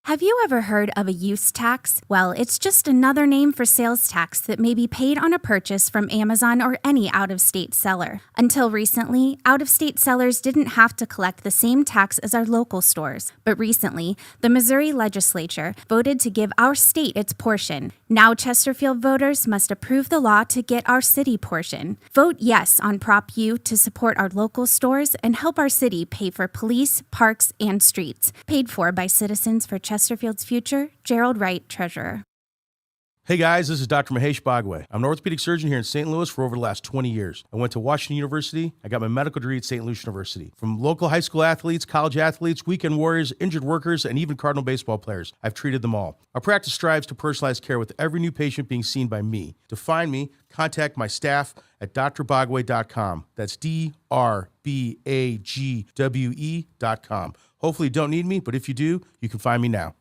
Have you ever heard of a use tax? Well, it's just another name for sales tax that may be paid on a purchase from Amazon or any out-of-state seller. Until recently, out-of-state sellers didn't have to collect the same tax as our local stores. But recently, the Missouri legislature voted to give our state its portion. Now Chesterfield voters must approve the law to get our city portion. Vote yes on Prop U to support our local stores and help our city pay for police, parks, and streets. Paid for by Citizens for Chesterfield's Future, Gerald Wright, Treasurer. Hey guys, this is Dr. Mahesh Bhagway. I'm an orthopedic surgeon here in St. Louis for over the last 20 years. I went to Washington University. I got my medical degree at St. Louis University. From local high school athletes, college athletes, weekend warriors, injured workers, and even Cardinal baseball players, I've treated them all. Our practice strives to personalize care with every new patient being seen by me. To find me, contact my staff at drbagwe.com. That's DRBAGWE.com. Hopefully you don't need me, but if you do, you can find me now.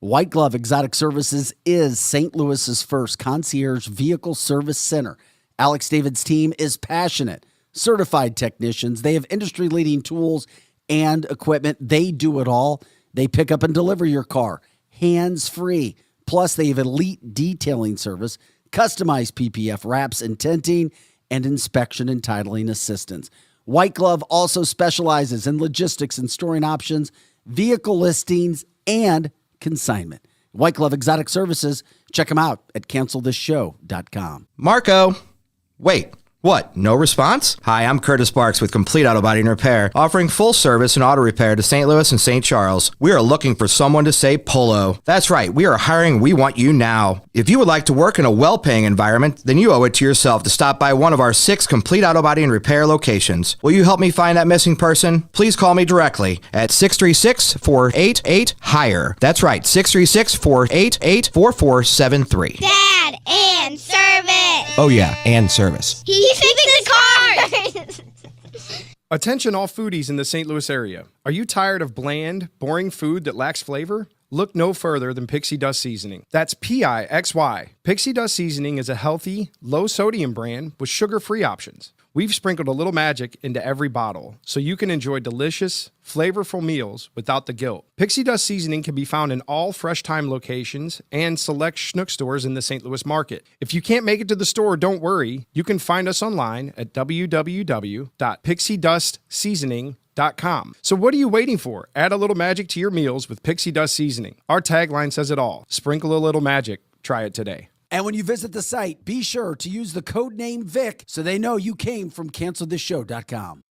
White Glove Exotic Services is St. Louis's first concierge vehicle service center. Alex David's team is passionate, certified technicians. They have industry-leading tools and equipment. They do it all. They pick up and deliver your car, hands-free. Plus, they have elite detailing service, customized PPF wraps and tinting, and inspection and titling assistance. White Glove also specializes in logistics and storing options, vehicle listings, and consignment. White Glove Exotic Services. Check them out at cancelthisshow.com. Marco, wait. What? No response? Hi, I'm Curtis Barks with Complete Auto Body and Repair, offering full service and auto repair to St. Louis and St. Charles. We are looking for someone to say polo. That's right, we are hiring. We want you now. If you would like to work in a well-paying environment, then you owe it to yourself to stop by one of our 6 Complete Auto Body and Repair locations. Will you help me find that missing person? Please call me directly at 636-488-HIRE. That's right, 636-488-4473. Dad, and service. Oh yeah, and service. He fixes cars. Attention all foodies in the St. Louis area. Are you tired of bland, boring food that lacks flavor? Look no further than Pixie Dust Seasoning. That's P-I-X-Y. Pixie Dust Seasoning is a healthy, low-sodium brand with sugar-free options. We've sprinkled a little magic into every bottle so you can enjoy delicious, flavorful meals without the guilt. Pixie Dust Seasoning can be found in all Fresh Time locations and select Schnuck stores in the St. Louis market. If you can't make it to the store, don't worry. You can find us online at www.pixiedustseasoning.com. So what are you waiting for? Add a little magic to your meals with Pixie Dust Seasoning. Our tagline says it all. Sprinkle a little magic. Try it today. And when you visit the site, be sure to use the code name Vic so they know you came from cancelthisshow.com.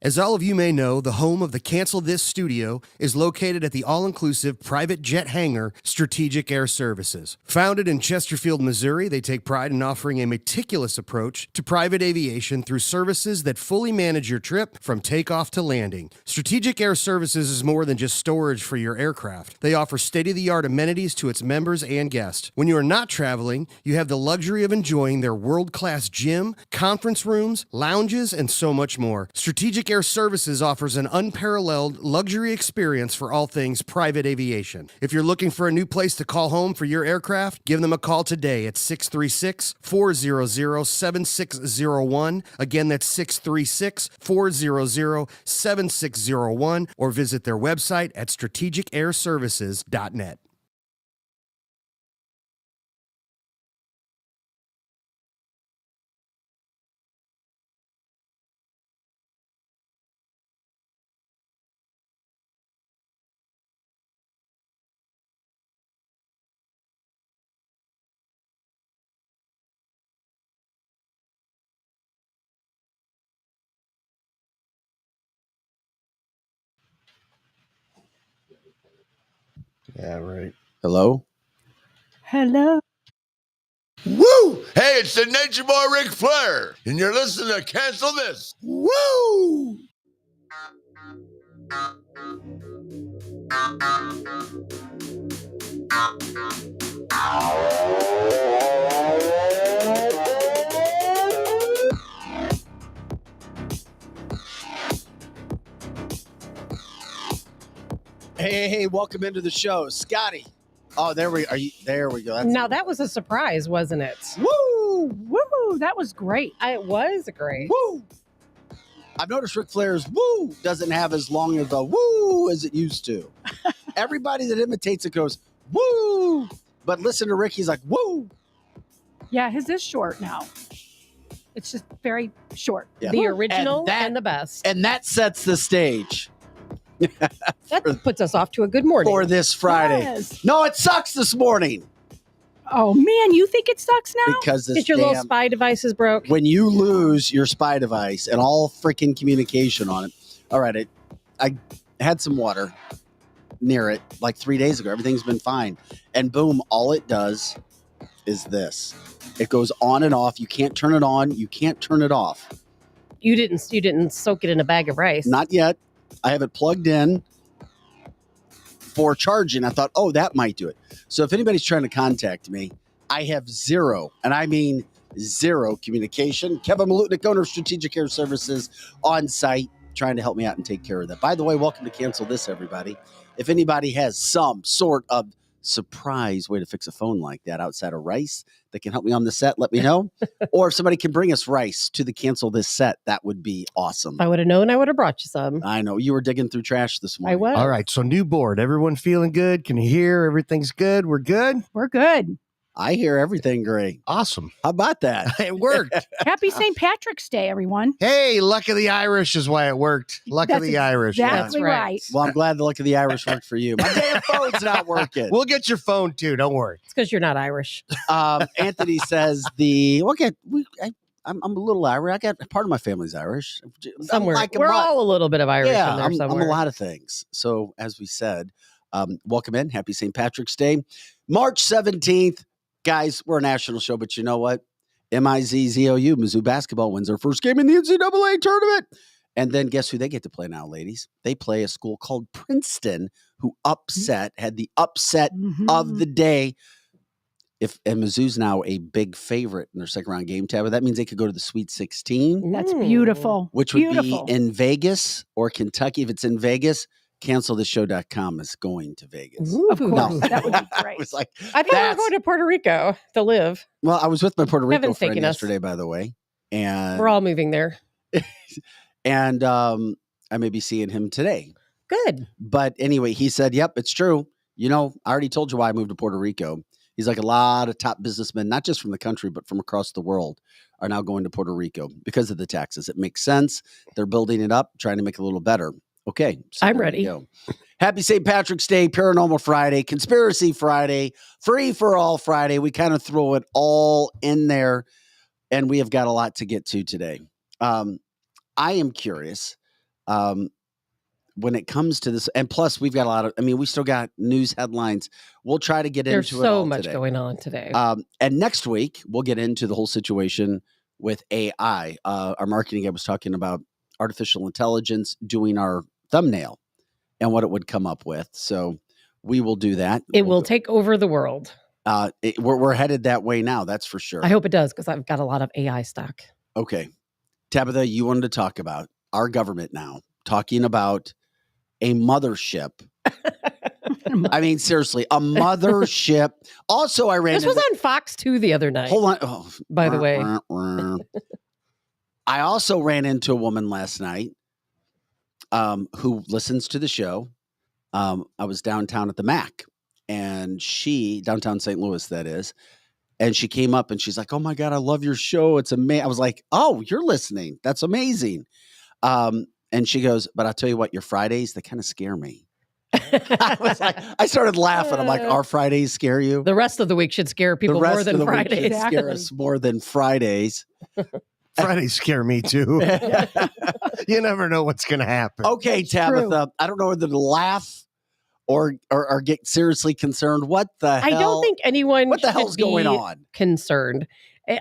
As all of you may know, the home of the Cancel This studio is located at the all-inclusive private jet hangar Strategic Air Services. Founded in Chesterfield, Missouri, they take pride in offering a meticulous approach to private aviation through services that fully manage your trip from takeoff to landing. Strategic Air Services is more than just storage for your aircraft. They offer state-of-the-art amenities to its members and guests. When you are not traveling, you have the luxury of enjoying their world-class gym, conference rooms, lounges, and so much more. Strategic Air Services offers an unparalleled luxury experience for all things private aviation. If you're looking for a new place to call home for your aircraft, give them a call today at 636-400-7601. Again, that's 636-400-7601, or visit their website at strategicairservices.net. Yeah, right. Hello? Hello. Woo! Hey, it's the Nature Boy Ric Flair, and you're listening to Cancel This. Woo! Hey, welcome into the show. Scotty. Oh, there we go. Now that was a surprise, wasn't it? Woo! Woo! That was great. It was great. Woo! I've noticed Ric Flair's woo doesn't have as long of a woo as it used to. Everybody that imitates it goes, woo. But listen to Rick, he's like, woo. Yeah, his is short now. It's just very short. Yeah. The original that- and the best. And that sets the stage That puts us off to a good morning. for this Friday. Yes. No, it sucks this morning Oh man, you think it sucks now? because this Get your little damn, spy devices broke. when you lose your spy device and all freaking communication on it. All right, I had some water near it like 3 days ago. Everything's been fine. And boom, all it does is this. It goes on and off. You can't turn it on. You can't turn it off. You didn't soak it in a bag of rice. Not yet. I have it plugged in for charging. I thought, oh, that might do it. So if anybody's trying to contact me, I have zero, and I mean zero communication. Kevin Malutnik, owner of Strategic Air Services, on site, trying to help me out and take care of that. By the way, welcome to Cancel This, everybody. If anybody has some sort of surprise way to fix a phone like that outside of rice that can help me on the set, let me know. Or if somebody can bring us rice to the Cancel This set, that would be awesome. If I would have known, I would have brought you some. I know you were digging through trash this morning. I was. All right, so new board. Everyone feeling good? Can you hear? Everything's good? We're good? We're good. I hear everything great. Awesome. How about that? It worked. Happy St. Patrick's Day, everyone. Hey, luck of the Irish is why it worked. Luck of That's the Irish. yeah. Exactly right. right. Well, I'm glad the luck of the Irish worked for you. My damn phone's not working. We'll get your phone too. Don't worry. It's because you're not Irish. Anthony says I'm a little Irish. I got part of my family's Irish. Somewhere. Like a We're lot- all a little bit of Irish yeah, in there I'm somewhere. a lot of things. So as we said, welcome in. Happy St. Patrick's Day. March 17th. Guys, we're a national show, but you know what? MIZZOU, Mizzou basketball, wins their first game in the NCAA tournament. And then guess who they get to play now, ladies? They play a school called Princeton, who had the upset of the day. And Mizzou's now a big favorite in their second round game, Tabitha. That means they could go to the Sweet 16, That's beautiful. which would Beautiful. be in Vegas or Kentucky. If it's in Vegas, cancelthisshow.com is going to Vegas. Ooh. Of course. No. That would be I great. was like, I thought we were going to Puerto Rico to live. well, I was with my Puerto Rico Kevin's friend taking us. yesterday, by the way. And We're all moving there. and I may be seeing him today. Good. But anyway, he said, yep, it's true. You know, I already told you why I moved to Puerto Rico. He's like, a lot of top businessmen, not just from the country, but from across the world, are now going to Puerto Rico because of the taxes. It makes sense. They're building it up, trying to make it a little better. Okay. So I'm there ready. you go. Happy St. Patrick's Day, Paranormal Friday, Conspiracy Friday, Free for All Friday. We kind of throw it all in there, and we have got a lot to get to today. I am curious when it comes to this, and plus we've got we still got news headlines. We'll try to get There's into it all so much today. going on today. And next week, we'll get into the whole situation with AI. Our marketing guy was talking about artificial intelligence doing our thumbnail and what it would come up with. So we will do that. It will take over the world. We're headed that way now. That's for sure. I hope it does because I've got a lot of AI stock. Okay. Tabitha, you wanted to talk about our government now, talking about a mothership. I mean, seriously, a mothership. Also, I ran This was on Fox 2 the other night. Hold on. Oh, By the way. I also ran into a woman last night who listens to the show. I was downtown at the Mac, and downtown St. Louis, that is. And she came up and she's like, oh my God, I love your show. It's amazing. I was like, oh, you're listening. That's amazing. And she goes, but I'll tell you what, your Fridays, they kind of scare me. I started laughing. I'm like, our Fridays scare you? The rest of the week should scare people more than week Fridays. should scare us more than Fridays. Fridays scare me too. You never know what's going to happen. Okay, Tabitha, I don't know whether to laugh or get seriously concerned. What the hell? I don't think anyone What the should hell's be going on? concerned.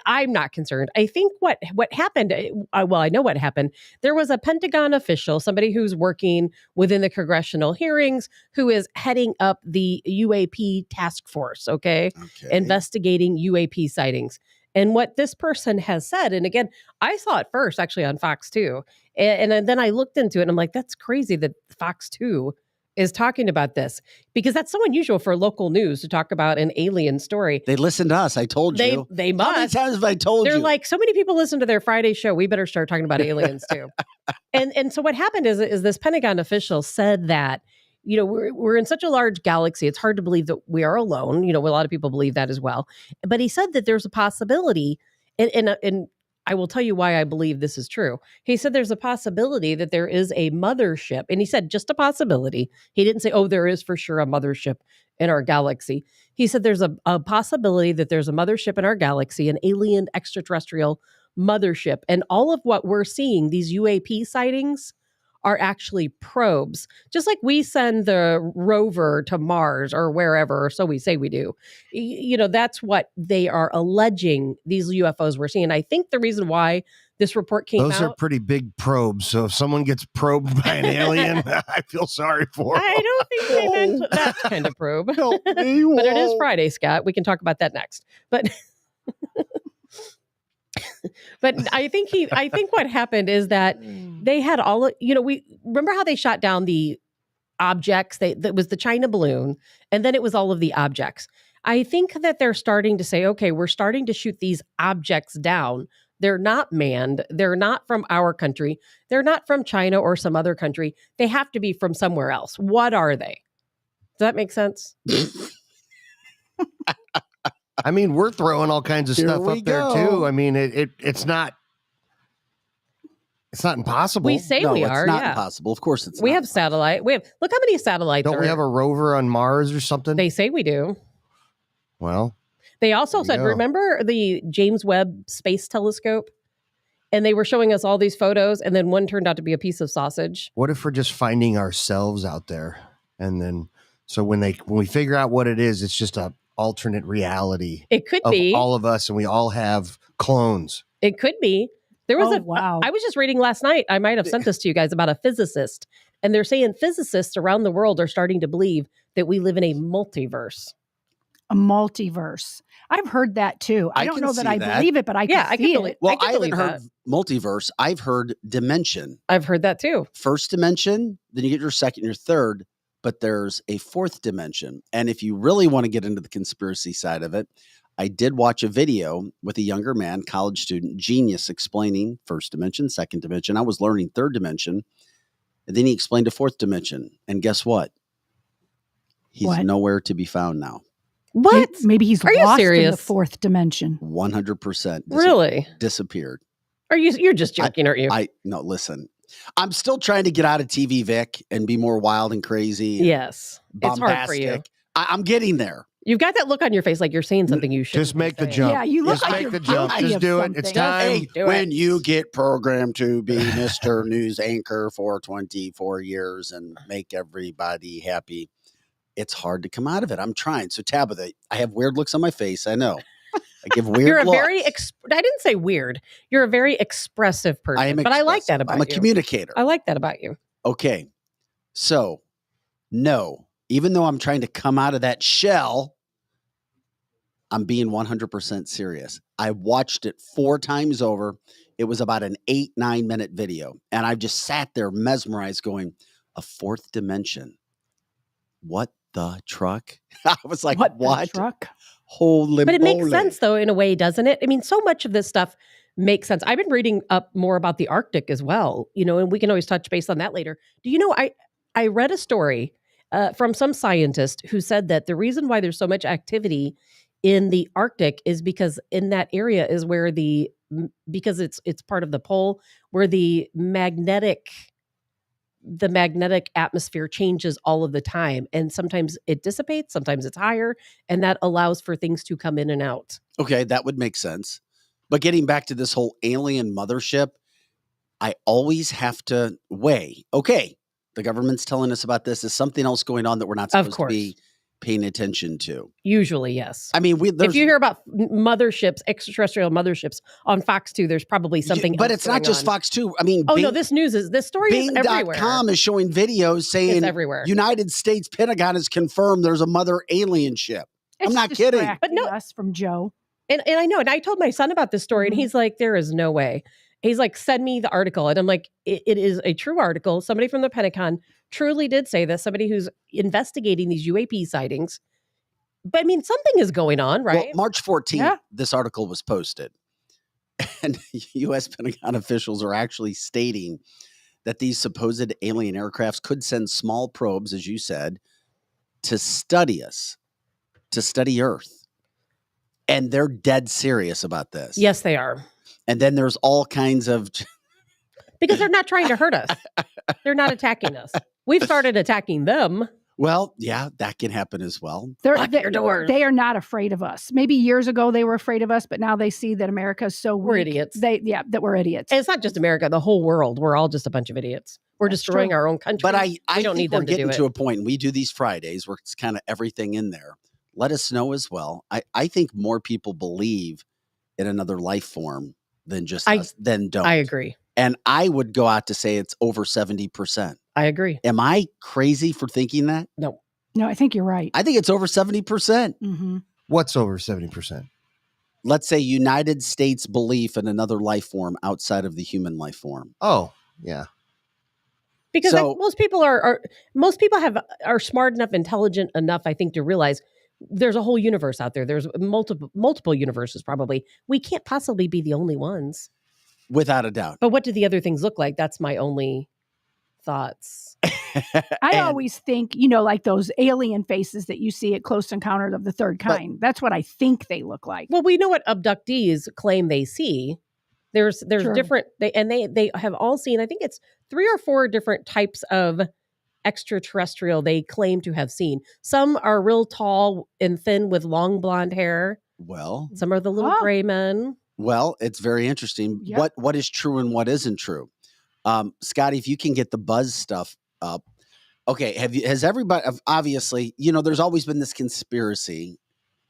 I'm not concerned. I think what happened, I know what happened. There was a Pentagon official, somebody who's working within the congressional hearings, who is heading up the UAP task force, okay? Investigating UAP sightings. And what this person has said, and again, I saw it first actually on Fox 2, and then I looked into it and I'm like, that's crazy that Fox 2 is talking about this, because that's so unusual for local news to talk about an alien story. They listen to us. I told you. They must. How many times have I told They're you? like, so many people listen to their Friday show. We better start talking about aliens too. And so what happened is this Pentagon official said that we're in such a large galaxy. It's hard to believe that we are alone. A lot of people believe that as well. But he said that there's a possibility, and I will tell you why I believe this is true. He said there's a possibility that there is a mothership, and he said just a possibility. He didn't say, oh, there is for sure a mothership in our galaxy. He said there's a possibility that there's a mothership in our galaxy, an alien extraterrestrial mothership. And all of what we're seeing, these UAP sightings, are actually probes. Just like we send the rover to Mars or wherever, or so we say we do. That's what they are alleging these UFOs we're seeing. I think the reason why this report came Those out... are pretty big probes. So if someone gets probed by an alien, I feel sorry for them. I don't think they meant that kind of probe. Help me, But it is whoa. Friday, Scott. We can talk about that next. But... But I think what happened is that they had we remember how they shot down the objects. That was the China balloon, and then it was all of the objects. I think that they're starting to say, okay, we're starting to shoot these objects down. They're not manned. They're not from our country. They're not from China or some other country. They have to be from somewhere else. What are they? Does that make sense? I mean, we're throwing all kinds of stuff up there too. I mean, it's not impossible. We say we are. It's not yeah. impossible. Of course, it's We not have satellite. Look how many satellites. Don't we have a rover on Mars or something? They say we do. Well, they also said, go. remember the James Webb Space Telescope? And they were showing us all these photos, and then one turned out to be a piece of sausage. What if we're just finding ourselves out there, and then so when we figure out what it is, it's just a alternate reality. It could of be all of us, and we all have clones. It could be. There was wow. I was just reading last night. I might have sent this to you guys about a physicist, and they're saying physicists around the world are starting to believe that we live in a multiverse. A multiverse. I've heard that too. I don't can know that see I that. believe it, but I can see it. Well, I I haven't believe heard multiverse. I've heard dimension. I've heard that too. First dimension, then you get your second, your third, but there's a fourth dimension. And if you really want to get into the conspiracy side of it, I did watch a video with a younger man, college student, genius, explaining first dimension, second dimension. I was learning third dimension. And then he explained a fourth dimension. And guess what? He's nowhere to be found now. What? Maybe he's Are you lost in serious? the fourth dimension. 100%. Really? Disappeared. You're just joking, aren't you? No, listen. I'm still trying to get out of TV, Vic, and be more wild and crazy. And yes. It's hard for you. bombastic. I'm getting there. You've got that look on your face like you're saying something you shouldn't. Just make the be saying. jump. Yeah, you look Just like make you're the jump. guilty Just of do it. something. It's time. Hey, do when it. you get programmed to be Mr. News Anchor for 24 years and make everybody happy, it's hard to come out of it. I'm trying. So Tabitha, I have weird looks on my face. I know. I give weird You're a looks. very I didn't say weird. You're a very expressive person. But I like that about I'm a you. communicator. I like that about you. Okay. So, no, even though I'm trying to come out of that shell, I'm being 100% serious. I watched it 4 times over. It was about an 8-9 minute video. And I just sat there mesmerized going, a fourth dimension. What the truck? I was like, what? The truck? Holy But it makes moly. sense, though, in a way, doesn't it? I mean, so much of this stuff makes sense. I've been reading up more about the Arctic as well, and we can always touch base on that later. Do you know, I read a story from some scientist who said that the reason why there's so much activity in the Arctic is because in that area is where because it's part of the pole, where the magnetic atmosphere changes all of the time. And sometimes it dissipates, sometimes it's higher, and that allows for things to come in and out. Okay, that would make sense. But getting back to this whole alien mothership, I always have to weigh, okay, the government's telling us about this. Is something else going on that we're not supposed to be paying attention to? Usually, yes. I mean, if you hear about motherships, extraterrestrial motherships on Fox 2, there's probably something but else it's not going just on. Fox 2. I mean, no, this story is everywhere. Bing.com is showing videos saying It's everywhere. United States Pentagon has confirmed there's a mother alien ship. I'm not kidding. But no, us from Joe. And I know, and I told my son about this story, and he's like, there is no way. He's like, send me the article. And I'm like, it is a true article. Somebody from the Pentagon truly did say this, somebody who's investigating these UAP sightings. But I mean, something is going on, right? Well, March 14th, this article was posted. And U.S. Pentagon officials are actually stating that these supposed alien aircrafts could send small probes, as you said, to study us, to study Earth. And they're dead serious about this. Yes, they are. And then there's all kinds of... Because they're not trying to hurt us. They're not attacking us. We've started attacking them. Well, yeah, that can happen as well. Lock your doors. They are not afraid of us. Maybe years ago they were afraid of us, but now they see that America is so weak. We're idiots. That we're idiots. And it's not just America, the whole world. We're all just a bunch of idiots. We're destroying true. our own country. But I we don't think need we're them to do getting it. to a point, and we do these Fridays where it's kind of everything in there. Let us know as well. I think more people believe in another life form than just us, than don't. I agree. And I would go out to say it's over 70%. I agree. Am I crazy for thinking that? No. No, I think you're right. I think it's over 70%. Mm-hmm. What's over 70%? Let's say United States belief in another life form outside of the human life form. Oh, yeah. Because So- most people are smart enough, intelligent enough, I think, to realize there's a whole universe out there. There's multiple universes probably. We can't possibly be the only ones. Without a doubt. But what do the other things look like? That's my only thoughts. I always think, like those alien faces that you see at Close Encounter of the Third Kind. That's what I think they look like. Well, we know what abductees claim they see. There's Sure. different they have all seen, I think it's 3 or 4 different types of extraterrestrial they claim to have seen. Some are real tall and thin with long blonde hair. Well, Some are the little gray men. Well, it's very interesting. Yep. What is true and what isn't true? Scotty, if you can get the Buzz stuff up. Okay, has everybody obviously, there's always been this conspiracy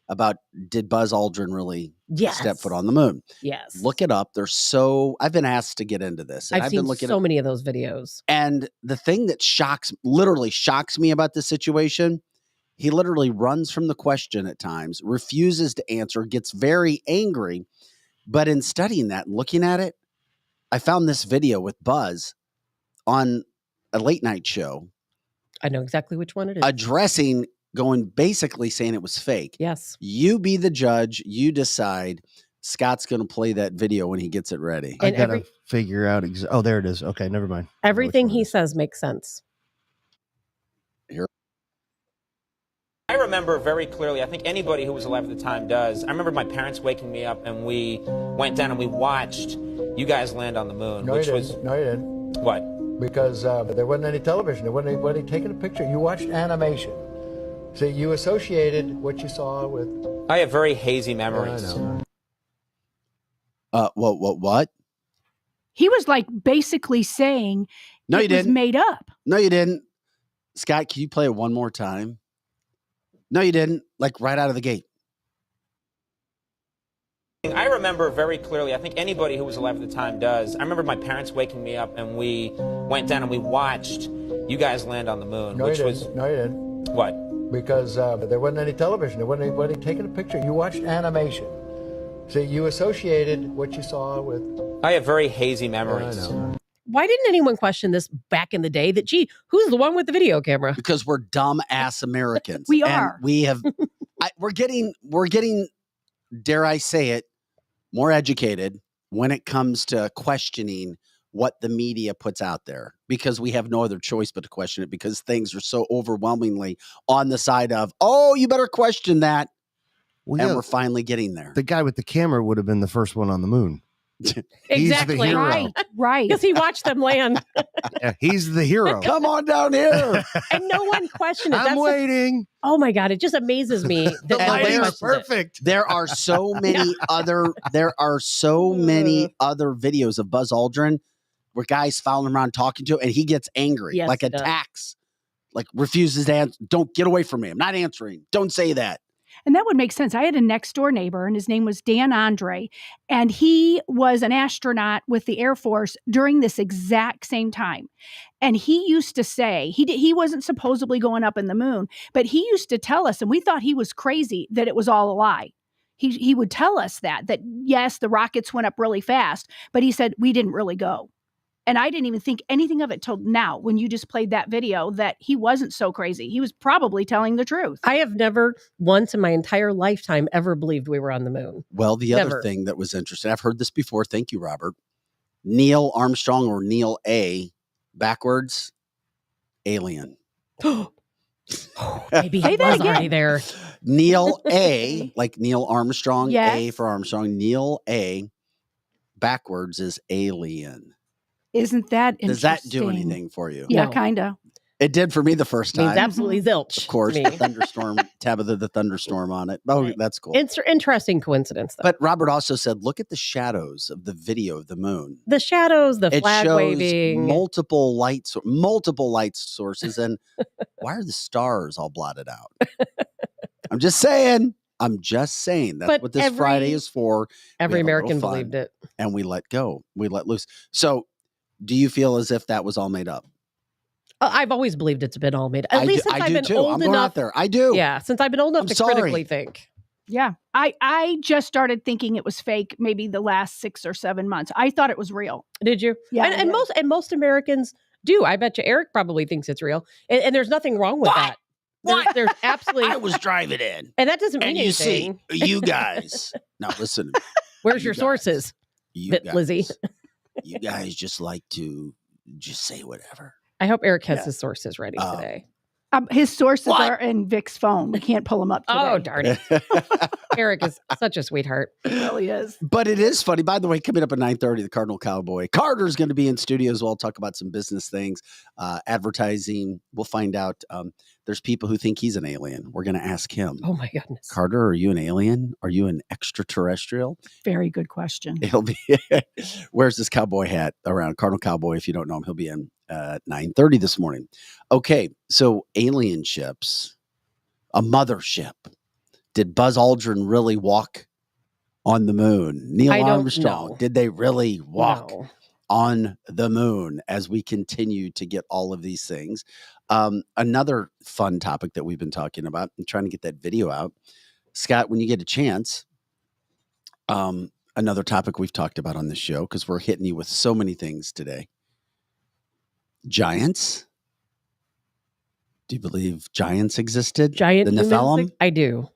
about did Buzz Aldrin really step foot on the moon? Yes. Look it up. I've been asked to get into this. And I've seen been looking so many of those videos. And the thing that literally shocks me about this situation, he literally runs from the question at times, refuses to answer, gets very angry. But in studying that and looking at it, I found this video with Buzz on a late night show. I know exactly which one it is. Basically saying it was fake. Yes. You be the judge. You decide. Scott's going to play that video when he gets it ready. I got to figure out. Oh, there it is. Okay, never mind. Everything he says makes sense. Here. I remember very clearly, I think anybody who was alive at the time does. I remember my parents waking me up and we went down and we watched you guys land on the moon. No, you didn't. What? Because there wasn't any television. There wasn't anybody taking a picture. You watched animation. So you associated what you saw with... I have very hazy memories. I know. What? He was like basically saying No, you it was didn't. made up. No, you didn't. Scott, can you play it one more time? No, you didn't. Like right out of the gate. I remember very clearly, I think anybody who was alive at the time does. I remember my parents waking me up and we went down and we watched you guys land on the moon. No, you didn't. What? Because there wasn't any television. There wasn't anybody taking a picture. You watched animation. So you associated what you saw with... I have very hazy memories. I know. Why didn't anyone question this back in the day that, gee, who's the one with the video camera? Because we're dumb ass Americans. We And are. we have. We're getting. Dare I say it? More educated when it comes to questioning what the media puts out there, because we have no other choice but to question it, because things are so overwhelmingly on the side of, oh, you better question that. Well, and yeah, we're finally getting there. the guy with the camera would have been the first one on the moon. Exactly. He's the hero. Right. Because he watched them land. Yeah, he's the hero. Come on down here. And no one questioned it. I'm waiting. Oh my God. It just amazes me. That The no one lighting's questions it. perfect. There are so many other videos of Buzz Aldrin where guys follow him around talking to him and he gets angry, Yes, like he does. attacks, like refuses to answer. Don't get away from me. I'm not answering. Don't say that. And that would make sense. I had a next door neighbor and his name was Dan Andre, and he was an astronaut with the Air Force during this exact same time. And he used to say, he wasn't supposedly going up in the moon, but he used to tell us, and we thought he was crazy, that it was all a lie. He would tell us that yes, the rockets went up really fast, but he said we didn't really go. And I didn't even think anything of it till now, when you just played that video, that he wasn't so crazy. He was probably telling the truth. I have never once in my entire lifetime ever believed we were on the moon. Well, the Never. other thing that was interesting, I've heard this before. Thank you, Robert. Neil Armstrong, or Neil A., backwards, alien. Maybe Say he that was already again. there. Neil A, like Neil Armstrong, Yes. A for Armstrong. Neil A, backwards is alien. Isn't that interesting? Does that do anything for you? Yeah, No. kind of. It did for me the first Means time. absolutely zilch. Of course, to the me. thunderstorm, Tabitha the thunderstorm on it. Oh, Right. that's cool. It's interesting coincidence, though. But Robert also said, look at the shadows of the video of the moon. The shadows, the It flag shows waving. multiple light sources. And why are the stars all blotted out? I'm just saying. That's But what this Friday is for. Every have a little American fun. believed it. And we let go. We let loose. So do you feel as if that was all made up? I've always believed it's been all made. At least since I I've do been too. old I'm going enough. out there. I do. Yeah, since I've been old enough I'm to sorry. critically think. Yeah. I just started thinking it was fake maybe the last 6 or 7 months. I thought it was real. Did you? Yeah. And most Americans do. I bet you Eric probably thinks it's real, and there's nothing wrong with that. There's absolutely. I was driving in. And that doesn't mean And you anything. see, you guys. Now listen. Where's you your guys. sources, You guys, Lizzie? You guys just like to just say whatever. I hope Eric has Yeah. his sources ready today. His sources What? are in Vic's phone. We can't pull them up today. Oh, darn it. Eric is such a sweetheart. It really is. But it is funny. By the way, coming up at 9:30, the Cardinal Cowboy. Carter's going to be in studio as well, talk about some business things, advertising. We'll find out. There's people who think he's an alien. We're going to ask him. Oh, my goodness. Carter, are you an alien? Are you an extraterrestrial? Very good question. He'll be, where's this cowboy hat around? Cardinal Cowboy, if you don't know him, he'll be in 9:30 this morning. Okay, so alien ships, a mothership. Did Buzz Aldrin really walk on the moon? Neil I don't Armstrong, know. did they really walk No. on the moon as we continue to get all of these things? Another fun topic that we've been talking about and trying to get that video out. Scott, when you get a chance, another topic we've talked about on this show, because we're hitting you with so many things today. Giants. Do you believe giants existed? Giant the humans? Nephilim? I do.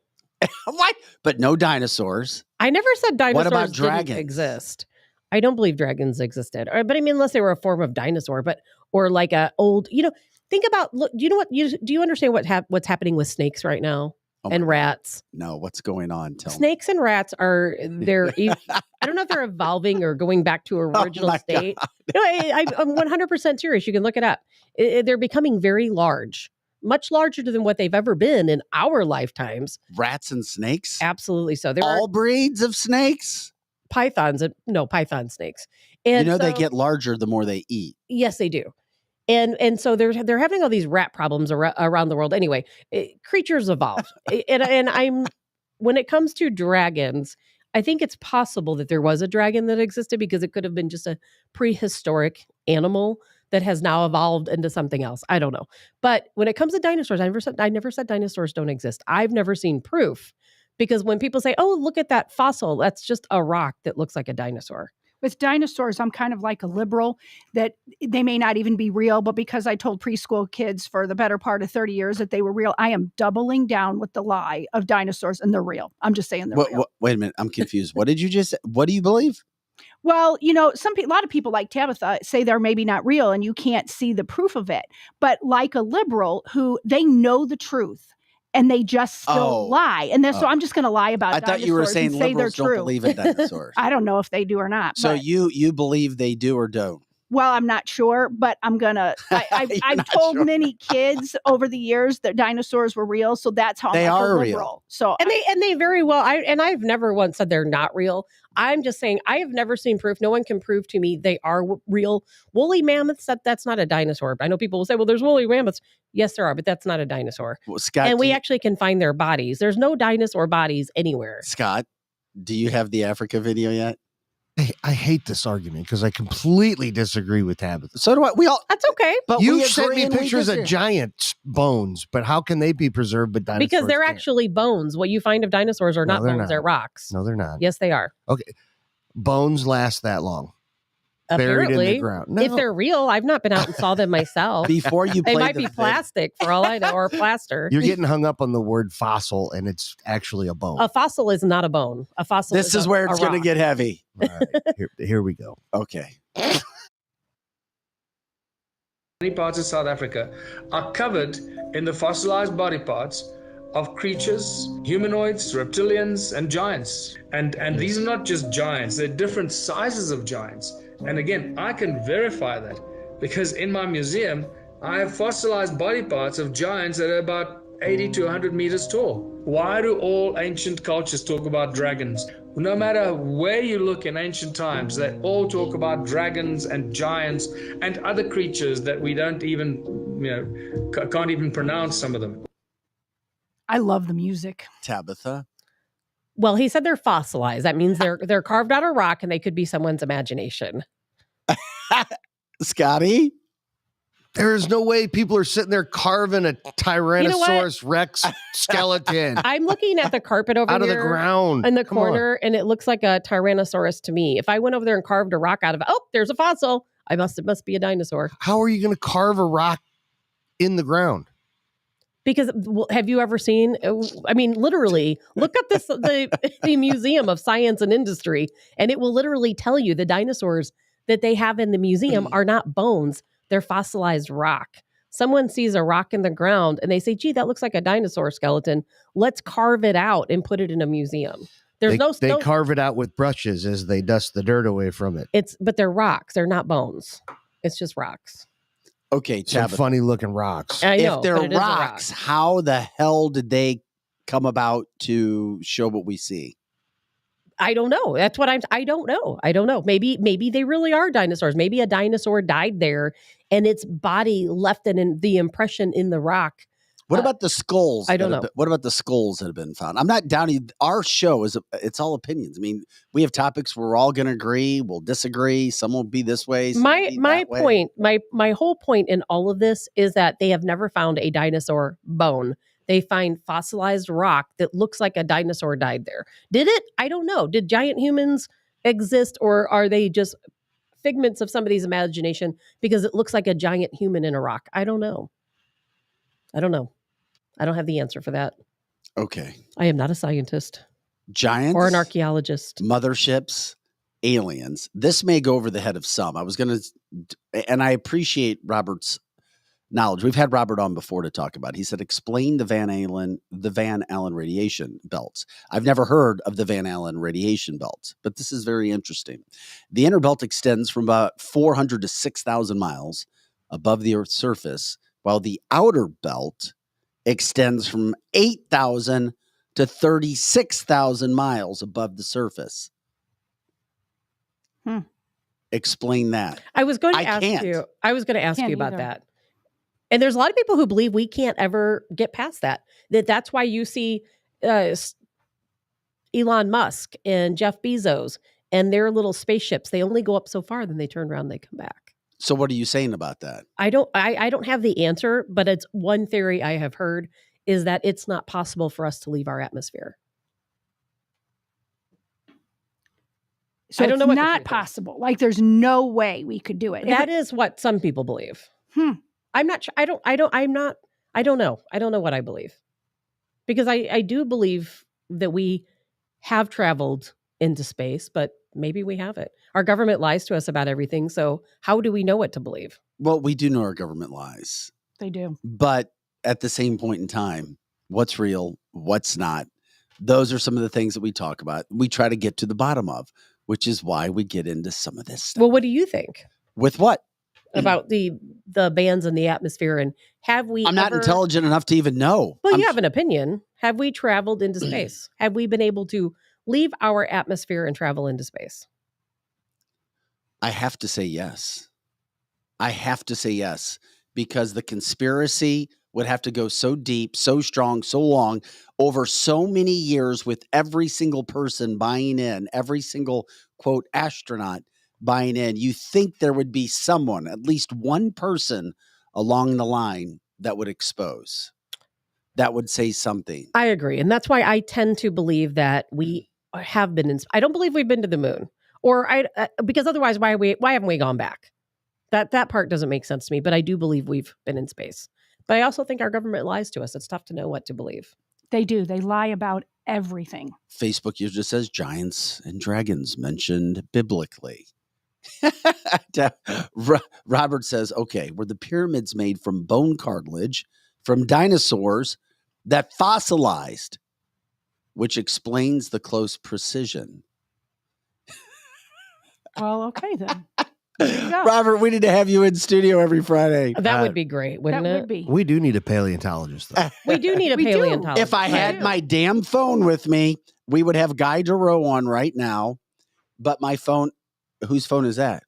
What? But no dinosaurs. I never said dinosaurs about didn't dragons? exist. I don't believe dragons existed. But I mean, unless they were a form of dinosaur, or like a old, think about, look, do you know do you understand what's happening with snakes right now Oh my and God. rats? No, what's going on? Tell me. Snakes and rats I don't know if they're evolving or going back to original my state. No, I'm 100% serious. You can look it up. They're becoming very large, much larger than what they've ever been in our lifetimes. Rats and snakes? Absolutely. So there All are breeds of snakes? python snakes. And they so- get larger the more they eat. Yes, they do. And so they're having all these rat problems around the world. Anyway, creatures evolve. and when it comes to dragons, I think it's possible that there was a dragon that existed because it could have been just a prehistoric animal that has now evolved into something else. I don't know. But when it comes to dinosaurs, I never said dinosaurs don't exist. I've never seen proof, because when people say, "Oh, look at that fossil," that's just a rock that looks like a dinosaur. With dinosaurs, I'm kind of like a liberal that they may not even be real, but because I told preschool kids for the better part of 30 years that they were real, I am doubling down with the lie of dinosaurs, and they're real. I'm just saying they're real. Wait a minute. I'm confused. What did you just say? What do you believe? Well, a lot of people like Tabitha say they're maybe not real and you can't see the proof of it. But like a liberal who they know the truth and they just still lie. And so I'm just going to lie about I dinosaurs thought you were saying and say they're liberals don't true. believe in dinosaurs. I don't know if they do or not. So but- you believe they do or don't? Well, I'm not sure, but I'm gonna. I've not told sure. many kids over the years that dinosaurs were real, so that's how They I'm are a real. liberal. So And they very well. I've never once said they're not real. I'm just saying I have never seen proof. No one can prove to me they are real. Woolly mammoths. That's not a dinosaur. I know people will say, "Well, there's woolly mammoths." Yes, there are, but that's not a dinosaur. Well, Scott, And we actually can find their bodies. There's no dinosaur bodies anywhere. Scott, do you have the Africa video yet? I hate this argument because I completely disagree with Tabitha. So do I. We all. That's okay. But You we sent agree me and we pictures of disagree. giant bones, but how can they be preserved but dinosaurs Because they're can't? actually bones. What you find of dinosaurs are No, not they're bones. not. They're rocks. No, they're not. Yes, they are. Okay. Bones last that long. Buried in Apparently, the ground. if No. they're real, I've not been out and saw them myself. Before you They play might the be vid- plastic for all I know, or plaster. You're getting hung up on the word fossil, and it's actually a bone. A fossil is not a bone. A fossil. This is a- where a it's going to rock. get heavy. All right, here we go. Okay. Many parts of South Africa are covered in the fossilized body parts of creatures, humanoids, reptilians, and giants. And these are not just giants, they're different sizes of giants. And again, I can verify that because in my museum, I have fossilized body parts of giants that are about 80 to 100 meters tall. Why do all ancient cultures talk about dragons? No matter where you look in ancient times, they all talk about dragons and giants and other creatures that we don't even, can't even pronounce some of them. I love the music. Tabitha? Well, he said they're fossilized. That means they're carved out of rock and they could be someone's imagination. Scotty? There is no way people are sitting there carving a Tyrannosaurus Rex skeleton I'm looking at the carpet over out of the here ground in the Come on. corner, and it looks like a Tyrannosaurus to me. If I went over there and carved a rock out of it, oh, there's a fossil. It must be a dinosaur. How are you going to carve a rock in the ground? Because have you ever seen? I mean, literally, look up the Museum of Science and Industry, and it will literally tell you the dinosaurs that they have in the museum are not bones. They're fossilized rock. Someone sees a rock in the ground and they say, gee, that looks like a dinosaur skeleton. Let's carve it out and put it in a museum. They carve it out with brushes as they dust the dirt away from it. But they're rocks. They're not bones. It's just rocks. Okay, Some Tabitha. funny looking rocks. I know, If they're but it is a rock. rocks, how the hell did they come about to show what we see? I don't know. That's what I don't know. I don't know. Maybe they really are dinosaurs. Maybe a dinosaur died there and its body left the impression in the rock. What about the skulls? I don't know. What about the skulls that have been found? I'm not downing. Our show it's all opinions. I mean, we have topics where we're all going to agree. We'll disagree. Some will be this way. Some will be My that way. point, my whole point in all of this is that they have never found a dinosaur bone. They find fossilized rock that looks like a dinosaur died there. Did it? I don't know. Did giant humans exist, or are they just figments of somebody's imagination because it looks like a giant human in a rock? I don't know. I don't have the answer for that. Okay. I am not a scientist. Giants or an archaeologist. Motherships, aliens. This may go over the head of some. And I appreciate Robert's knowledge. We've had Robert on before to talk about it. He said, explain the Van Allen radiation belts. I've never heard of the Van Allen radiation belts, but this is very interesting. The inner belt extends from about 400 to 6,000 miles above the Earth's surface, while the outer belt extends from 8,000 to 36,000 miles above the surface. Explain that. I was going to I ask you about either. that. And there's a lot of people who believe we can't ever get past that. That's why you see Elon Musk and Jeff Bezos and their little spaceships. They only go up so far, then they turn around, and they come back. So what are you saying about that? I don't have the answer, but it's one theory I have heard is that it's not possible for us to leave our atmosphere. So I don't it's know what the not truth is. possible. Like there's no way we could do it. That is what some people believe. I'm not sure. I don't know. I don't know what I believe. Because I do believe that we have traveled into space, but maybe we haven't. Our government lies to us about everything. So how do we know what to believe? Well, we do know our government lies. They do. But at the same point in time, what's real, what's not, those are some of the things that we talk about. We try to get to the bottom of, which is why we get into some of this stuff. Well, what do you think With what? about the bands in the atmosphere? And have we I'm not intelligent enough to even know. Well, you have an opinion. Have we traveled into space? Have we been able to leave our atmosphere and travel into space? I have to say yes. I have to say yes, because the conspiracy would have to go so deep, so strong, so long, over so many years, with every single person buying in, every single, quote, astronaut buying in. You think there would be someone, at least one person along the line that would expose, that would say something. I agree. And that's why I tend to believe that we have been I don't believe we've been to the moon, or because otherwise, why haven't we gone back? That part doesn't make sense to me, but I do believe we've been in space. But I also think our government lies to us. It's tough to know what to believe. They do. They lie about everything. Facebook user says giants and dragons mentioned biblically. Robert says, okay, were the pyramids made from bone cartilage from dinosaurs that fossilized, which explains the close precision? Well, okay then. There you go. Robert, we need to have you in studio every Friday. That would be great, wouldn't That it? would be. We do need a paleontologist, though. We do need a We do. paleontologist. If I had my damn phone with me, we would have Guy Duro on right now. But my phone, whose phone is that?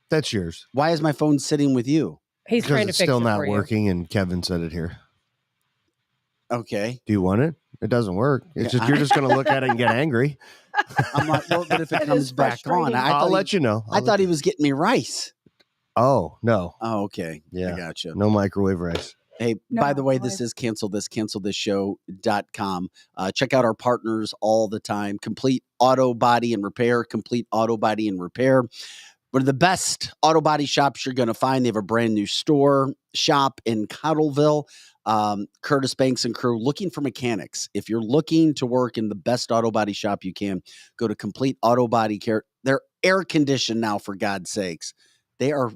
That's yours. Why is my phone sitting with you? He's Because trying to it's fix still it not for you. working, and Kevin said it here. Okay. Do you want it? It doesn't work. It's just you're just going to look at it and get angry. I'm like, well, but if it That comes is back on, frustrating. I'll let you know. I thought he was getting me rice. Oh, no. Oh, okay. Yeah. I gotcha. No microwave rice. Hey, No, by the way, go this ahead. is cancelthisshow.com. Check out our partners all the time. Complete Auto Body and Repair. Complete Auto Body and Repair. One of the best auto body shops you're going to find. They have a brand new shop in Cottleville. Curtis Banks and crew looking for mechanics. If you're looking to work in the best auto body shop you can, go to Complete Auto Body Care. They're air conditioned now, for God's sakes. They are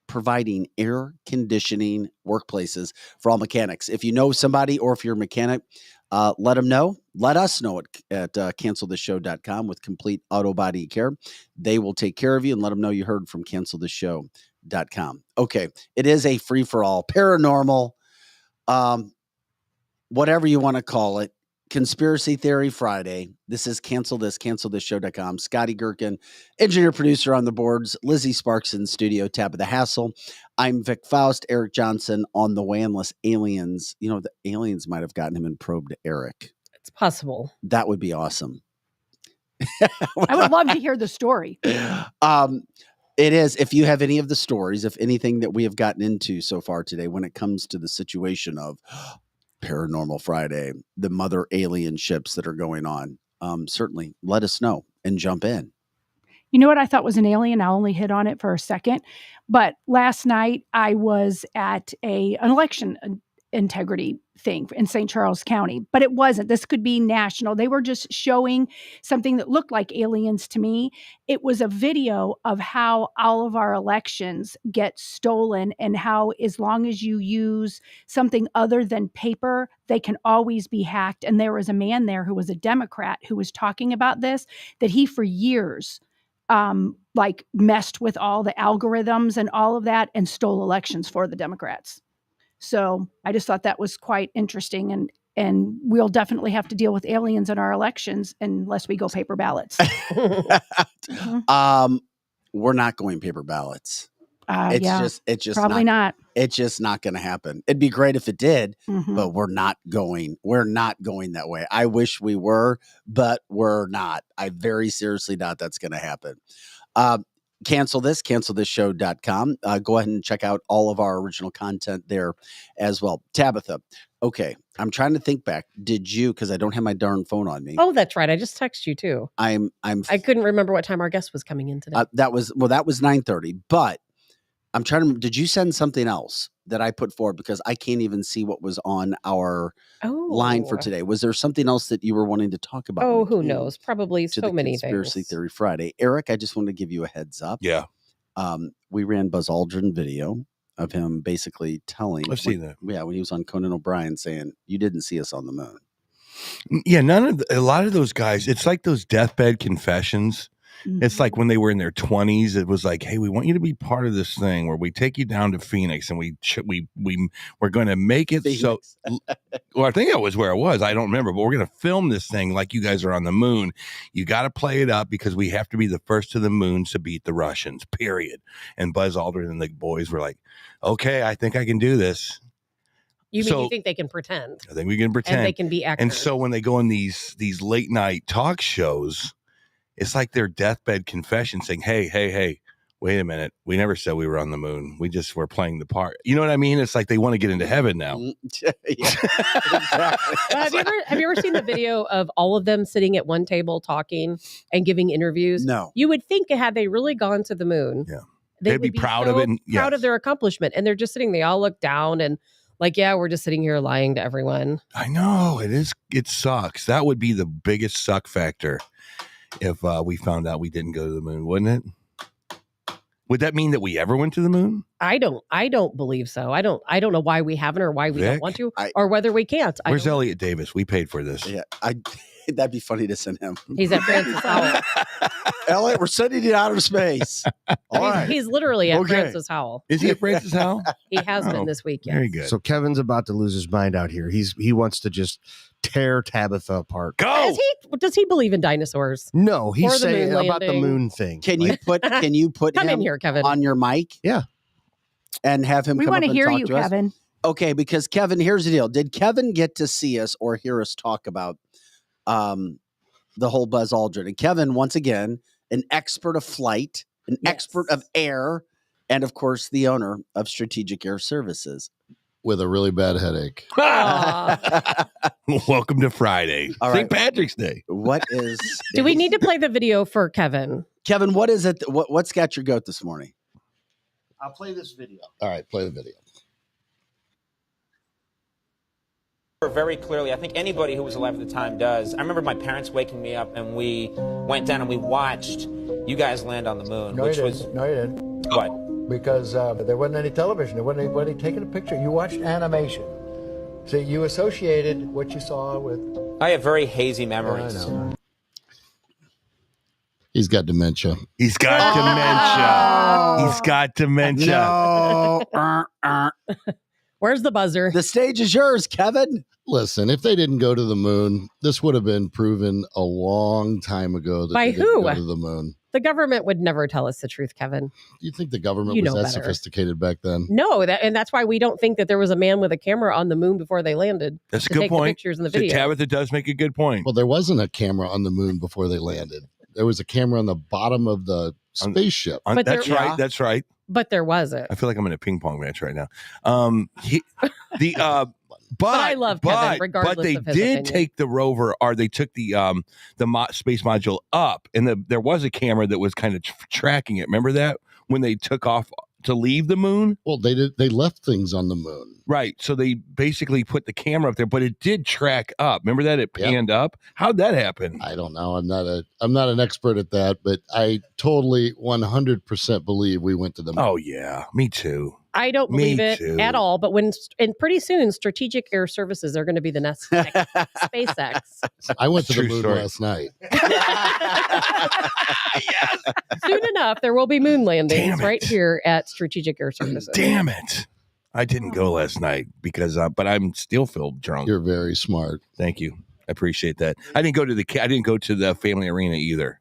providing air conditioning workplaces for all mechanics. If you know somebody or if you're a mechanic, let them know. Let us know at cancelthisshow.com with Complete Auto Body Care. They will take care of you and let them know you heard from cancelthisshow.com. Okay, it is a free-for-all, paranormal, whatever you want to call it, Conspiracy Theory Friday. This is cancelthisshow.com. Scotty Gherkin, engineer producer on the boards. Lizzie Sparks in studio. Tabitha Hassel. I'm Vic Faust. Eric Johnson on the way. Unless aliens, the aliens might have gotten him and probed Eric. It's possible. That would be awesome. I would love to hear the story. It is. If you have any of the stories, if anything that we have gotten into so far today, when it comes to the situation of Paranormal Friday, the mother alien ships that are going on, certainly let us know and jump in. You know what I thought was an alien? I'll only hit on it for a second. But last night I was at an election integrity thing in St. Charles County, but it wasn't. This could be national. They were just showing something that looked like aliens to me. It was a video of how all of our elections get stolen and how as long as you use something other than paper, they can always be hacked. And there was a man there who was a Democrat who was talking about this, that he for years messed with all the algorithms and all of that and stole elections for the Democrats. So I just thought that was quite interesting, and we'll definitely have to deal with aliens in our elections unless we go paper ballots. We're not going paper ballots. It's just probably not. It's just not going to happen. It'd be great if it did, Mhm. but we're not going that way. I wish we were, but we're not. I very seriously doubt that's going to happen. Cancelthisshow.com. Go ahead and check out all of our original content there as well. Tabitha, okay, I'm trying to think back. Did you, because I don't have my darn phone on me. Oh, that's right. I just texted you too. I couldn't remember what time our guest was coming in today. that was 9:30, but I'm trying to, did you send something else that I put forward? Because I can't even see what was on our line for today. Was there something else that you were wanting to talk about? Oh, who knows? Probably to so the many Conspiracy things. Theory Friday. Eric, I just wanted to give you a heads up. Yeah. We ran Buzz Aldrin video of him basically telling. I've seen that. Yeah, when he was on Conan O'Brien saying, you didn't see us on the moon. Yeah, a lot of those guys, it's like those deathbed confessions. It's like when they were in their 20s, it was like, hey, we want you to be part of this thing where we take you down to Phoenix and we're going to make it Phoenix. So. Well, I think that was where it was. I don't remember, but we're going to film this thing like you guys are on the moon. You got to play it up because we have to be the first to the moon to beat the Russians, period. And Buzz Aldrin and the boys were like, okay, I think I can do this. You think they can pretend? I think we can pretend. And they can be actors. And so when they go on these late night talk shows, it's like their deathbed confession saying, hey, wait a minute. We never said we were on the moon. We just were playing the part. You know what I mean? It's like they want to get into heaven now. Yeah, exactly. Have you ever seen the video of all of them sitting at one table talking and giving interviews? No. You would think had they really gone to the moon, they'd be proud of it. And, proud of their accomplishment. And they're just sitting, they all look down and like, yeah, we're just sitting here lying to everyone. I know. It sucks. That would be the biggest suck factor if we found out we didn't go to the moon, wouldn't it? Would that mean that we ever went to the moon? I don't believe so. I don't know why we haven't or why we don't Vic? want to or whether we can't. Where's Elliot Davis? We paid for this. Yeah, that'd be funny to send him. He's at Francis Howell. Elliot, we're sending you to outer space. All right. He's literally at Okay. Francis Howell. Is he at Francis Howell? He has been this week. Yes. Very good. So Kevin's about to lose his mind out here. He wants to just tear Tabitha apart. Go. Does he believe in dinosaurs? No, Or he's the saying moon about the landing. moon thing. Can you put Come him in here, Kevin. on your mic? Yeah. And have him We come want up to and hear talk you, to us? Kevin. Okay, because Kevin, here's the deal. Did Kevin get to see us or hear us talk about the whole Buzz Aldrin? And Kevin, once again, an expert of flight, an expert of air, and of course, the owner of Strategic Air Services. With a really bad headache. Welcome to Friday. All St. right. Patrick's Day. What is Do we need to play the video for Kevin? Kevin, what is it? What's got your goat this morning? I'll play this video. All right, play the video. Very clearly, I think anybody who was alive at the time does. I remember my parents waking me up and we went down and we watched you guys land on the moon, No, which you was didn't. No, you didn't. what? Because there wasn't any television. There wasn't anybody taking a picture. You watched animation. See, you associated what you saw with... I have very hazy memories. I know. He's got dementia. He's got dementia. He's got dementia. No. Where's the buzzer? The stage is yours, Kevin. Listen, if they didn't go to the moon, this would have been proven a long time ago that By they didn't who? go to the moon. The government would never tell us the truth, Kevin. Do you think the government You was know that better. sophisticated back then? No, and that's why we don't think that there was a man with a camera on the moon before they landed. That's a to good take the point. pictures and the So video. Tabitha does make a good point. Well, there wasn't a camera on the moon before they landed. There was a camera on the bottom of the spaceship. But That's there- right. Yeah. That's right. But there wasn't. I feel like I'm in a ping pong match right now. But I love Kevin, regardless but they of his did opinion. take the rover, or they took the space module up, and there was a camera that was kind of tracking it. Remember that when they took off to leave the moon? Well, they did. They left things on the moon. Right. So they basically put the camera up there, but it did track up. Remember that it panned up? How'd that happen? I don't know. I'm not an expert at that, but I totally 100% believe we went to the moon. Oh yeah, me too. I don't Me believe it too. at all. But and pretty soon, Strategic Air Services are going to be the next SpaceX. I went to the True moon story. last night. Soon enough, there will be moon landings Damn it. right here at Strategic Air Services. Damn it! I didn't go last night because, but I'm still feel drunk. You're very smart. Thank you. I appreciate that. I didn't go to the family arena either.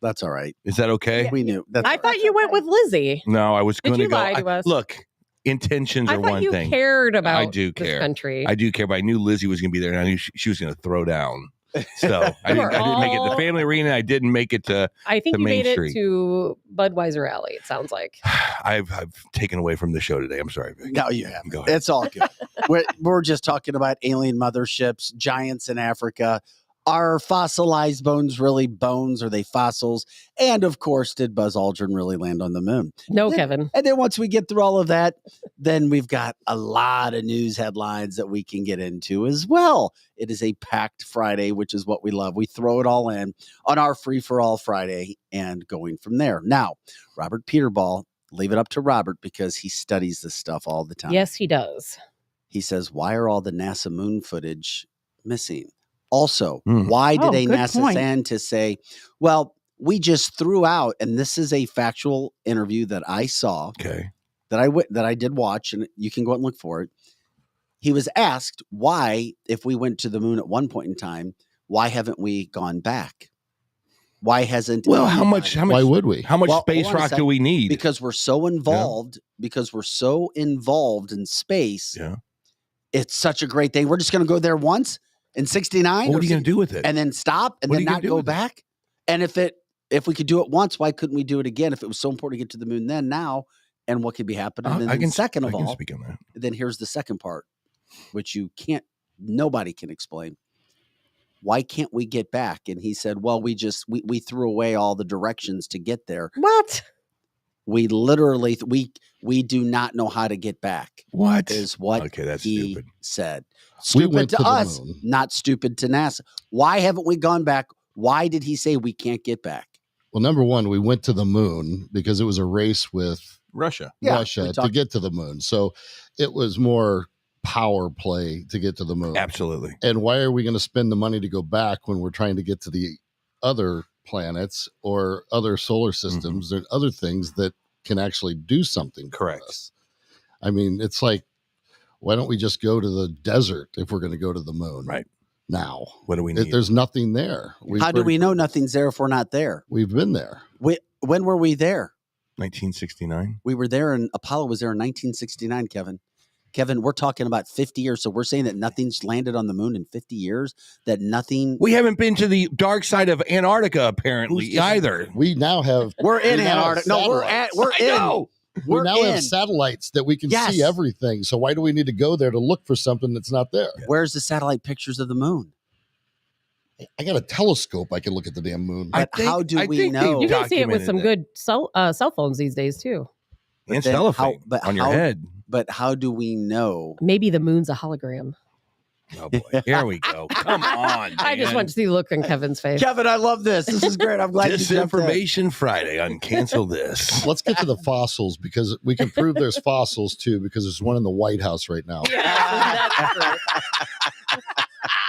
That's all right. Is that okay? We knew. That's I thought you went with Lizzie. No, I was Did going to you go. lie to us? Look, intentions I are thought one you thing. cared about I do this care. country. I do care, but I knew Lizzie was going to be there, and I knew she was going to throw down. So I You are didn't make it to all- the family arena. I didn't make it to. I think to you Main made Street. it to Budweiser Alley, it sounds like. I've taken away from the show today. I'm sorry, Vic. No, you haven't. Go ahead. It's all good. we're just talking about alien motherships, giants in Africa. Are fossilized bones really bones? Are they fossils? And of course, did Buzz Aldrin really land on the moon? No, Kevin. And then once we get through all of that, then we've got a lot of news headlines that we can get into as well. It is a packed Friday, which is what we love. We throw it all in on our Free for All Friday and going from there. Now, Robert Peterball, leave it up to Robert because he studies this stuff all the time. Yes, he does. He says, why are all the NASA moon footage missing? Also, Hmm. why did Oh, a good NASA point. scientist say, well, we just threw out, and this is a factual interview that I saw, Okay. that I did watch, and you can go out and look for it. He was asked why, if we went to the moon at one point in time, why haven't we gone back? Why hasn't? Well, how much? Why would we? How much Well, space hold on a rock sec. do we need? Because we're so involved. Because we're so involved in space. Yeah. It's such a great thing. We're just going to go there once in '69. Well, what are you going to do with it? And then stop and What are then you gonna not do go with it? back. And if we could do it once, why couldn't we do it again? If it was so important to get to the moon then, now, and what could be happening? And then second of I can all, speak on that. then here's the second part, which nobody can explain. Why can't we get back? And he said, well, we threw away all the directions to get there. What? We literally, we do not know how to get back. What is what Okay, that's he stupid. said. We Stupid went to to the us, moon. not stupid to NASA. Why haven't we gone back? Why did he say we can't get back? Well, number one, we went to the moon because it was a race with Russia to get to the moon. So it was more power play to get to the moon. Absolutely. And why are we going to spend the money to go back when we're trying to get to the other planets or other solar systems and other things that can actually do something for us? I mean, it's like, why don't we just go to the desert if we're going to go to the moon? Right. Now. What do we need? There's nothing there. How do we know nothing's there if we're not there? We've been there. When were we there? 1969. We were there, and Apollo was there in 1969, Kevin. Kevin, we're talking about 50 years. So we're saying that nothing's landed on the moon in 50 years, that nothing. We haven't been to the dark side of Antarctica, apparently, either. We now have. We're in Antarctica. No, we're in. We now have satellites that we can see everything. So why do we need to go there to look for something that's not there? Where's the satellite pictures of the moon? I got a telescope. I can look at the damn moon. But how do we know? You can see it with some good cell phones these days too. And cellophane on your head. But how do we know? Maybe the moon's a hologram. Oh boy, here we go. Come on, man. I just want to see the look on Kevin's face. Kevin, I love this. This is great. I'm glad you jumped in. Disinformation Friday on Cancel This. Let's get to the fossils because we can prove there's fossils too because there's one in the White House right now. Yeah, that's true.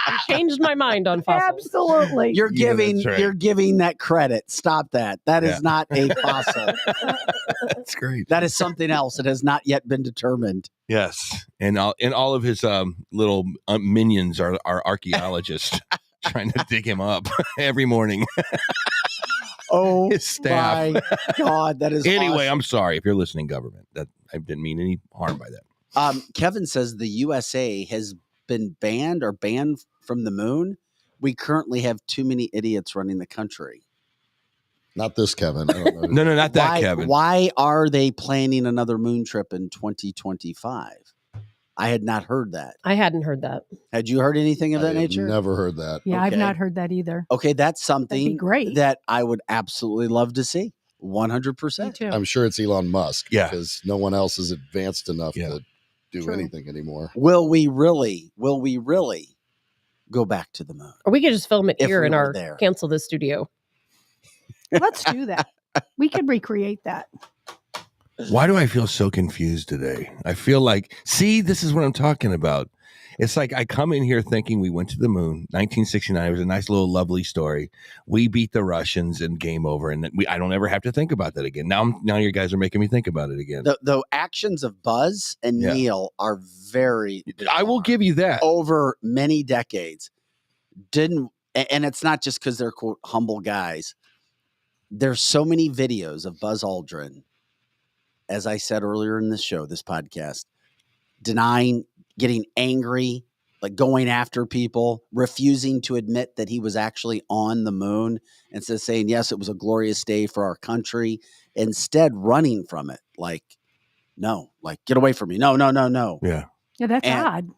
You changed my mind on fossils. Absolutely. You're giving you're giving that credit. Stop that. That is Yeah. not a fossil. That's great. That is something else that has not yet been determined. Yes, and all of his little minions are Oh archaeologists trying to dig him up every morning. Oh, his staff. my God, that is Anyway, awesome. I'm sorry if you're listening, government. That I didn't mean any harm by that. Kevin says the USA has been banned from the moon. We currently have too many idiots running the country. Not this Kevin. I don't know. No, not that Kevin. Why are they planning another moon trip in 2025? I had not heard that. I hadn't heard that. Had you heard anything of I that have nature? Never heard that. Yeah, I've Okay. not heard that either. Okay, that's something great. that I would absolutely love to see. 100%. Me too. I'm sure it's Elon Musk. Yeah. Because no one else is advanced enough to do True. anything anymore. Will we really go back to the moon? Or we could just film it If here we in were our there. Cancel This studio. Let's do that. We could recreate that. Why do I feel so confused today? I feel like, see, this is what I'm talking about. It's like I come in here thinking we went to the moon, 1969. It was a nice little lovely story. We beat the Russians and game over, and I don't ever have to think about that again. Now you guys are making me think about it again. The actions of Buzz and Yeah. Neil are very I will give you that. over many decades. And it's not just because they're quote humble guys. There's so many videos of Buzz Aldrin, as I said earlier in this show, this podcast, denying, getting angry, like going after people, refusing to admit that he was actually on the moon, instead of saying, yes, it was a glorious day for our country, instead running from it. Like, no, like, get away from me. No. Yeah. Yeah, that's And odd.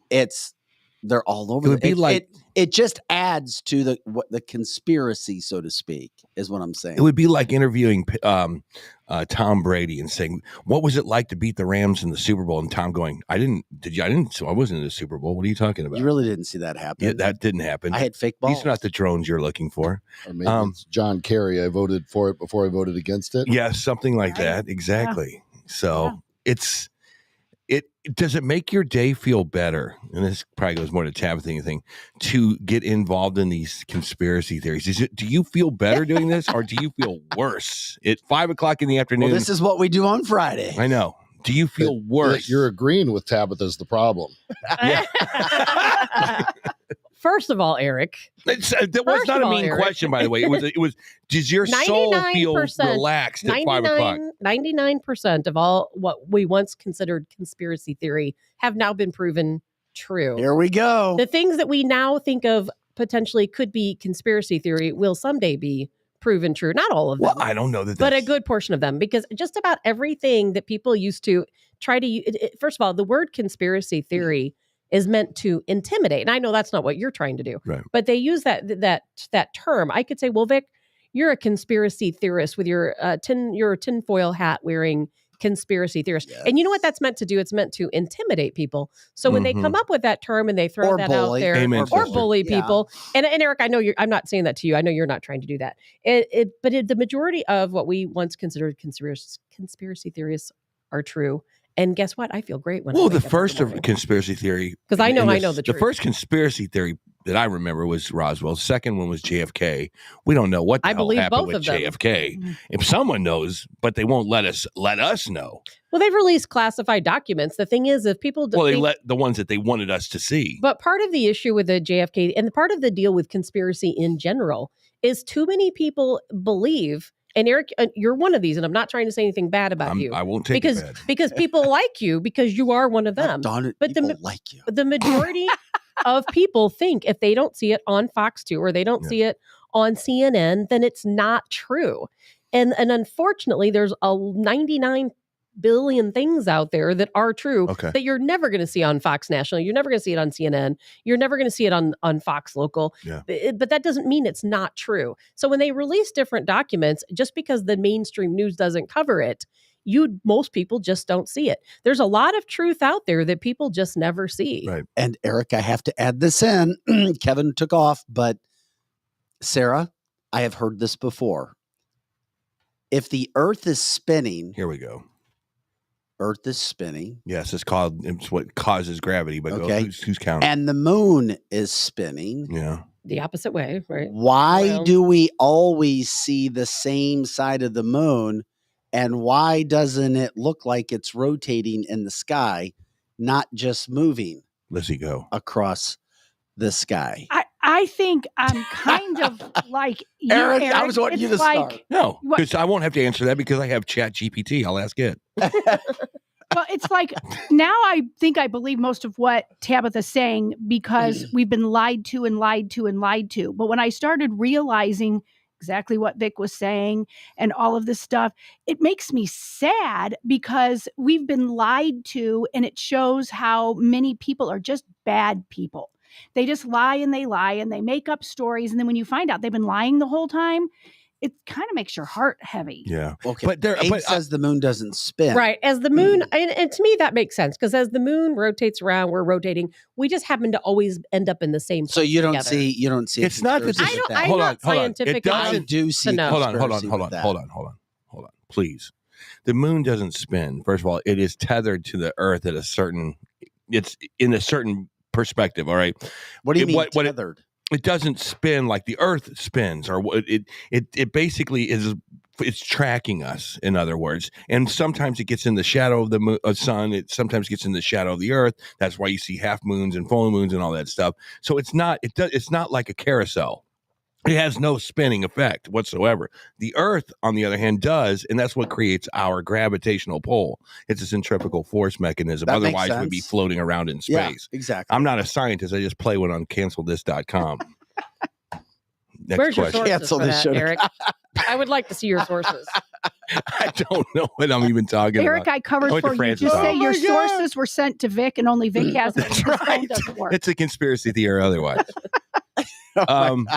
They're all over. It would be like- it just adds to the conspiracy, so to speak, is what I'm saying. It would be like interviewing Tom Brady and saying, "What was it like to beat the Rams in the Super Bowl?" And Tom going, "I wasn't in the Super Bowl. What are you talking about?" You really didn't see that happen. Yeah, that didn't happen. I had fake balls. These are not the drones you're looking for. Or maybe it's John Kerry. I voted for it before I voted against it. Yeah, something like that. Exactly. So it does it make your day feel better? And this probably goes more to Tabitha thing to get involved in these conspiracy theories. Do you feel better doing this, or do you feel worse at 5:00 in the afternoon? Well, this is what we do on Friday. I know. Do you feel worse? You're agreeing with Tabitha's the problem. First of all, Eric, That was not a mean question, by the way. It was. Does your soul feel 99%, relaxed at 5:00? 99% of all what we once considered conspiracy theory have now been proven true. Here we go. The things that we now think of potentially could be conspiracy theory will someday be proven true. Not all of them. Well, I don't know that, but a good portion of them, because just about everything that people used to try to first of all, the word conspiracy theory is meant to intimidate. And I know that's not what you're trying to do. Right. But they use that term. I could say, well, Vic, you're a conspiracy theorist with your tinfoil hat wearing conspiracy theorists. And you know what that's meant to do? It's meant to intimidate people. So when they come up with that term and they throw that out there, or bully people, and Eric, I know I'm not saying that to you. I know you're not trying to do that. But the majority of what we once considered conspiracy theories are true. And guess what? I feel great when. Well, the first of conspiracy theory, because I know the truth. The first conspiracy theory that I remember was Roswell. The second one was JFK. We don't know what the hell happened with JFK. If someone knows, but they won't let us know. Well, they've released classified documents. The thing is, if people they let the ones that they wanted us to see. But part of the issue with the JFK and part of the deal with conspiracy in general is too many people believe. And Eric, you're one of these, and I'm not trying to say anything bad about you. I won't take it bad. Because people like you because you are one of them. But people like you. The majority of people think if they don't see it on Fox 2 or they don't see it on CNN, then it's not true. And unfortunately, there's a 99 billion things out there that are true that you're never going to see on Fox National. You're never going to see it on CNN. You're never going to see it on Fox Local. Yeah. But that doesn't mean it's not true. So when they release different documents, just because the mainstream news doesn't cover it, most people just don't see it. There's a lot of truth out there that people just never see. Right. And Eric, I have to add this in. Kevin took off, but Sarah, I have heard this before. If the earth is spinning. Here we go. Earth is spinning. Yes, it's what causes gravity, but who's counting? And the moon is spinning. Yeah. The opposite way, right? Why do we always see the same side of the moon? And why doesn't it look like it's rotating in the sky, not just moving? Lizzie, go. Across the sky. I think I'm kind of like you, Eric. I was wanting you to start. No, because I won't have to answer that because I have Chat GPT. I'll ask it. Well, it's like now I think I believe most of what Tabitha's saying because we've been lied to and lied to and lied to. But when I started realizing exactly what Vic was saying and all of this stuff, it makes me sad because we've been lied to, and it shows how many people are just bad people. They just lie and they make up stories. And then when you find out they've been lying the whole time, it kind of makes your heart heavy. Yeah. Okay. But says the moon doesn't spin. Right. As the moon, and to me that makes sense because as the moon rotates around, we're rotating. We just happen to always end up in the same place. So you don't together. see. It's not that. I'm not scientific. I do see. Hold on. Please. The moon doesn't spin. First of all, it is tethered to the Earth at it's in a certain perspective. All right. What do you mean tethered? It doesn't spin like the Earth spins, or it basically is. It's tracking us, in other words. And sometimes it gets in the shadow of the sun. It sometimes gets in the shadow of the Earth. That's why you see half moons and full moons and all that stuff. So it's not. It's not like a carousel. It has no spinning effect whatsoever. The Earth, on the other hand, does, and that's what creates our gravitational pull. It's a centrifugal force mechanism. That Otherwise, we'd be floating around in space. Yeah, exactly. I'm not a scientist. I just play one on cancelthis.com. Where's your sources for that, Eric? I would like to see your sources. I don't know what I'm even talking Eric, about. I covered for you. Just say your sources were sent to Vic and only Vic has it. That's right. Doesn't work. It's a conspiracy theory otherwise.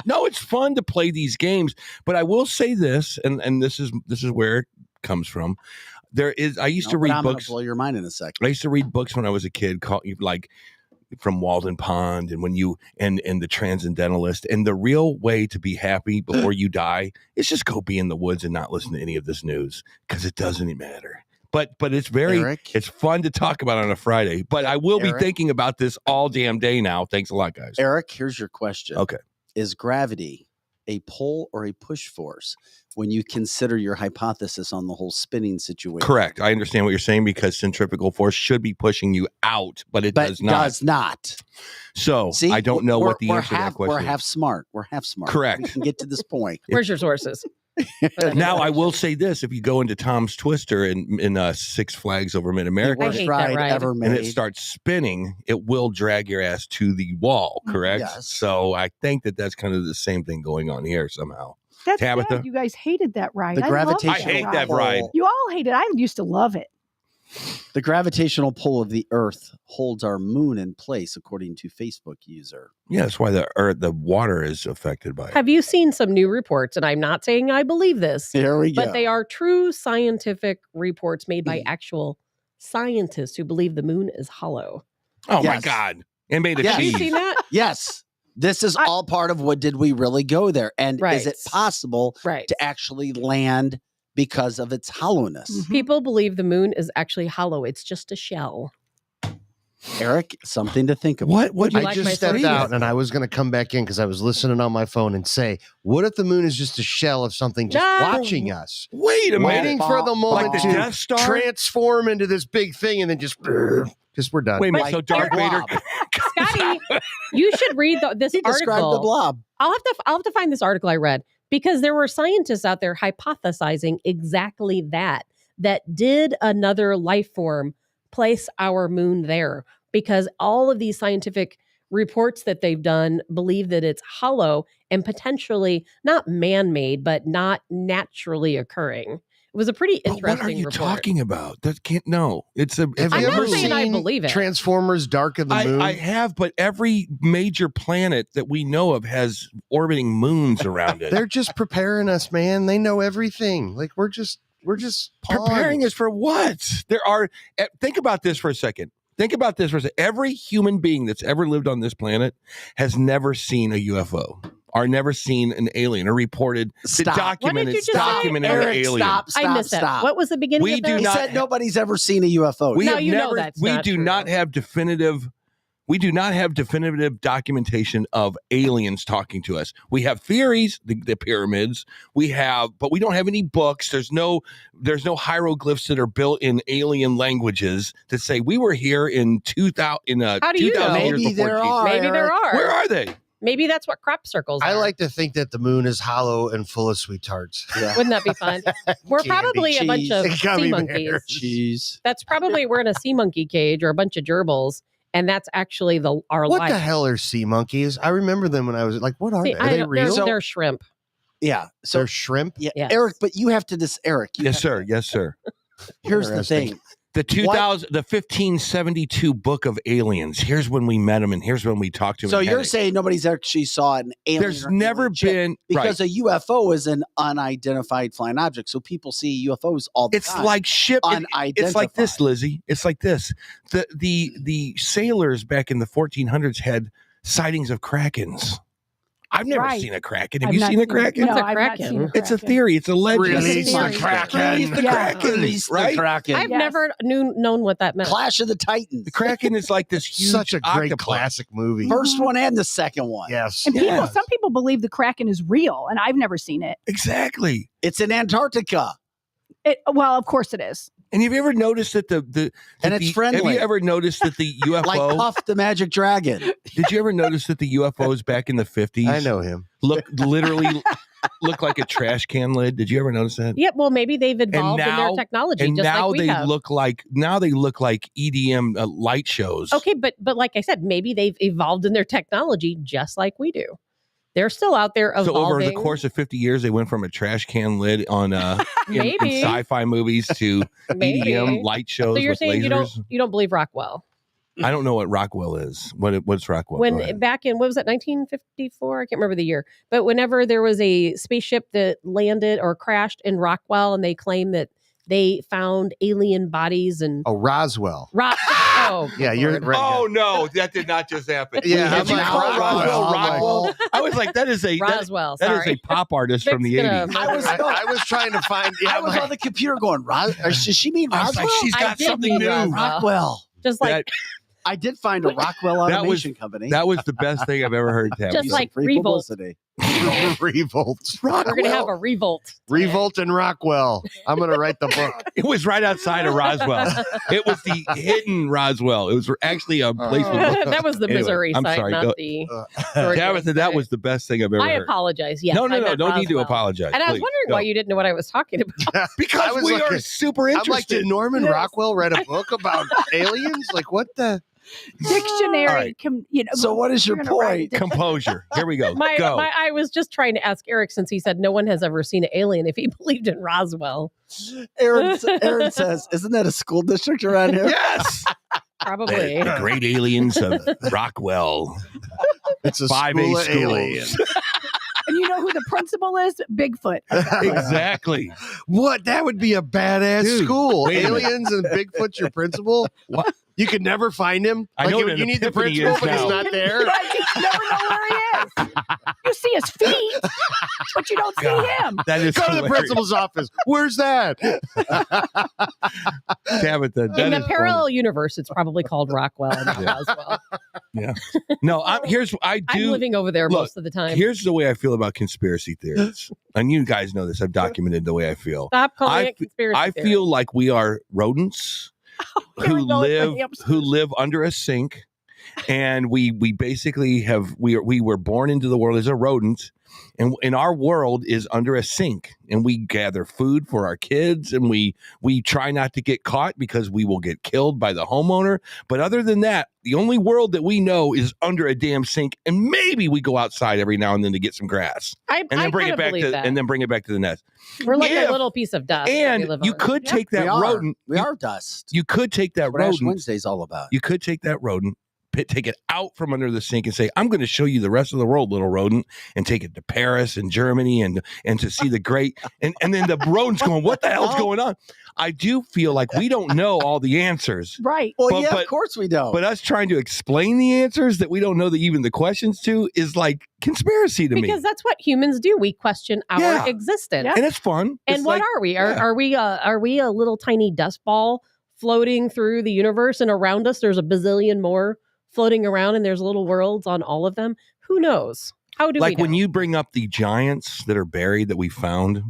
No, it's fun to play these games, but I will say this, and this is where it comes from. I used to read I'm books. Blow your mind in a second. I used to read books when I was a kid, called like from Walden Pond, and and the Transcendentalist. And the real way to be happy before you die is just go be in the woods and not listen to any of this news because it doesn't matter. But it's it's fun to talk about on a Friday. But I will be thinking about this all damn day now. Thanks a lot, guys. Eric, here's your question. Okay. Is gravity a pull or a push force when you consider your hypothesis on the whole spinning situation? Correct. I understand what you're saying because centrifugal force should be pushing you out, but it does not. So see, I don't know what the answer to that question is. We're half smart. Correct. We can get to this point. Where's your sources? Now, I will say this. If you go into Tom's Twister in Six Flags over Mid-America, worst ride ever made, and it starts spinning, it will drag your ass to the wall, correct? Yes. So I think that's kind of the same thing going on here somehow. That's Tabitha? sad. You guys hated that ride. The gravitation. I hate that ride. You all hate it. I used to love it. The gravitational pull of the Earth holds our moon in place, according to Facebook user. Yeah, that's why the water is affected by it. Have you seen some new reports? And I'm not saying I believe this. Here we go. But they are true scientific reports made by actual scientists who believe the moon is hollow. Oh my God. And made a Have you cheese. seen that? Yes. This is all part of what did we really go there? And Right. is it possible to actually land because of its hollowness? People believe the moon is actually hollow. It's just a shell. Eric, something to think about. Would you I like my just stepped solution? out and I was going to come back in because I was listening on my phone and say, what if the moon is just a shell of something just watching us? Wait a minute. Waiting for the moment Like the to Death Star? transform into this big thing and then just we're done. Wait a minute. So Darth Vader. Scotty, you should read this He article. described the blob. I'll have to find this article I read because there were scientists out there hypothesizing exactly that did another life form place our moon there? Because all of these scientific reports that they've done believe that it's hollow and potentially not man-made, but not naturally occurring. It was a pretty interesting What are you report. talking about? That can't. No, it's a. Have I'm you not ever saying I seen believe it. Transformers Dark of the Moon? I have, but every major planet that we know of has orbiting moons around it. They're just preparing us, man. They know everything. Like we're just preparing pawns. us for what? There are. Think about this for a second. Every human being that's ever lived on this planet has never seen a UFO. Or never seen an alien or reported documented an alien. I missed that. What was the beginning We of that? do He not said nobody's ever seen a UFO. We No, have you know never, that's we not do true. not have definitive. We do not have definitive documentation of aliens talking to us. We have theories, the pyramids. But we don't have any books. There's no hieroglyphs that are built in alien languages that say we were here in 2000. How do you know? Maybe there are. Maybe there are. Where are they? Maybe that's what crop circles are. I like to think that the moon is hollow and full of sweet tarts. Yeah. Wouldn't that be fun? We're Candy, probably a bunch of cheese, gummy sea monkeys. bears. Cheese. That's probably we're in a sea monkey cage or a bunch of gerbils, and that's actually our What life. the hell are sea monkeys? I remember them when I was like, what are See, they? Are they real? They're shrimp. Yeah. So They're shrimp? yeah, Yes. Eric, but you have to Eric. Yes, sir. Yes, sir. Here's the Interesting. thing. The 1572 book of aliens. Here's when we met them, and here's when we talked to them. So and you're had it. saying nobody's actually saw an alien? There's or never alien ship? been because right. a UFO is an unidentified flying object. So people see UFOs all the It's time. like ship. It's like this, Unidentified. Lizzie. It's like this. The sailors back in the 1400s had sightings of krakens. I've never Right. seen a kraken. Have I've you not seen a kraken? What's a No, I've not kraken? seen a It's a kraken. theory. It's a legend. Release the Release Kraken. the Yeah. kraken. Release the right? Kraken. I've Yes. never known what that meant. Clash of the Titans. The kraken is like this huge Such a great octopus. classic movie. First one and the second one. Yes. And Yeah. some people believe the Kraken is real, and I've never seen it. Exactly. It's in Antarctica. Well, of course it is. And have you ever noticed that And it's Have friendly. you ever noticed that the UFO? Like Puff the Magic Dragon. Did you ever notice that the UFOs back in the 50s? I know him. Look like a trash can lid. Did you ever notice that? Yep. Well, maybe they've evolved in their technology, and just now like we they have. look like EDM light shows. Okay, but like I said, maybe they've evolved in their technology just like we do. They're still out there evolving. So over the course of 50 years, they went from a trash can lid on in Maybe. sci-fi movies to Maybe. EDM light shows So you're with saying lasers. you don't believe Rockwell? I don't know what Rockwell is. What's Rockwell? Go When ahead. back in what was that 1954? I can't remember the year, but whenever there was a spaceship that landed or crashed in Rockwell, and they claimed that they found alien bodies and Oh, Roswell. oh Yeah, you're Lord. right. Oh no, that did not just happen. Yeah, Did I'm you like, call Rockwell. Rockwell? I was like, that is a Roswell. that is Sorry. a pop artist from the Vic's gonna 80s. I was trying to find. Yeah, I was on the computer going, does she mean I was Roswell? like, she's I got did something mean new. Roswell. Rockwell. Just like That- I did find a Rockwell That Automation Company. That was the best thing I've ever heard. Tab. Just Use like some free Revolt. publicity. Revolt. we're gonna have a revolt. today. Revolt and Rockwell. I'm gonna write the book. It was right outside of Roswell. It was the hidden Roswell. It was actually a place. That was the Anyway, Missouri I'm site, sorry. not Go- the. That was the best thing I've ever I heard. apologize. Yes, no, I meant don't need to Roswell. apologize. And I was please. wondering Go. why you didn't know what I was talking about. Because I was we are looking- super I'm interested. like, did Norman Rockwell write a book about aliens? Like, what the? dictionary. All right. So what is your we're gonna write a point? dictionary. Composure. Here we go. Go. I was just trying to ask Eric, since he said no one has ever seen an alien, if he believed in Roswell. Aaron says, isn't that a school district around here? Yes. Probably. The great aliens of Rockwell. It's a 5A school of schools. aliens. And you know who the principal is? Bigfoot. Exactly. What? That would be a badass Dude, school. wait a minute. Aliens and Bigfoot's your principal? What? You could never find him? I know what an you need the epiphany principal, is but he's now. not there? Right, you never know where he is. You see his feet, but you don't see him. That is Go to the hilarious. principal's office. Where's that? Tabitha, In that the is parallel universe, it's probably called Rockwell and not Yeah. Roswell. Yeah. No, I'm I'm living over there most of the time. Here's the way I feel about conspiracy theories. And you guys know this. I've documented the way I feel. Stop calling it conspiracy I theory. feel like we are rodents Here we go with the who hamsters. live under a sink, and we basically we were born into the world as a rodent, and our world is under a sink, and we gather food for our kids, and we try not to get caught because we will get killed by the homeowner. But other than that, the only world that we know is under a damn sink, and maybe we go outside every now and then to get some grass, I bring kinda it back believe that. and then bring it back to the nest. We're like If- a little piece of dust. that we And live you on. could take that We are. rodent. We are dust. You could take that That's what Ash rodent. Wednesday's all about. You could take that rodent, take it out from under the sink, and say, "I'm going to show you the rest of the world, little rodent," and take it to Paris and Germany and to see the great. And then the rodent's going, "What the hell's going on?" I do feel like we don't know all the answers. Right. Well, But- yeah, of course we don't. But us trying to explain the answers that we don't know even the questions to is like conspiracy to Because me. that's what humans do. We question our Yeah. existence. Yeah. And it's fun. And It's what like- are we? yeah. Are we a little tiny dust ball floating through the universe, and around us there's a bazillion more floating around, and there's little worlds on all of them? Who knows? How do Like we know? when you bring up the giants that are buried that we found,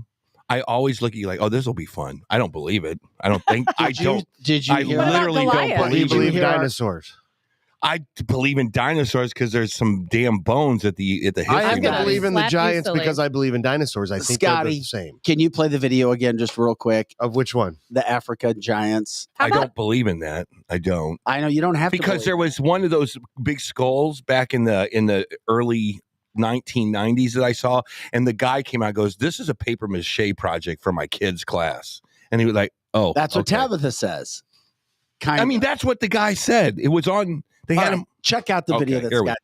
I always look at you like, "Oh, this will be fun." I don't believe it. I don't think. I don't. Did you I hear? What about literally don't Goliath? Do you believe believe it. dinosaurs? I believe in dinosaurs because there's some damn bones at the history. I have to gonna believe in the slap you giants silly. because I believe in dinosaurs. I think they're Scotty. the same. Can you play the video again, just real quick? Of which one? The Africa giants. How I about- don't believe in that. I don't, I know you don't have because to there was one of those big skulls back in the early 1990s that I saw, and the guy came out and goes, "This is a paper mache project for my kids' class," and he was like, "Oh, That's what okay." Tabitha says. Kind I mean, that's what the guy said. It was on. They had him. Check out the video Okay, that's here we got.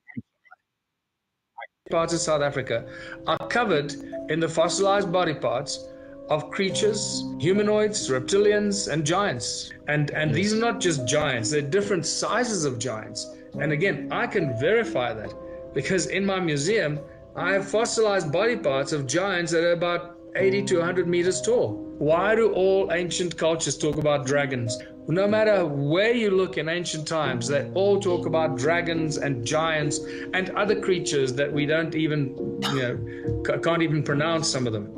Parts of South Africa are covered in the fossilized body parts of creatures, humanoids, reptilians, and giants. And these are not just giants, they're different sizes of giants. And again, I can verify that because in my museum, I have fossilized body parts of giants that are about 80 to 100 meters tall. Why do all ancient cultures talk about dragons? No matter where you look in ancient times, they all talk about dragons and giants and other creatures that we don't even, can't even pronounce some of them.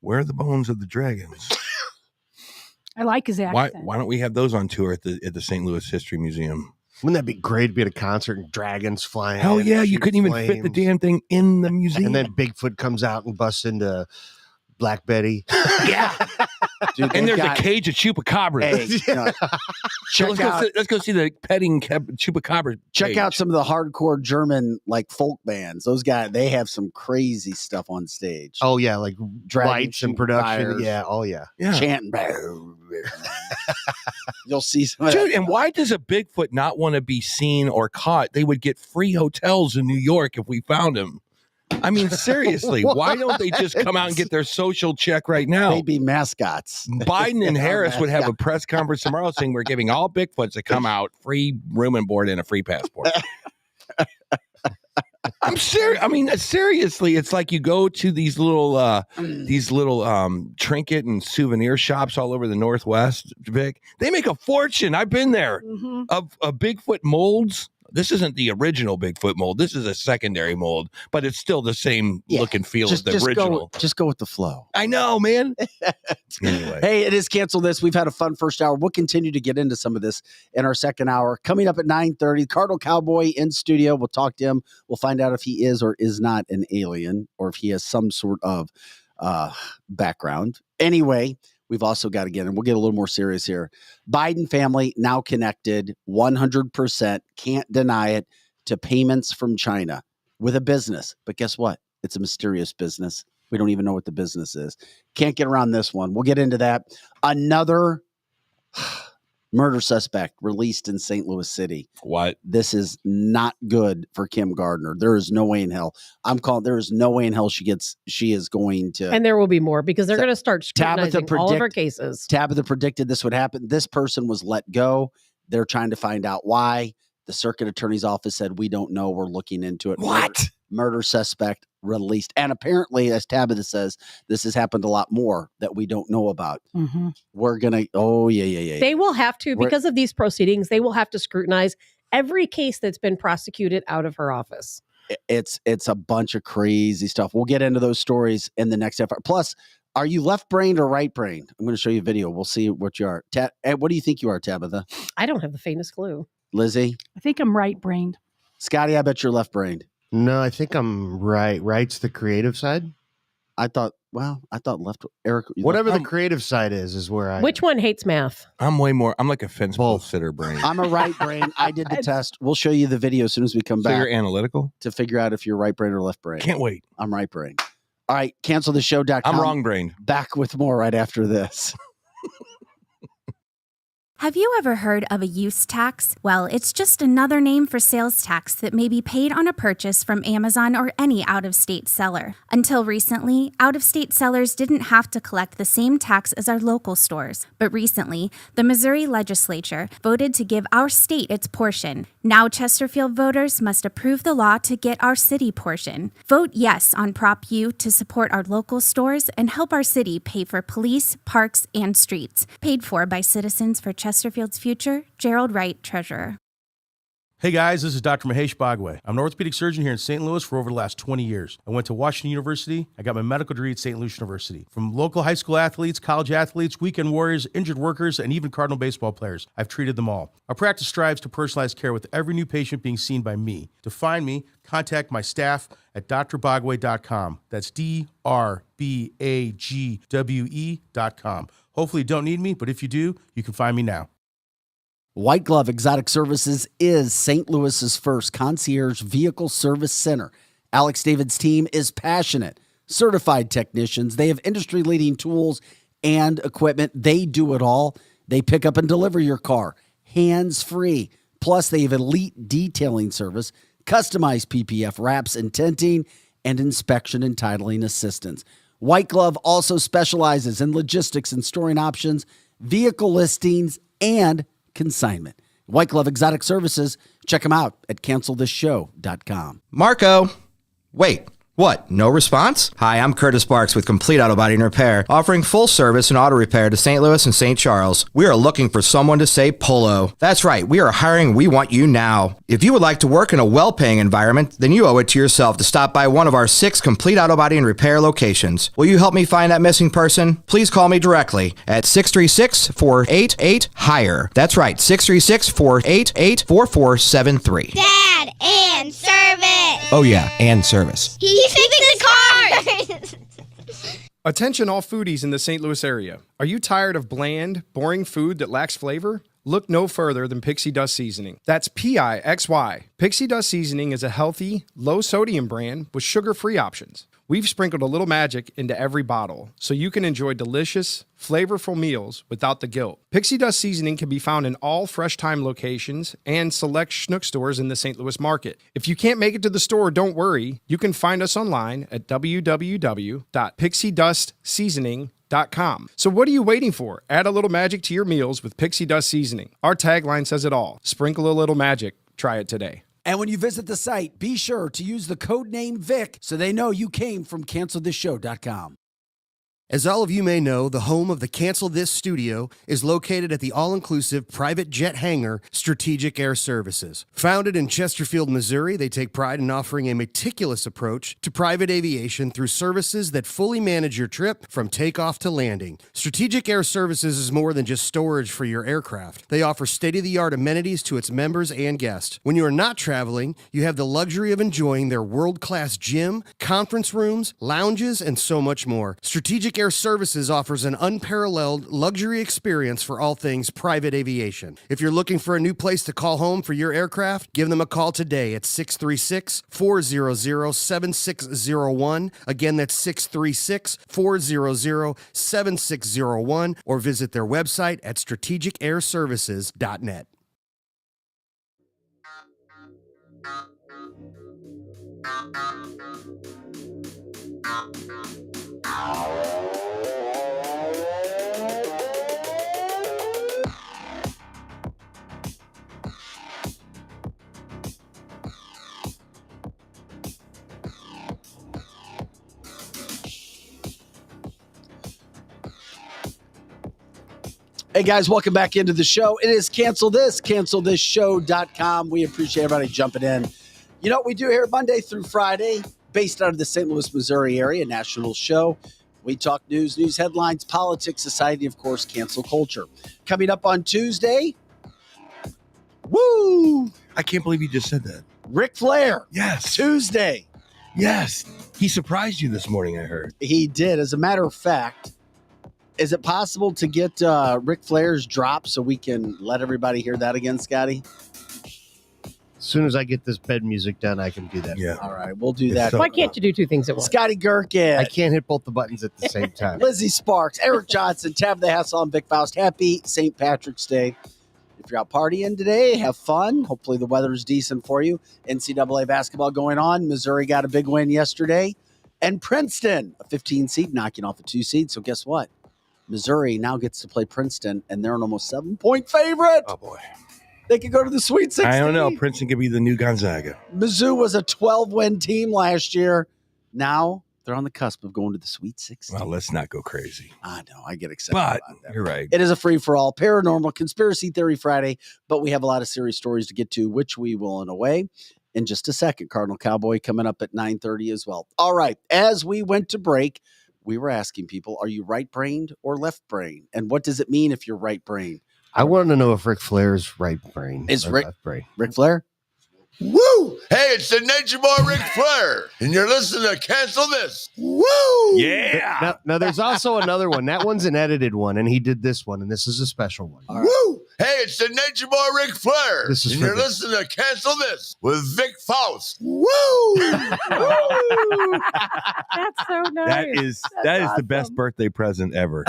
Where are the bones of the dragons? I like his Why accent. don't we have those on tour at the St. Louis History Museum? Wouldn't that be great to be at a concert and dragons flying? Hell and yeah, you shooting couldn't even fit the flames. damn thing in the museum. And then Bigfoot comes out and busts into Black Betty. yeah, Dude, and they've there's got- a cage of chupacabras. Hey, no. So check out let's go see the petting chupacabra. check cage. out some of the hardcore German like folk bands. Those guys, they have some crazy stuff on stage. Oh yeah, like Dragon lights and shooting production. fires. Yeah. Oh yeah. Yeah. Chanting. You'll see some of Dude, that. and why does a Bigfoot not want to be seen or caught? They would get free hotels in New York if we found him. I mean, seriously, why don't they just come out and get their social check right now? They'd be mascots. Biden and Our Harris would have a mascot. press conference tomorrow saying we're giving all Bigfoots that come out free room and board and a free passport. I'm serious. I mean, seriously, it's like you go to these little trinket and souvenir shops all over the Northwest, Vic. They make a fortune. I've been there. Mhm. Of Bigfoot molds. This isn't the original Bigfoot mold. This is a secondary mold, but it's still the same Yeah, look and feel as the original. Just go with the flow. I know, man. Anyway. Hey, it is Cancel This. We've had a fun first hour. We'll continue to get into some of this in our second hour. Coming up at 9:30, Cardinal Cowboy in studio. We'll talk to him. We'll find out if he is or is not an alien or if he has some sort of background. Anyway, we've also got, again, and we'll get a little more serious here. Biden family now connected 100%, can't deny it, to payments from China with a business. But guess what? It's a mysterious business. We don't even know what the business is. Can't get around this one. We'll get into that. Another murder suspect released in St. Louis City. What? This is not good for Kim Gardner. There is no way in hell. There is no way in hell she is going to. And there will be more because they're going to start scrutinizing all of her cases. Tabitha predicted this would happen. This person was let go. They're trying to find out why. The circuit attorney's office said, we don't know. We're looking into it. What? Murder suspect released. And apparently, as Tabitha says, this has happened a lot more that we don't know about. Mm-hmm. We're going to, They will have to, because of these proceedings, they will have to scrutinize every case that's been prosecuted out of her office. It's a bunch of crazy stuff. We'll get into those stories in the next episode. Plus, are you left-brained or right-brained? I'm going to show you a video. We'll see what you are. What do you think you are, Tabitha? I don't have the faintest clue. Lizzie? I think I'm right-brained. Scotty, I bet you're left-brained. No, I think I'm right. Right's the creative side. I thought left. Eric, whatever the creative side is where I. Which one hates math? I'm like a fence ball sitter brain. I'm a right brain. I did the test. We'll show you the video as soon as we come back. So you're analytical? To figure out if you're right brain or left brain. Can't wait. I'm right brain. All right, canceltheshow.com. I'm wrong brain. Back with more right after this. Have you ever heard of a use tax? Well, it's just another name for sales tax that may be paid on a purchase from Amazon or any out-of-state seller. Until recently, out-of-state sellers didn't have to collect the same tax as our local stores. But recently, the Missouri legislature voted to give our state its portion. Now Chesterfield voters must approve the law to get our city portion. Vote yes on Prop U to support our local stores and help our city pay for police, parks, and streets. Paid for by Citizens for Chesterfield's Future, Gerald Wright, Treasurer. Hey guys, this is Dr. Mahesh Bhagway. I'm an orthopedic surgeon here in St. Louis for over the last 20 years. I went to Washington University. I got my medical degree at St. Louis University. From local high school athletes, college athletes, weekend warriors, injured workers, and even Cardinal baseball players, I've treated them all. Our practice strives to personalize care with every new patient being seen by me. To find me, contact my staff at drbagwe.com. That's DRBAGWE.com. Hopefully you don't need me, but if you do, you can find me now. White Glove Exotic Services is St. Louis's first concierge vehicle service center. Alex David's team is passionate, certified technicians. They have industry-leading tools and equipment. They do it all. They pick up and deliver your car, hands-free. Plus, they have elite detailing service, customized PPF wraps and tinting, and inspection and titling assistance. White Glove also specializes in logistics and storing options, vehicle listings, and consignment. White Glove Exotic Services. Check them out at cancelthisshow.com. Marco, wait. What? No response? Hi, I'm Curtis Sparks with Complete Auto Body and Repair, offering full service and auto repair to St. Louis and St. Charles. We are looking for someone to say polo. That's right, we are hiring. We want you now. If you would like to work in a well-paying environment, then you owe it to yourself to stop by one of our 6 Complete Auto Body and Repair locations. Will you help me find that missing person? Please call me directly at 636-488-HIRE. That's right, 636-488-4473. Dad and service. Oh yeah, and service. He fixes cars. Attention all foodies in the St. Louis area. Are you tired of bland, boring food that lacks flavor? Look no further than Pixie Dust Seasoning. That's Pixy. Pixie Dust Seasoning is a healthy, low-sodium brand with sugar-free options. We've sprinkled a little magic into every bottle so you can enjoy delicious, flavorful meals without the guilt. Pixie Dust Seasoning can be found in all Fresh Time locations and select Schnuck stores in the St. Louis market. If you can't make it to the store, don't worry. You can find us online at www.pixiedustseasoning.com. So what are you waiting for? Add a little magic to your meals with Pixie Dust Seasoning. Our tagline says it all. Sprinkle a little magic. Try it today. And when you visit the site, be sure to use the code name Vic so they know you came from cancelthisshow.com. As all of you may know, the home of the Cancel This studio is located at the all-inclusive private jet hangar Strategic Air Services. Founded in Chesterfield, Missouri, they take pride in offering a meticulous approach to private aviation through services that fully manage your trip from takeoff to landing. Strategic Air Services is more than just storage for your aircraft. They offer state-of-the-art amenities to its members and guests. When you are not traveling, you have the luxury of enjoying their world-class gym, conference rooms, lounges, and so much more. Strategic Air Services offers an unparalleled luxury experience for all things private aviation. If you're looking for a new place to call home for your aircraft, give them a call today at 636-400-7601. Again, that's 636-400-7601, or visit their website at strategicairservices.net. Hey guys, welcome back into the show. It is cancelthisshow.com. We appreciate everybody jumping in. You know what we do here Monday through Friday, based out of the St. Louis, Missouri area, national show. We talk news headlines, politics, society, of course, cancel culture. Coming up on Tuesday, woo! I can't believe you just said that. Ric Flair. Yes. Tuesday. Yes. He surprised you this morning, I heard. He did. As a matter of fact, is it possible to get Ric Flair's drop so we can let everybody hear that again, Scotty? As soon as I get this bed music done, I can do that. Yeah. All right, we'll do that. Why can't you do two things at once? Scotty Gherkin. I can't hit both the buttons at the same time. Lizzie Sparks, Eric Johnson, Tabitha Hassel, and Vic Faust. Happy St. Patrick's Day. If you're out partying today, have fun. Hopefully the weather is decent for you. NCAA basketball going on. Missouri got a big win yesterday. And Princeton, a 15 seed, knocking off a 2 seed. So guess what? Missouri now gets to play Princeton, and they're an almost 7-point favorite. Oh, boy. They could go to the Sweet 16. I don't know. Princeton could be the new Gonzaga. Mizzou was a 12-win team last year. Now they're on the cusp of going to the Sweet 16. Well, let's not go crazy. I know. I get excited But about that. you're right. It is a free-for-all paranormal conspiracy theory Friday, but we have a lot of serious stories to get to, which we will in a way in just a second. Cardinal Cowboy coming up at 9:30 as well. All right. As we went to break, we were asking people, are you right-brained or left-brained? And what does it mean if you're right-brained? I want to know if Ric Flair's right brain Is or Ric left brain. Ric Flair? Woo! Hey, it's the Nature Boy Ric Flair, and you're listening to Cancel This. Woo! Yeah. Now, there's also another one. That one's an edited one, and he did this one, and this is a special one. Woo! Hey, it's the Nature Boy Ric Flair, This is and for you're Vic. listening to Cancel This with Vic Faust. Woo! That's so nice. That is the best birthday present ever.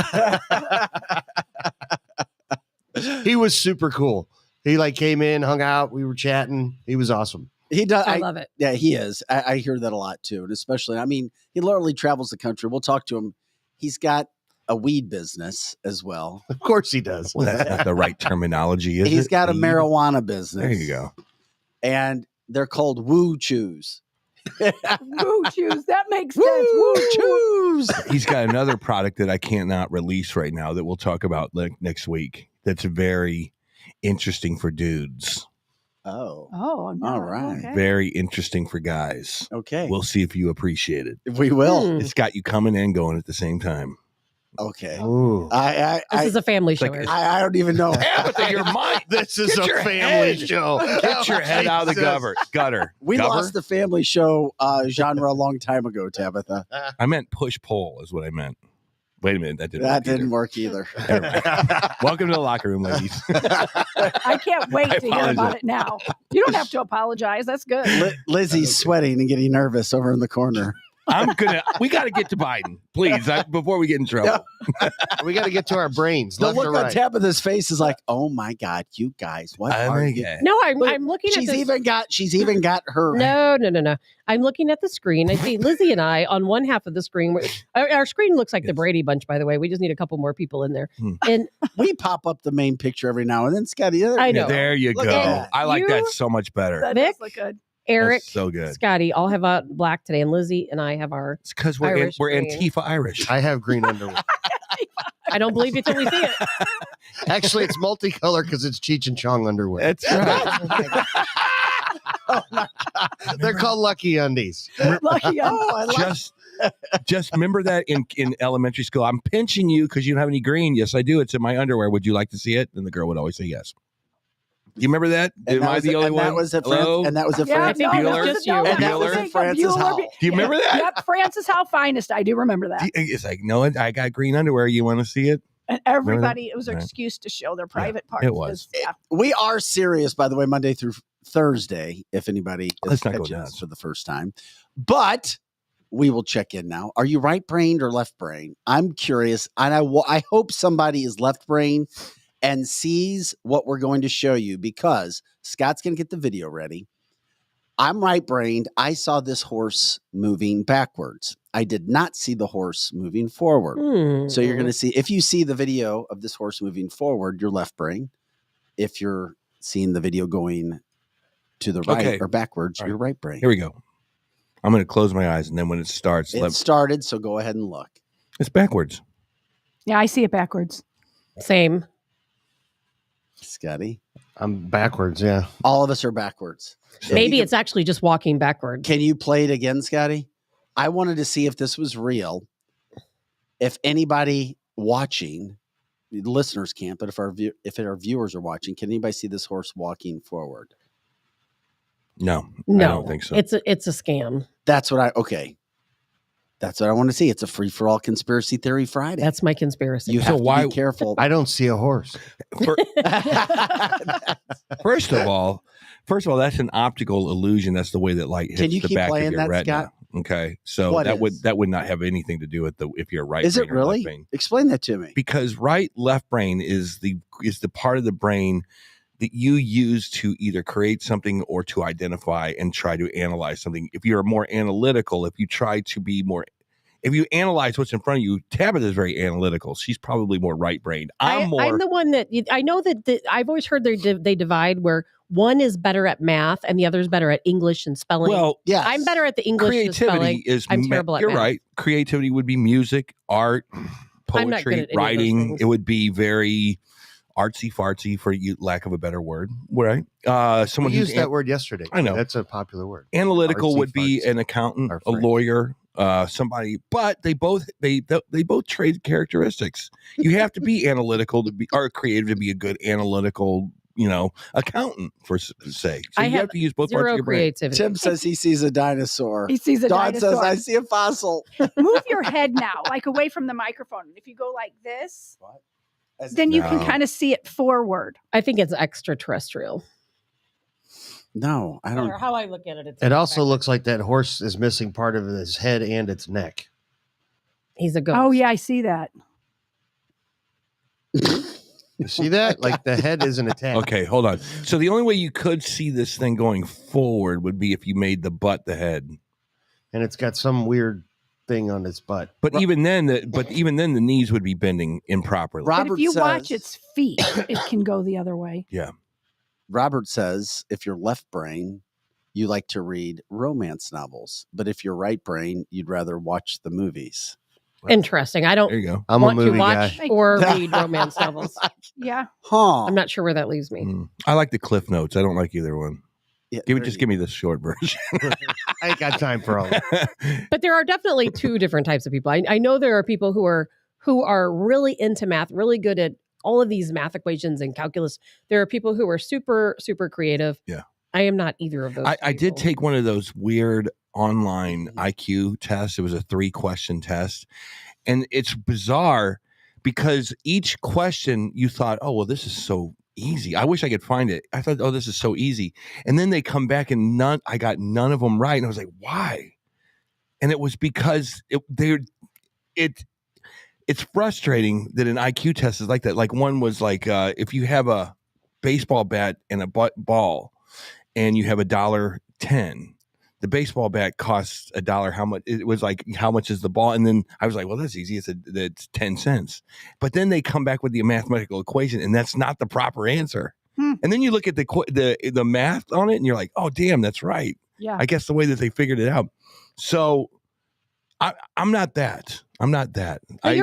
He was super cool. He came in, hung out, we were chatting. He was awesome. He does. I love it. Yeah, he is. I hear that a lot too. And especially, I mean, he literally travels the country. We'll talk to him. He's got a weed business as well. Of course he does. Well, that's not the right terminology, is it? He's got a Weed? marijuana business. There you go. And they're called Woo Chews. Woo choose. That makes sense. Woo Woo choose. Chews. He's got another product that I cannot release right now that we'll talk about next week. That's very interesting for dudes. Oh. Oh, no. All right. Okay. Very interesting for guys. Okay. We'll see if you appreciate it. We will. It's got you coming and going at the same time. Okay. Ooh. This is a family show. like- Eric. I don't even know. Tabitha, your mind. This is Get a your family head. show. Get your head out of the gutter. We Gubber? lost the family show genre a long time ago, Tabitha. I meant push pull is what I meant. Wait a minute. That didn't That work either. didn't work either. Never mind. Welcome to the locker room, ladies. I can't wait I to hear about apologize. it now. You don't have to apologize. That's good. Lizzie's sweating and getting nervous over in the corner. We got to get to Biden, please, before we get in trouble. We got to get to our brains. The Left look or on right? Tabitha's face is like, oh my God, you guys, what Oh are my you? God. No, I'm looking at She's this. even got her. No. I'm looking at the screen. I see Lizzie and I on one half of the screen. Our screen looks like the Brady Bunch, by the way. We just need a couple more people in there. And We pop up the main picture every now and then, Scotty. I know. There you Look go. at that. I like You- that so much better. That Vic? does look good. Eric, That's so good. Scotty all have black today, and Lizzie and I have our. It's because we're Irish green. Antifa Irish. I have green underwear. I don't believe you till we see it. Actually, it's multicolored because it's Cheech and Chong underwear. That's right. They're called Lucky Undies. Lucky. I like Just remember that in elementary school. I'm pinching you because you don't have any green. Yes, I do. It's in my underwear. Would you like to see it? And the girl would always say yes. Do you remember that? Am I the only one? That was at Hello? and that was at Yeah, Francis. no, that Bueller? was just you. And that was Bueller? at Francis Hall. Do you remember that? Yep, Francis Hall Finest. I do remember that. It's like, no, I got green underwear. You want to see it? And everybody, it was an Right. excuse to show their private parts. it was. We are serious, by the way, Monday through Thursday, if anybody is Let's not go catching us nuts. for the first time. But we will check in now. Are you right-brained or left-brained? I'm curious, and I hope somebody is left-brained and sees what we're going to show you, because Scott's going to get the video ready. I'm right-brained. I saw this horse moving backwards. I did not see the horse moving forward. So you're going to see, if you see the video of this horse moving forward, you're left-brained. If you're seeing the video going to the right Okay. or backwards, All right. you're right-brained. Here we go. I'm going to close my eyes, and then when it starts, It started, so go ahead and look. it's backwards. Yeah, I see it backwards. Same. Scotty? I'm backwards, yeah. All of us are backwards. Maybe it's actually just walking backward. Can you play it again, Scotty? I wanted to see if this was real. If anybody watching, the listeners can't, but if our viewers are watching, can anybody see this horse walking forward? No, No, I don't think so. It's a scam. That's what That's what I want to see. It's a free-for-all conspiracy theory Friday. That's my conspiracy. You have to be careful. I don't see a horse. First of all, that's an optical illusion. That's the way that light hits Can you the keep back of playing your that, retina. Scott? Okay, so What that would not have anything to do with if you're right. Is brain it or left really? brain. Explain that to me. Because left brain is the part of the brain that you use to either create something or to identify and try to analyze something. If you're more analytical, if you analyze what's in front of you, Tabitha is very analytical. She's probably more right-brained. I'm the one that I know that I've always heard they divide where one is better at math and the other is better at English and spelling. Well, yeah, I'm better at the English and spelling. I'm terrible at You're math. right. Creativity would be music, art, I'm not good poetry, at any of those writing. things. It would be very artsy-fartsy, for lack of a better word, right? Someone We who's used that word yesterday. I know. That's a popular word. Analytical would be Artsy-fartsy. an accountant, Our a phrase. lawyer, somebody, but they both trade characteristics. You have to be analytical or creative to be a good analytical, accountant, for sake. So I you have to use both parts of zero your brain. creativity. Tim says he sees a dinosaur. He sees a Dawn dinosaur. says, I see a fossil. Move your head now, like away from the microphone. If you go like this, then you can No. kind of see it forward. I think it's extraterrestrial. No, I don't. Or how I look at it, It also looks like that horse is missing part of his head and its neck. He's a ghost. Oh, yeah, I see that. You see that? Like the head isn't attached. Okay, hold on. So the only way you could see this thing going forward would be if you made the butt the head. And it's got some weird thing on its butt. But even then, the knees would be bending improperly. But if you watch its feet, it can go the other way. Yeah. Robert says if you're left brain, you like to read romance novels. But if you're right brain, you'd rather watch the movies. Interesting. I don't There you go. I'm a want to movie watch guy. or read romance novels. Yeah. Huh. I'm not sure where that leaves me. I like the Cliff Notes. I don't like either one. Yeah, Give me the short version. I ain't got time for all that. But there are definitely two different types of people. I know there are people who are really into math, really good at all of these math equations and calculus. There are people who are super, super creative. Yeah. I am not either of those. I did take one of those weird online IQ tests. It was a 3-question test. And it's bizarre because each question you thought, oh, well, this is so easy. I wish I could find it. I thought, oh, this is so easy. And then they come back and I got none of them right. And I was like, why? And it was because it's frustrating that an IQ test is like that. Like one was like, if you have a baseball bat and a ball and you have $1.10, the baseball bat costs $1. How much? It was like, how much is the ball? And then I was like, well, that's easy. It's 10 cents. But then they come back with the mathematical equation, and that's not the proper answer. And then you look at the math on it, and you're like, oh, damn, that's right. Yeah. I guess the way that they figured it out. So I'm not that. But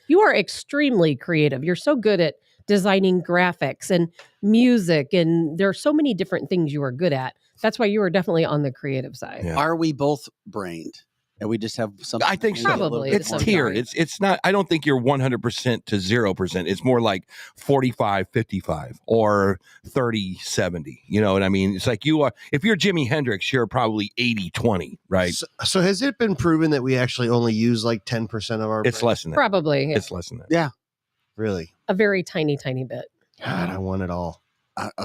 you are extremely creative. You're so good at designing graphics and music, and there are so many different things you are good at. That's why you are definitely on the creative side. Are we both brained? And we just have something. I think so. Probably It's some tiered. kind. It's not. I don't think you're 100% to 0%. It's more like 45-55 or 30-70. You know what I mean? It's like you are. If you're Jimi Hendrix, you're probably 80-20, right? So has it been proven that we actually only use like 10% of our? It's less than that. Probably. Yeah. It's less than that. Yeah, really. A very tiny bit. God, I want it all.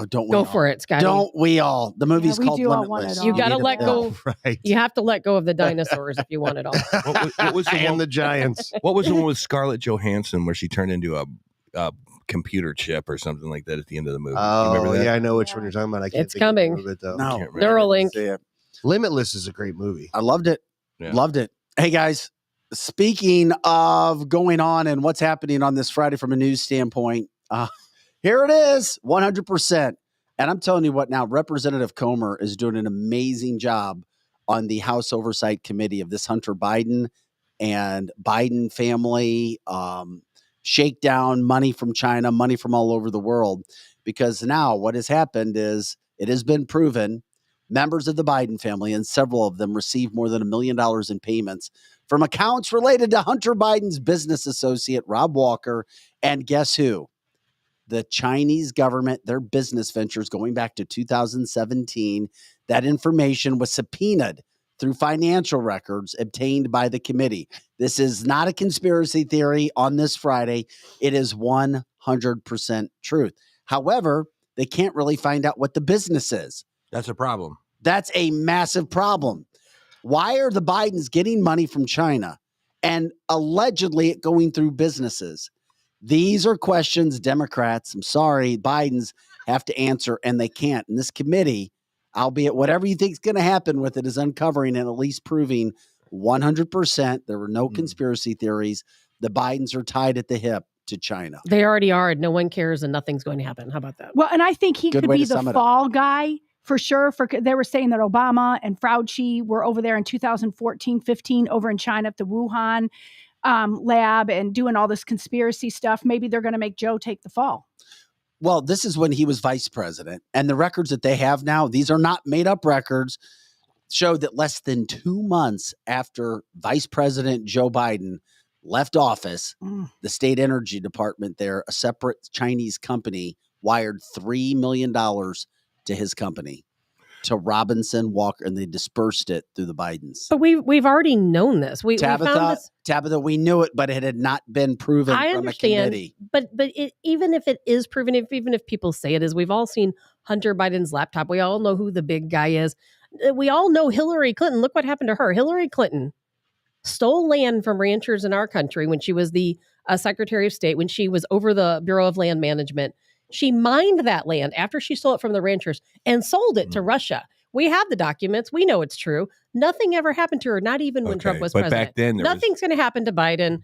Don't we Go all? for it, Scotty. Don't we all? The movie's we called do all want Limitless. it all. You got to need it let all. go. Right. You have to let go of the dinosaurs if you want it all. What was the And one? the Giants. What was the one with Scarlett Johansson where she turned into a computer chip or something like that at the end of the movie? You remember Oh, that? yeah, I know which one you're talking about. I can't It's think of coming. the name of it, though. No, Can't remember. Neuralink. See it. Limitless is a great movie. I loved it. Yeah. Loved it. Hey guys, speaking of going on and what's happening on this Friday from a news standpoint, here it is, 100%. And I'm telling you what now, Representative Comer is doing an amazing job on the House Oversight Committee of this Hunter Biden and Biden family shakedown, money from China, money from all over the world. Because now what has happened is it has been proven members of the Biden family, and several of them, received more than $1 million in payments from accounts related to Hunter Biden's business associate, Rob Walker. And guess who? The Chinese government, their business ventures going back to 2017, that information was subpoenaed through financial records obtained by the committee. This is not a conspiracy theory on this Friday. It is 100% truth. However, they can't really find out what the business is. That's a problem. That's a massive problem. Why are the Bidens getting money from China and allegedly it going through businesses? These are questions Democrats, I'm sorry, Bidens have to answer, and they can't. And this committee, albeit whatever you think is going to happen with it, is uncovering and at least proving 100% there were no conspiracy theories. The Bidens are tied at the hip to China. They already are, and no one cares, and nothing's going to happen. How about that? Well, and I think he Good could way be to the sum it up. fall guy for sure. They were saying that Obama and Fauci were over there in 2014, 15 over in China at the Wuhan lab and doing all this conspiracy stuff. Maybe they're going to make Joe take the fall. Well, this is when he was vice president. And the records that they have now, these are not made up records, show that less than 2 months after Vice President Joe Biden left office, the state energy department there, a separate Chinese company, wired $3 million to his company, to Robinson Walker, and they dispersed it through the Bidens. But we've already known this. We found this. Tabitha, we knew it, but it had not been proven I from understand, a committee. but even if it is proven, even if people say it is, we've all seen Hunter Biden's laptop. We all know who the big guy is. We all know Hillary Clinton. Look what happened to her. Hillary Clinton stole land from ranchers in our country when she was the Secretary of State, when she was over the Bureau of Land Management. She mined that land after she stole it from the ranchers and sold it to Russia. We have the documents. We know it's true. Nothing ever happened to her, not even when Trump was but president. back then, nothing's going to happen to Biden.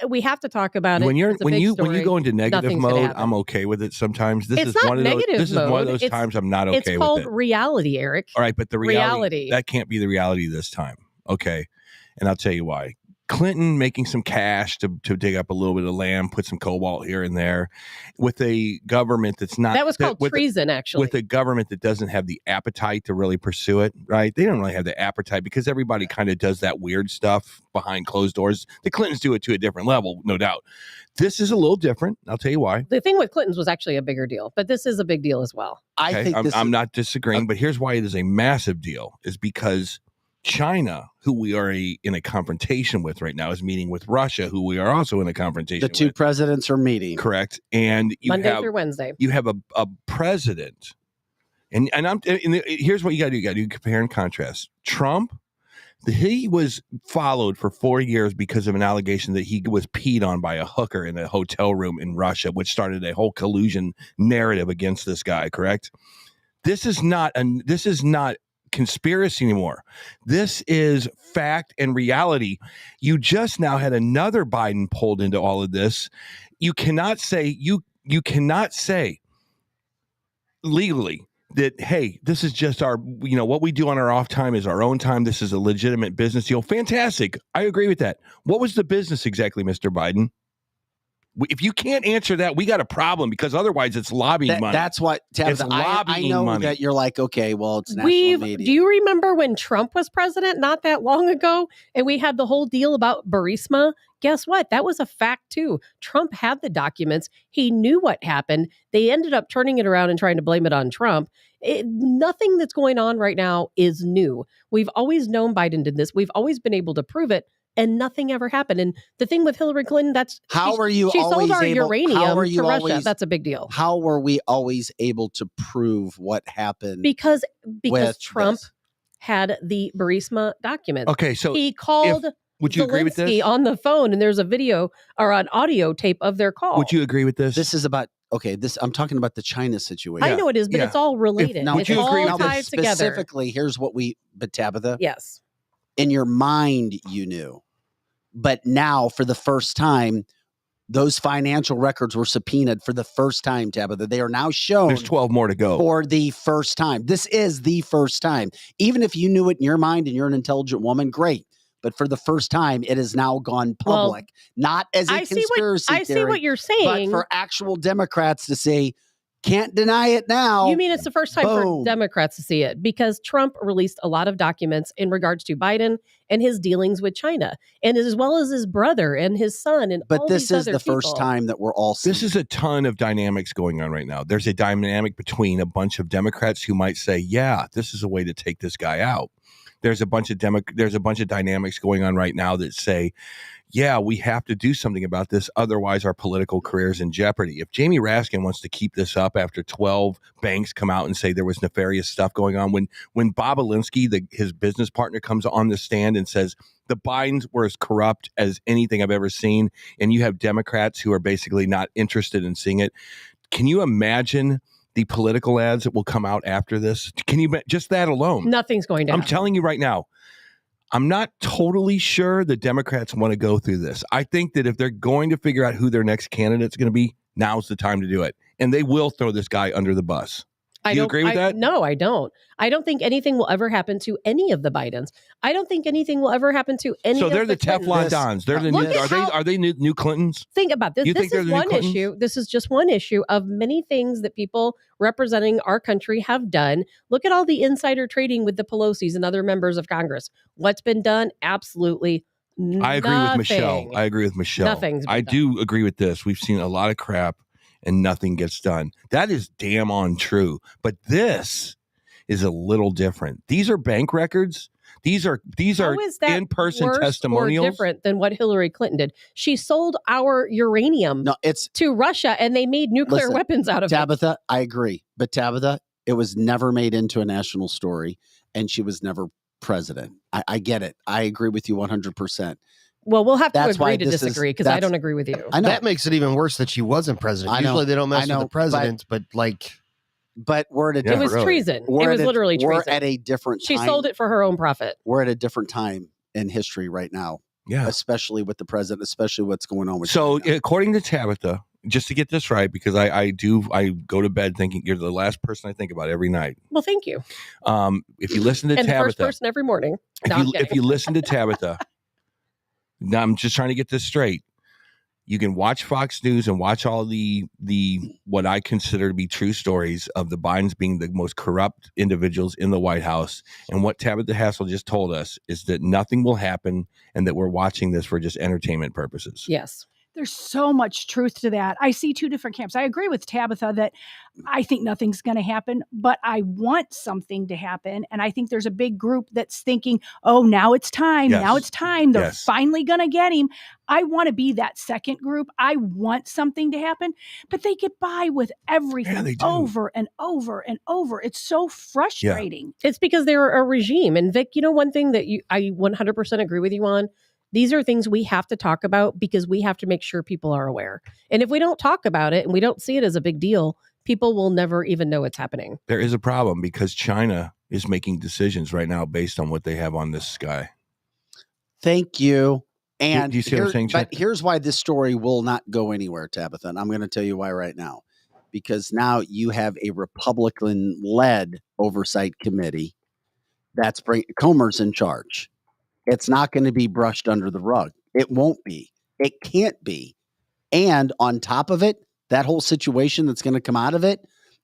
We have to talk about it. When It's a big you story. go into negative Nothing's gonna mode, happen. I'm okay with it sometimes. This It's is not one of those. negative This is one of mode. those It's- times I'm not It's okay called with it. reality, Eric. All right, but the reality that can't be the reality this time. Okay, and I'll tell you why. Clinton making some cash to dig up a little bit of land, put some cobalt here and there, with a government that's not. That was called with treason, actually. With a government that doesn't have the appetite to really pursue it, right? They don't really have the appetite because everybody kind of does that weird stuff behind closed doors. The Clintons do it to a different level, no doubt. This is a little different. I'll tell you why. The thing with Clinton's was actually a bigger deal, but this is a big deal as well. I'm not disagreeing, but here's why it is a massive deal: is because China, who we are in a confrontation with right now, is meeting with Russia, who we are also in a confrontation The with. two presidents are meeting. Correct. And you Monday have, through Wednesday. You have a president. And here's what you got to do. You got to do compare and contrast. Trump, he was followed for 4 years because of an allegation that he was peed on by a hooker in a hotel room in Russia, which started a whole collusion narrative against this guy, correct? This is not conspiracy anymore. This is fact and reality. You just now had another Biden pulled into all of this. You cannot say legally that, hey, this is just our, what we do on our off time is our own time. This is a legitimate business deal. Fantastic. I agree with that. What was the business exactly, Mr. Biden? If you can't answer that, we got a problem because otherwise it's lobbying money. That's what, Tabitha, It's I lobbying know money. that you're like, okay, well, it's national media. Do you remember when Trump was president not that long ago and we had the whole deal about Burisma? Guess what? That was a fact too. Trump had the documents. He knew what happened. They ended up turning it around and trying to blame it on Trump. Nothing that's going on right now is new. We've always known Biden did this. We've always been able to prove it. And nothing ever happened. And the thing with Hillary Clinton, she sold our uranium to Russia. That's a big deal. How were we always able to prove what happened? Because Trump had the Burisma documents. Okay, so he called would you agree with this? on the phone, and there's a video or an audio tape of their call. Would you agree with this? This is about I'm talking about the China situation. I know it is, but it's all related. Now, it's all tied together. Specifically, here's what but Tabitha, yes, in your mind you knew. But now, for the first time, those financial records were subpoenaed for the first time, Tabitha. They are now shown. There's 12 more to go. For the first time. This is the first time. Even if you knew it in your mind and you're an intelligent woman, great. But for the first time, it has now gone public. Not as a conspiracy theory. I see what you're saying. But for actual Democrats to say, can't deny it now. You mean it's the first time for Democrats to see it? Because Trump released a lot of documents in regards to Biden and his dealings with China, and as well as his brother and his son and all these other people. But this is the first time that we're all seeing. This is a ton of dynamics going on right now. There's a dynamic between a bunch of Democrats who might say, yeah, this is a way to take this guy out. There's a bunch of dynamics going on right now that say, yeah, we have to do something about this. Otherwise, our political career is in jeopardy. If Jamie Raskin wants to keep this up after 12 banks come out and say there was nefarious stuff going on, when Bob Alinsky, his business partner, comes on the stand and says the Bidens were as corrupt as anything I've ever seen, and you have Democrats who are basically not interested in seeing it, can you imagine the political ads that will come out after this? Can you just that alone? Nothing's going to happen. I'm telling you right now, I'm not totally sure the Democrats want to go through this. I think that if they're going to figure out who their next candidate's going to be, now's the time to do it. And they will throw this guy under the bus. Do you agree with that? No, I don't. I don't think anything will ever happen to any of the Bidens. I don't think anything will ever happen to any of the they're the Teflon Dons. They're the new, are they new Clintons? Think about this. This is one issue. This is just one issue of many things that people representing our country have done. Look at all the insider trading with the Pelosi's and other members of Congress. What's been done? Absolutely nothing. I agree with Michelle. I do agree with this. We've seen a lot of crap and nothing gets done. That is damn on true. But this is a little different. These are bank records. These are in-person testimonials. Or different than what Hillary Clinton did. She sold our uranium to Russia, and they made nuclear weapons out of it. Tabitha, I agree. But Tabitha, it was never made into a national story, and she was never president. I get it. I agree with you 100%. Well, we'll have to agree to disagree because I don't agree with you. I know. That makes it even worse that she wasn't president. Usually they don't mess with the president, but we're at a different. It was treason. It was literally treason. We're at a different time. She sold it for her own profit. We're at a different time in history right now. Yeah. Especially with the president, especially what's going on with China. According to Tabitha, just to get this right, because I go to bed thinking you're the last person I think about every night. Well, thank you. If you listen to and Tabitha. The first person every morning. If you listen to Tabitha, now I'm just trying to get this straight. You can watch Fox News and watch all the what I consider to be true stories of the Bidens being the most corrupt individuals in the White House. And what Tabitha Hassel just told us is that nothing will happen and that we're watching this for just entertainment purposes. Yes. There's so much truth to that. I see two different camps. I agree with Tabitha that I think nothing's going to happen, but I want something to happen. And I think there's a big group that's thinking, oh, now it's time. Yes. Now it's time. They're Yes. finally going to get him. I want to be that second group. I want something to happen, but they get by with everything over and over and over. It's so frustrating. It's because they're a regime. And Vic, one thing that I 100% agree with you on, these are things we have to talk about because we have to make sure people are aware. And if we don't talk about it and we don't see it as a big deal, people will never even know it's happening. There is a problem because China is making decisions right now based on what they have on this sky. Thank you. And do you see what I'm saying, but here's why this story will not go anywhere, Tabitha. And I'm going to tell you why right now. Because now you have a Republican-led oversight committee that's Comer's in charge. It's not going to be brushed under the rug. It won't be. It can't be. And on top of it, that whole situation that's going to come out of it,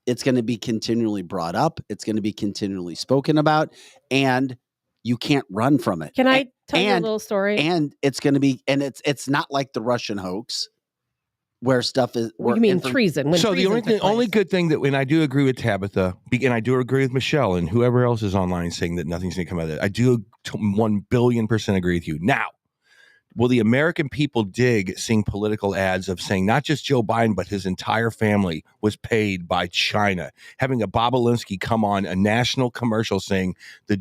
it's going to be continually brought up. It's going to be continually spoken about, and you can't run from it. Can I tell you a little story? And it's going to be, and it's not like the Russian hoax where stuff is. What do you mean treason? So the only good thing that, and I do agree with Tabitha, and I do agree with Michelle and whoever else is online saying that nothing's going to come out of it. I do 1 billion% agree with you. Now, will the American people dig seeing political ads of saying not just Joe Biden, but his entire family was paid by China? Having a Bob Alinsky come on a national commercial saying the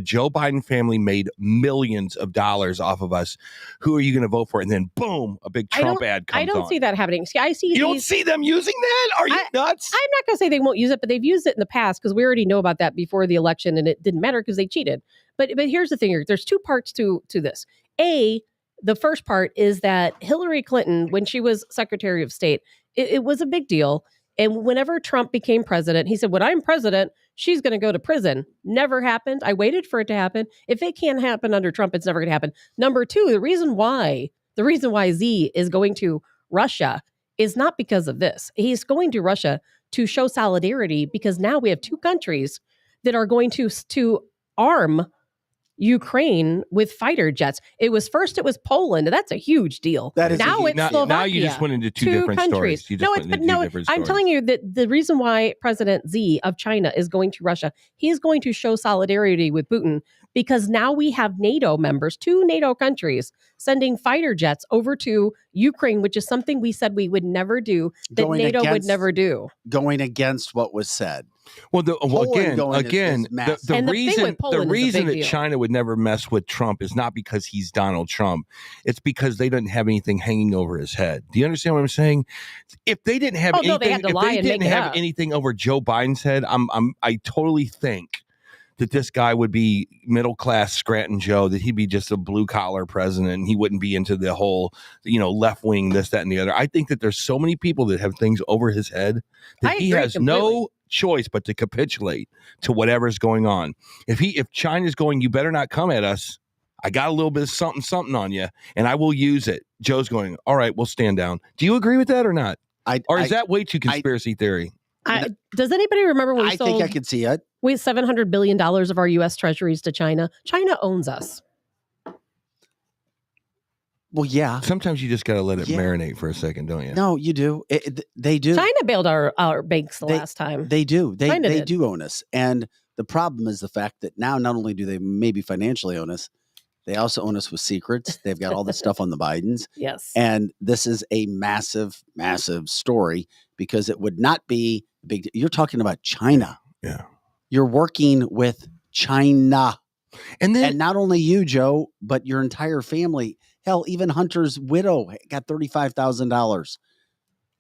Joe Biden family made millions of dollars off of us. Who are you going to vote for? And then boom, a big Trump ad comes on. I don't see that happening. See, I see you don't see them using that? Are you nuts? I'm not going to say they won't use it, but they've used it in the past because we already know about that before the election, and it didn't matter because they cheated. But here's the thing here. There's two parts to this. The first part is that Hillary Clinton, when she was Secretary of State, it was a big deal. And whenever Trump became president, he said, when I'm president, she's going to go to prison. Never happened. I waited for it to happen. If it can't happen under Trump, it's never going to happen. Number two, the reason why Z is going to Russia is not because of this. He's going to Russia to show solidarity because now we have two countries that are going to arm Ukraine with fighter jets. It was Poland. That's a huge deal. That is now it's Slovakia. Now you just went into two different countries. stories. I'm telling you that the reason why President Xi of China is going to Russia, he is going to show solidarity with Putin because now we have NATO members, 2 NATO countries, sending fighter jets over to Ukraine, which is something we said we would never do, that NATO would never do. Going against what was said. Well, the Poland reason that China would never mess with Trump is not because he's Donald Trump. It's because they didn't have anything hanging over his head. Do you understand what I'm saying? If they didn't have anything over Joe Biden's head, I totally think that this guy would be middle class Scranton Joe, that he'd be just a blue collar president. And he wouldn't be into the whole, left wing, this, that, and the other. I think that there's so many people that have things over his head that he has no choice but to capitulate to whatever's going on. If China's going, you better not come at us. I got a little bit of something on you, and I will use it. Joe's going, all right, we'll stand down. Do you agree with that or not? Or is that way too conspiracy theory? Does anybody remember when I think I could see it. We had $700 billion of our U.S. treasuries to China. China owns us. Well, yeah. Sometimes you just got to let it marinate for a second, don't you? No, you do. They do. China bailed our banks the last time. They do. They do own us. And the problem is the fact that now not only do they maybe financially own us, they also own us with secrets. They've got all this stuff on the Bidens. Yes. And this is a massive, massive story because it would not be big. You're talking about China. Yeah. You're working with China. And not only you, Joe, but your entire family. Hell, even Hunter's widow got $35,000.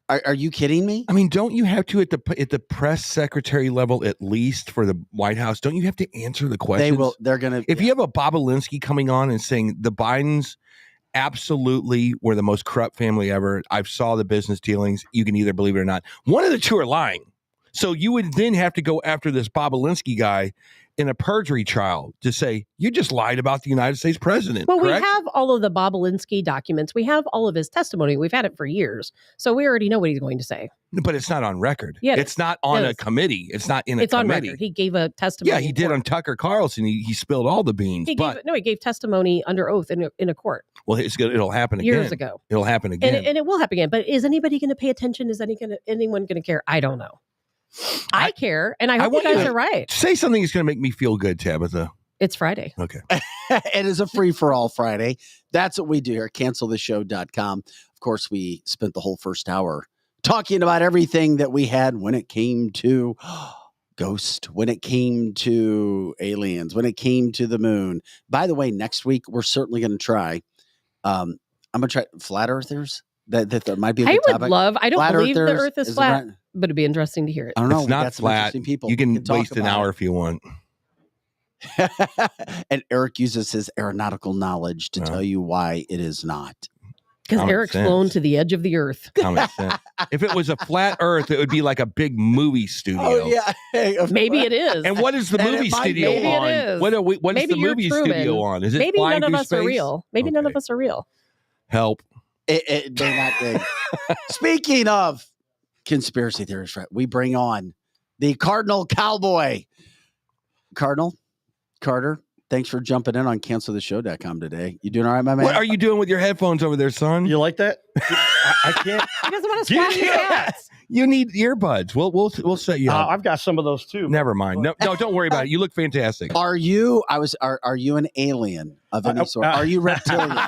Are you kidding me? I mean, don't you have to at the press secretary level, at least for the White House, don't you have to answer the questions? They're going to. If you have a Bob Alinsky coming on and saying the Bidens absolutely were the most corrupt family ever, I've saw the business dealings. You can either believe it or not. One of the two are lying. So you would then have to go after this Bob Alinsky guy in a perjury trial to say, you just lied about the United States president. Well, correct? We have all of the Bob Alinsky documents. We have all of his testimony. We've had it for years. So we already know what he's going to say. But it's not on record. Yeah, it's not on a committee. It's not in a committee. It's on record. He gave a testimony. Yeah, he did on Tucker Carlson. He spilled all the beans. He gave testimony under oath in a court. Well, it'll happen again. Years ago. It'll happen again. And it will happen again. But is anybody going to pay attention? Is anyone going to care? I don't know. I care, and I hope you guys are right. Say something that's going to make me feel good, Tabitha. It's Friday. Okay. It is a free-for-all Friday. That's what we do here at canceltheshow.com. Of course, we spent the whole first hour talking about everything that we had when it came to Ghost, when it came to aliens, when it came to the moon. By the way, next week, we're certainly going to try. I'm going to try flat earthers. That might be a good topic. I don't flat believe the earthers, earth is flat, but it'd be interesting to hear it. I don't know. It's not flat. People. You can waste an hour if you want. And Eric uses his aeronautical knowledge to tell you why it is not. Because Eric's flown to the edge of the earth. Common sense. If it was a flat earth, it would be like a big movie studio. Oh, yeah. Maybe it is. And what is the movie studio maybe on? It is. What is the movie studio on? Is it maybe flying none of through us space? are real. Maybe none of us are real. Help. They're not big. Speaking of conspiracy theories, we bring on the Cardinal Cowboy. Cardinal, Carter, thanks for jumping in on canceltheshow.com today. You doing all right, my man? What are you doing with your headphones over there, son? You like that? I can't. He doesn't want to swap his hats. You need earbuds. We'll set you up. I've got some of those too. Never mind. No, don't worry about it. You look fantastic. Are you an alien of any sort? Are you reptilian?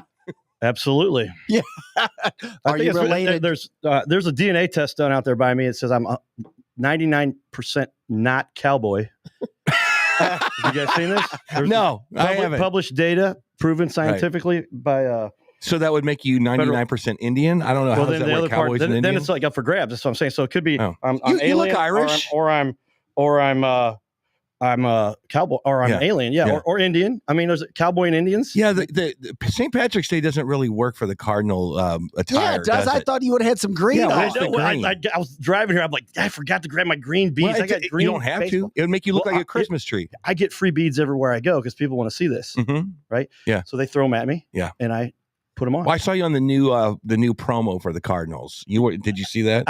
Absolutely. Yeah. Are you related? There's a DNA test done out there by me. It says I'm 99% not cowboy. Have you guys seen this? No, I haven't. Published data proven scientifically by. So that would make you 99% Indian. I don't know how does that work. Cowboys and then Indians? it's like up for grabs. That's what I'm saying. So it could be I'm You alien, look Irish, or I'm a cowboy, or I'm alien, or Indian. I mean, there's cowboy and Indians. Yeah, the St. Patrick's Day doesn't really work for the Cardinal attire. Yeah, it does. I thought you would have had some green. Yeah, on. I was driving here. I'm like, I forgot to grab my green beads. Well, I got green. You don't have baseball. to. It would make you look like a Christmas tree. I get free beads everywhere I go because people want to see this, right? Yeah. So they throw them at me. Yeah. And I put them on. Well, I saw you on the new promo for the Cardinals. Did you see that?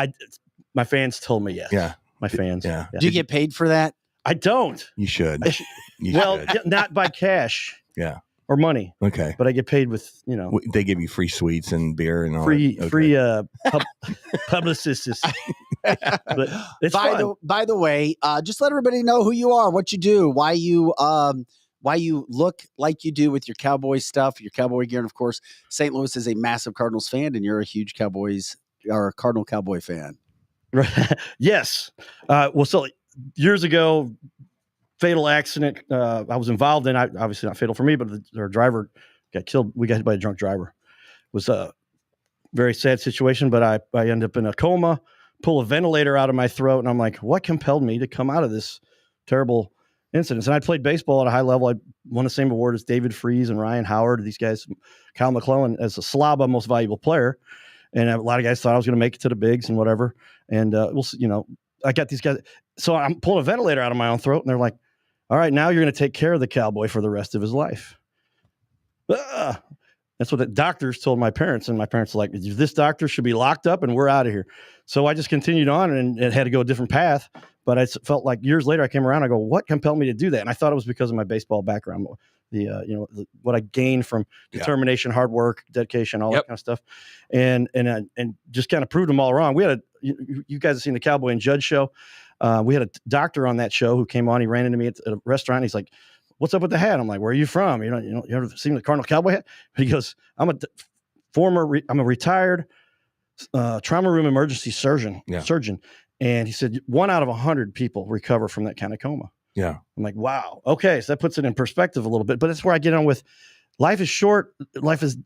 My fans told me yes. Yeah. My fans. Yeah. Do you get paid for that? I don't. You should. Not by cash. Yeah. Or money. Okay. But I get paid with, They give you free sweets and beer and all free that. Okay. publicists. But it's fun. By the way, just let everybody know who you are, what you do, why you look like you do with your Cowboy stuff, your Cowboy gear, and of course, St. Louis is a massive Cardinals fan, and you're a huge Cardinal Cowboy fan. Yes. So years ago, fatal accident I was involved in. Obviously not fatal for me, but our driver got killed. We got hit by a drunk driver. It was a very sad situation, but I ended up in a coma, pull a ventilator out of my throat, and I'm like, what compelled me to come out of this terrible incident? And I played baseball at a high level. I won the same award as David Freese and Ryan Howard, these guys, Kyle McClellan, as a Slava Most Valuable Player. And a lot of guys thought I was going to make it to the bigs and whatever. And I got these guys. So I'm pulling a ventilator out of my own throat, and they're like, all right, now you're going to take care of the cowboy for the rest of his life. That's what the doctors told my parents. And my parents were like, this doctor should be locked up and we're out of here. So I just continued on and it had to go a different path. But I felt like years later I came around, I go, what compelled me to do that? And I thought it was because of my baseball background, what I gained from determination, hard work, dedication, all that kind of stuff. And just kind of proved them all wrong. We had you guys have seen the Cowboy and Judge show. We had a doctor on that show who came on. He ran into me at a restaurant. He's like, what's up with the hat? I'm like, where are you from? You ever seen the Cardinal Cowboy hat? He goes, I'm a retired trauma room emergency surgeon. And he said, 1 out of 100 people recover from that kind of coma. Yeah. I'm like, wow. Okay. So that puts it in perspective a little bit, but that's where I get on with life is short. Life is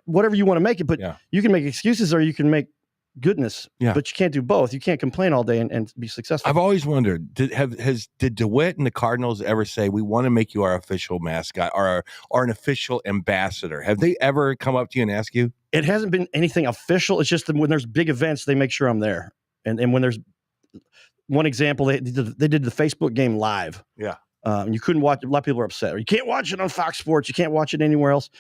whatever you want to make it, but you can make excuses or you can make goodness, but you can't do both. You can't complain all day and be successful. I've always wondered, did DeWitt and the Cardinals ever say, we want to make you our official mascot or an official ambassador? Have they ever come up to you and ask you? It hasn't been anything official. It's just that when there's big events, they make sure I'm there. And when there's one example, they did the Facebook game live. Yeah. And you couldn't watch. A lot of people are upset. Or you can't watch it on Fox Sports. You can't watch it anywhere else.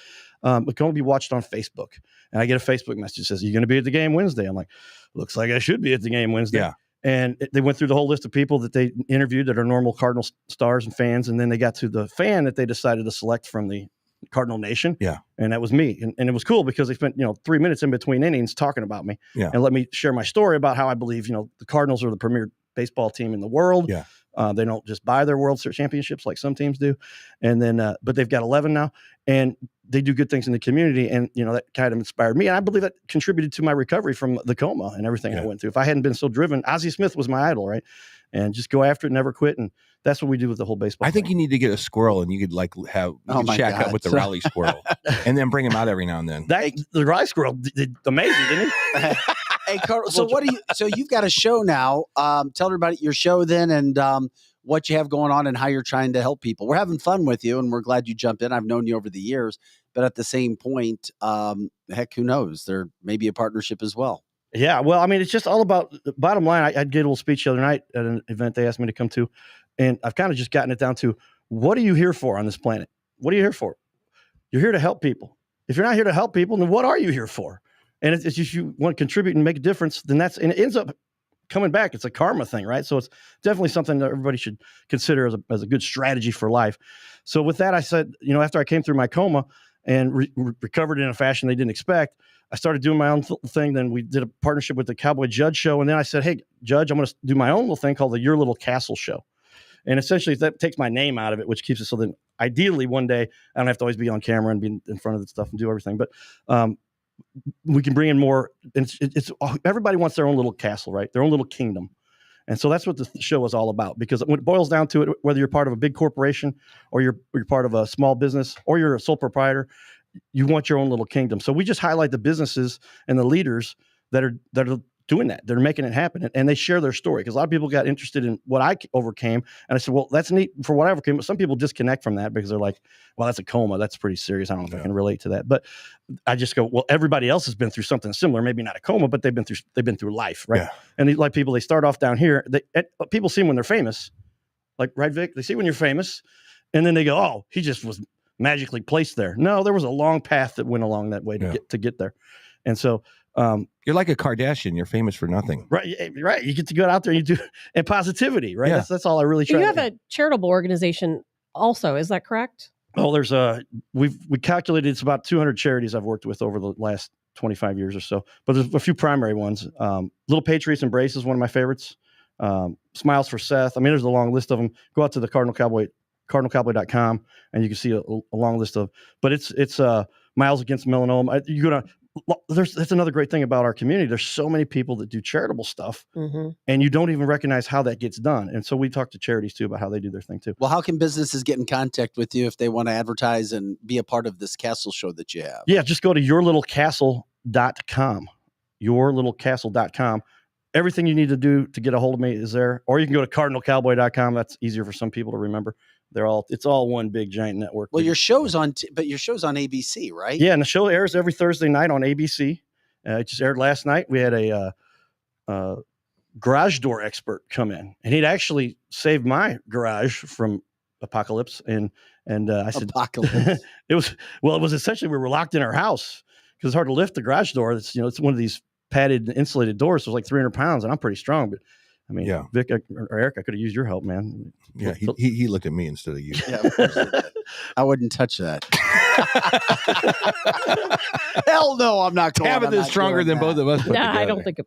It can only be watched on Facebook. And I get a Facebook message that says, "Are you going to be at the game Wednesday?" I'm like, "Looks like I should be at the game Wednesday." Yeah. And they went through the whole list of people that they interviewed that are normal Cardinal stars and fans, and then they got to the fan that they decided to select from the Cardinal Nation. Yeah. And that was me. And it was cool because they spent 3 minutes in between innings talking about me and let me share my story about how I believe the Cardinals are the premier baseball team in the world. Yeah. They don't just buy their World Series championships like some teams do. And then, but they've got 11 now and they do good things in the community. And, that kind of inspired me. And I believe that contributed to my recovery from the coma and everything I went through. If I hadn't been so driven, Ozzie Smith was my idol, right? And just go after it, never quit. And that's what we do with the whole baseball. I think you need to get a squirrel and you could shack up with the rally squirrel and then bring him out every now and then. The rally squirrel did amazing, didn't he? Hey, Carl, so you've got a show now. Tell everybody your show then and what you have going on and how you're trying to help people. We're having fun with you and we're glad you jumped in. I've known you over the years, but at the same point, heck, who knows? There may be a partnership as well. Yeah. Well, I mean, it's just all about the bottom line. I did a little speech the other night at an event they asked me to come to, and I've kind of just gotten it down to, what are you here for on this planet? What are you here for? You're here to help people. If you're not here to help people, then what are you here for? And it's just you want to contribute and make a difference, then and it ends up coming back. It's a karma thing, right? So it's definitely something that everybody should consider as a good strategy for life. So with that, I said, after I came through my coma and recovered in a fashion they didn't expect, I started doing my own thing. Then we did a partnership with the Cowboy Judge Show. And then I said, hey, Judge, I'm going to do my own little thing called the Your Little Castle Show. And essentially that takes my name out of it, which keeps it so that ideally one day I don't have to always be on camera and be in front of the stuff and do everything. But we can bring in more. And it's everybody wants their own little castle, right? Their own little kingdom. And so that's what the show is all about, because when it boils down to it, whether you're part of a big corporation or you're part of a small business or you're a sole proprietor, you want your own little kingdom. So we just highlight the businesses and the leaders that are doing that. They're making it happen, and they share their story, because a lot of people got interested in what I overcame. And I said, well, that's neat for what I overcame. But some people disconnect from that because they're like, well, that's a coma. That's pretty serious. I don't know if I can relate to that. But I just go, well, everybody else has been through something similar, maybe not a coma, but they've been through life. Right. Yeah. And like people, they start off down here. People see them when they're famous. Like, right, Vic? They see when you're famous, and then they go, oh, he just was magically placed there. No, there was a long path that went along that way to get there. And so, you're like a Kardashian. You're famous for nothing. Right. Right. You get to go out there and you do, and positivity, right? Yeah. That's all I really try. You have a charitable organization also. Is that correct? Oh, there's we calculated it's about 200 charities I've worked with over the last 25 years or so, but there's a few primary ones. Little Patriots Embrace is one of my favorites. Smiles for Seth. I mean, there's a long list of them. Go out to the cardinalcowboy.com and you can see a long list of, but it's Miles Against Melanoma. That's another great thing about our community. There's so many people that do charitable stuff, and you don't even recognize how that gets done. And so we talk to charities too about how they do their thing too. Well, how can businesses get in contact with you if they want to advertise and be a part of this castle show that you have? Yeah, just go to yourlittlecastle.com. Yourlittlecastle.com. Everything you need to do to get a hold of me is there. Or you can go to cardinalcowboy.com. That's easier for some people to remember. It's all one big giant network. Well, your show's on ABC, right? Yeah, and the show airs every Thursday night on ABC. It just aired last night. We had a garage door expert come in, and he'd actually saved my garage from apocalypse. And I said, apocalypse. It was essentially, we were locked in our house because it's hard to lift the garage door. It's one of these padded insulated doors. So it was like 300 pounds, and I'm pretty strong, but I mean, yeah. Vic or Eric, I could have used your help, man. Yeah, he looked at me instead of you. Yeah, of course he did. I wouldn't touch that. Hell no, I'm not going. Tabitha's stronger than both of us. No, I don't think so.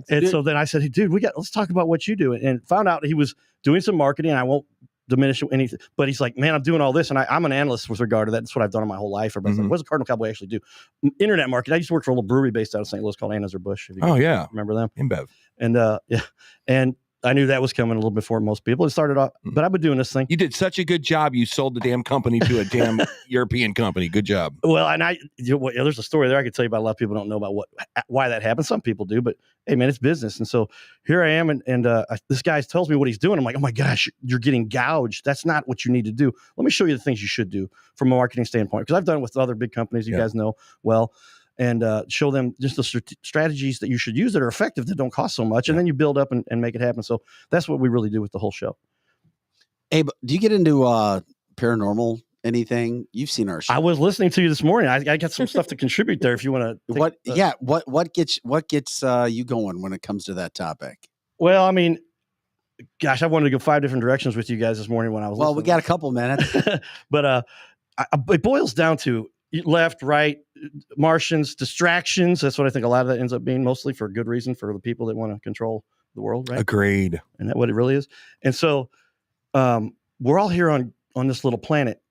And so then I said, hey, dude, let's talk about what you do. And found out he was doing some marketing. I won't diminish anything, but he's like, man, I'm doing all this, and I'm an analyst with regard to that. That's what I've done in my whole life. Everybody's like, what does a Cardinal Cowboy actually do? Internet marketing. I used to work for a little brewery based out of St. Louis called Anheuser-Busch. Oh yeah, remember them? InBev. And and I knew that was coming a little before most people. It started off, but I've been doing this thing. You did such a good job. You sold the damn company to a damn European company. Good job. Well, and there's a story there I could tell you about. A lot of people don't know about why that happened. Some people do, but hey, man, it's business. And so here I am, and this guy tells me what he's doing. I'm like, oh my gosh, you're getting gouged. That's not what you need to do. Let me show you the things you should do from a marketing standpoint, because I've done it with other big companies. You guys know well. And show them just the strategies that you should use that are effective, that don't cost so much. And then you build up and make it happen. So that's what we really do with the whole show. Hey, but do you get into paranormal anything? You've seen our show. I was listening to you this morning. I got some stuff to contribute there if you want to. What gets you going when it comes to that topic? Well, I mean, gosh, I wanted to go 5 different directions with you guys this morning when I was listening. We got a couple minutes. But it boils down to left, right, Martians, distractions. That's what I think a lot of that ends up being, mostly for good reason, for the people that want to control the world, right? Agreed. And that's what it really is. And so we're all here on this little planet,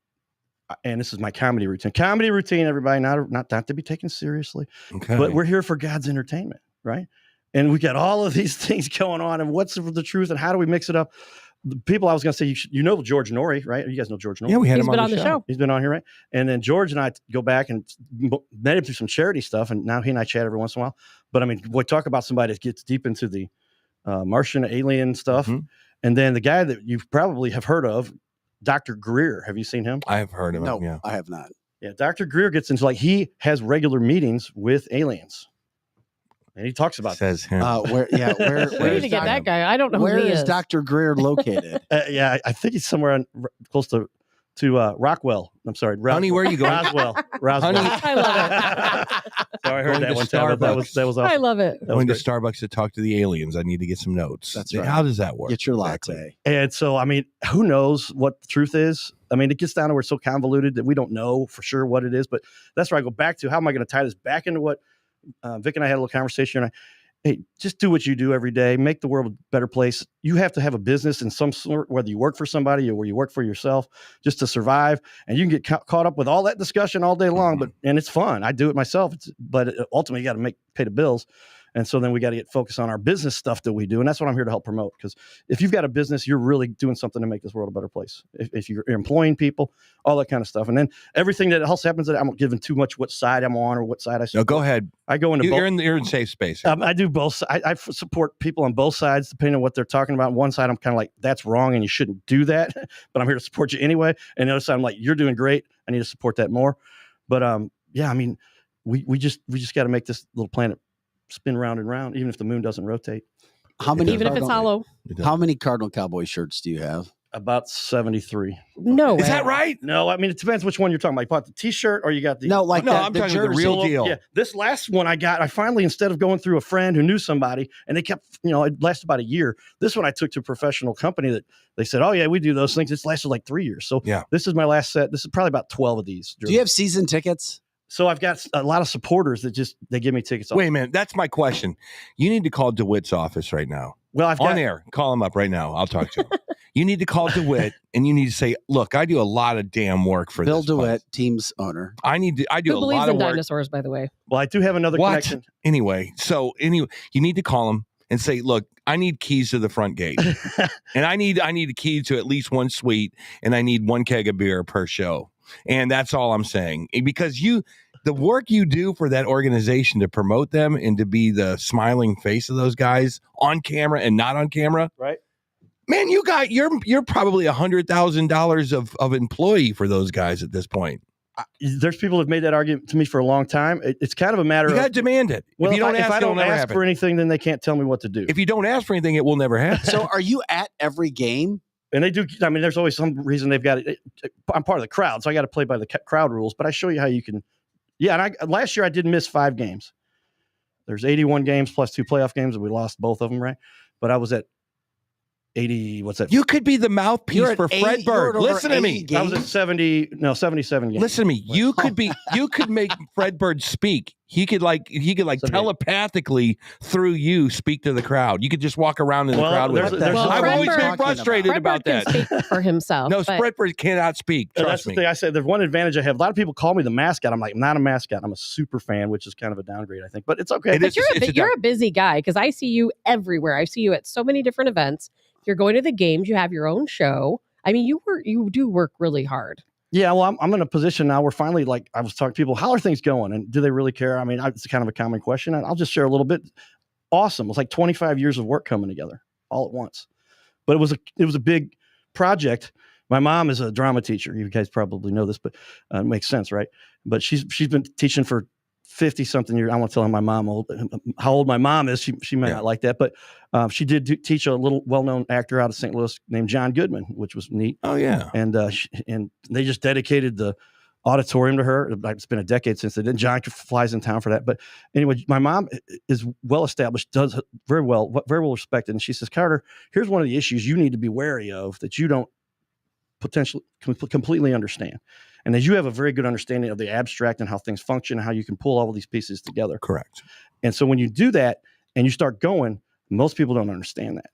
and this is my comedy routine. Comedy routine, everybody, not to be taken seriously, okay. But we're here for God's entertainment, right? And we got all of these things going on, and what's the truth, and how do we mix it up? The people I was going to say, you know George Norrie, right? You guys know George Norrie. Yeah, we had him on the show. He's been on here, right? And then George and I go back and met him through some charity stuff, and now he and I chat every once in a while. But I mean, we talk about somebody that gets deep into the Martian alien stuff. Mm-hmm. And then the guy that you probably have heard of, Dr. Greer. Have you seen him? I have heard of him, yeah. I have not. Yeah, Dr. Greer gets into, he has regular meetings with aliens. And he talks about him. Where we need to get that guy. I don't know where who he is is. Dr. Greer located. I think he's somewhere close to to Rockwell. I'm sorry, Honey, where are you going? Roswell. Honey, I love it. Sorry, I heard Going that to one time. That was awesome. I love it. That was going to great. Starbucks to talk to the aliens. I need to get some notes. That's right. How does that work? Get your latte. And so, I mean, who knows what the truth is? I mean, it gets down to where it's so convoluted that we don't know for sure what it is. But that's where I go back to, how am I going to tie this back into what Vic and I had a little conversation. Hey, just do what you do every day. Make the world a better place. You have to have a business in some sort, whether you work for somebody or where you work for yourself, just to survive. And you can get caught up with all that discussion all day long, and it's fun. I do it myself. But ultimately, you got to pay the bills. And so then we got to get focused on our business stuff that we do. And that's what I'm here to help promote. Because if you've got a business, you're really doing something to make this world a better place. If you're employing people, all that kind of stuff. And then everything that else happens, that I'm not giving too much what side I'm on or what side I support. No, go ahead. I go into both. You're in safe space. I do both. I support people on both sides, depending on what they're talking about. On one side, I'm kind of like, that's wrong and you shouldn't do that. But I'm here to support you anyway. And the other side, I'm like, you're doing great. I need to support that more. But yeah, I mean, we just got to make this little planet spin round and round, even if the moon doesn't rotate. Even if it's hollow. How many Cardinal Cowboy shirts do you have? About 73. No, is that right? No, I mean, it depends which one you're talking about. You bought the T-shirt or you got the... I'm talking about the real deal. Yeah, this last one I finally, instead of going through a friend who knew somebody, and they kept, it lasted about a year. This one I took to a professional company that they said, oh yeah, we do those things. It's lasted like 3 years. So yeah, this is my last set. This is probably about 12 of these. Do you have season tickets? So I've got a lot of supporters that they give me tickets. Wait a minute. That's my question. You need to call DeWitt's office right now. Well, I've got on air. Call him up right now. I'll talk to him. You need to call DeWitt and you need to say, look, I do a lot of damn work for Bill this DeWitt, place. Team's owner. I do Who a believes lot in of work. dinosaurs, by the way? Well, I do have another connection. Anyway, you need to call him and say, look, I need keys to the front gate. And I need a key to at least one suite, and I need one keg of beer per show. And that's all I'm saying. Because the work you do for that organization to promote them and to be the smiling face of those guys on camera and not on camera. Right. Man, you're probably $100,000 of employee for those guys at this point. There's people that have made that argument to me for a long time. It's kind of a matter you of... You got to demand it. Well, if I don't never ask happen. for anything, then they can't tell me what to do. If you don't ask for anything, it will never happen. So are you at every game? And they do. I mean, there's always some reason they've got it. I'm part of the crowd, so I got to play by the crowd rules. But I show you how you can. Yeah, and last year I did miss 5 games. There's 81 games plus 2 playoff games, and we lost both of them, right? But I was at 80. What's that? You could be the mouthpiece for Fred Bird. Listen to me. I was at 77 games. Listen to me. You could make Fred Bird speak. He could telepathically through you speak to the crowd. You could just walk around in the crowd with it. I've always been frustrated about that. Fred Bird can speak for himself. No, Fred Bird cannot speak. That's the thing I said. There's one advantage I have. A lot of people call me the mascot. I'm like, I'm not a mascot. I'm a super fan, which is kind of a downgrade, I think. But it's okay. But you're a busy guy, because I see you everywhere. I see you at so many different events. You're going to the games. You have your own show. I mean, you do work really hard. Yeah, well, I'm in a position now where finally, like, I was talking to people, how are things going? And do they really care? I mean, it's kind of a common question. And I'll just share a little bit. Awesome. It was like 25 years of work coming together all at once. But it was a big project. My mom is a drama teacher. You guys probably know this, but it makes sense, right? But she's been teaching for 50-something years. I won't tell my mom how old my mom is. She may not like that, but she did teach a little well-known actor out of St. Louis named John Goodman, which was neat. Oh yeah, and they just dedicated the auditorium to her. It's been a decade since they did. John flies in town for that. But anyway, my mom is well established, does very well respected, and she says, Carter, here's one of the issues you need to be wary of that you don't potentially completely understand. And as you have a very good understanding of the abstract and how things function, and how you can pull all of these pieces together. Correct. And so when you do that and you start going, most people don't understand that.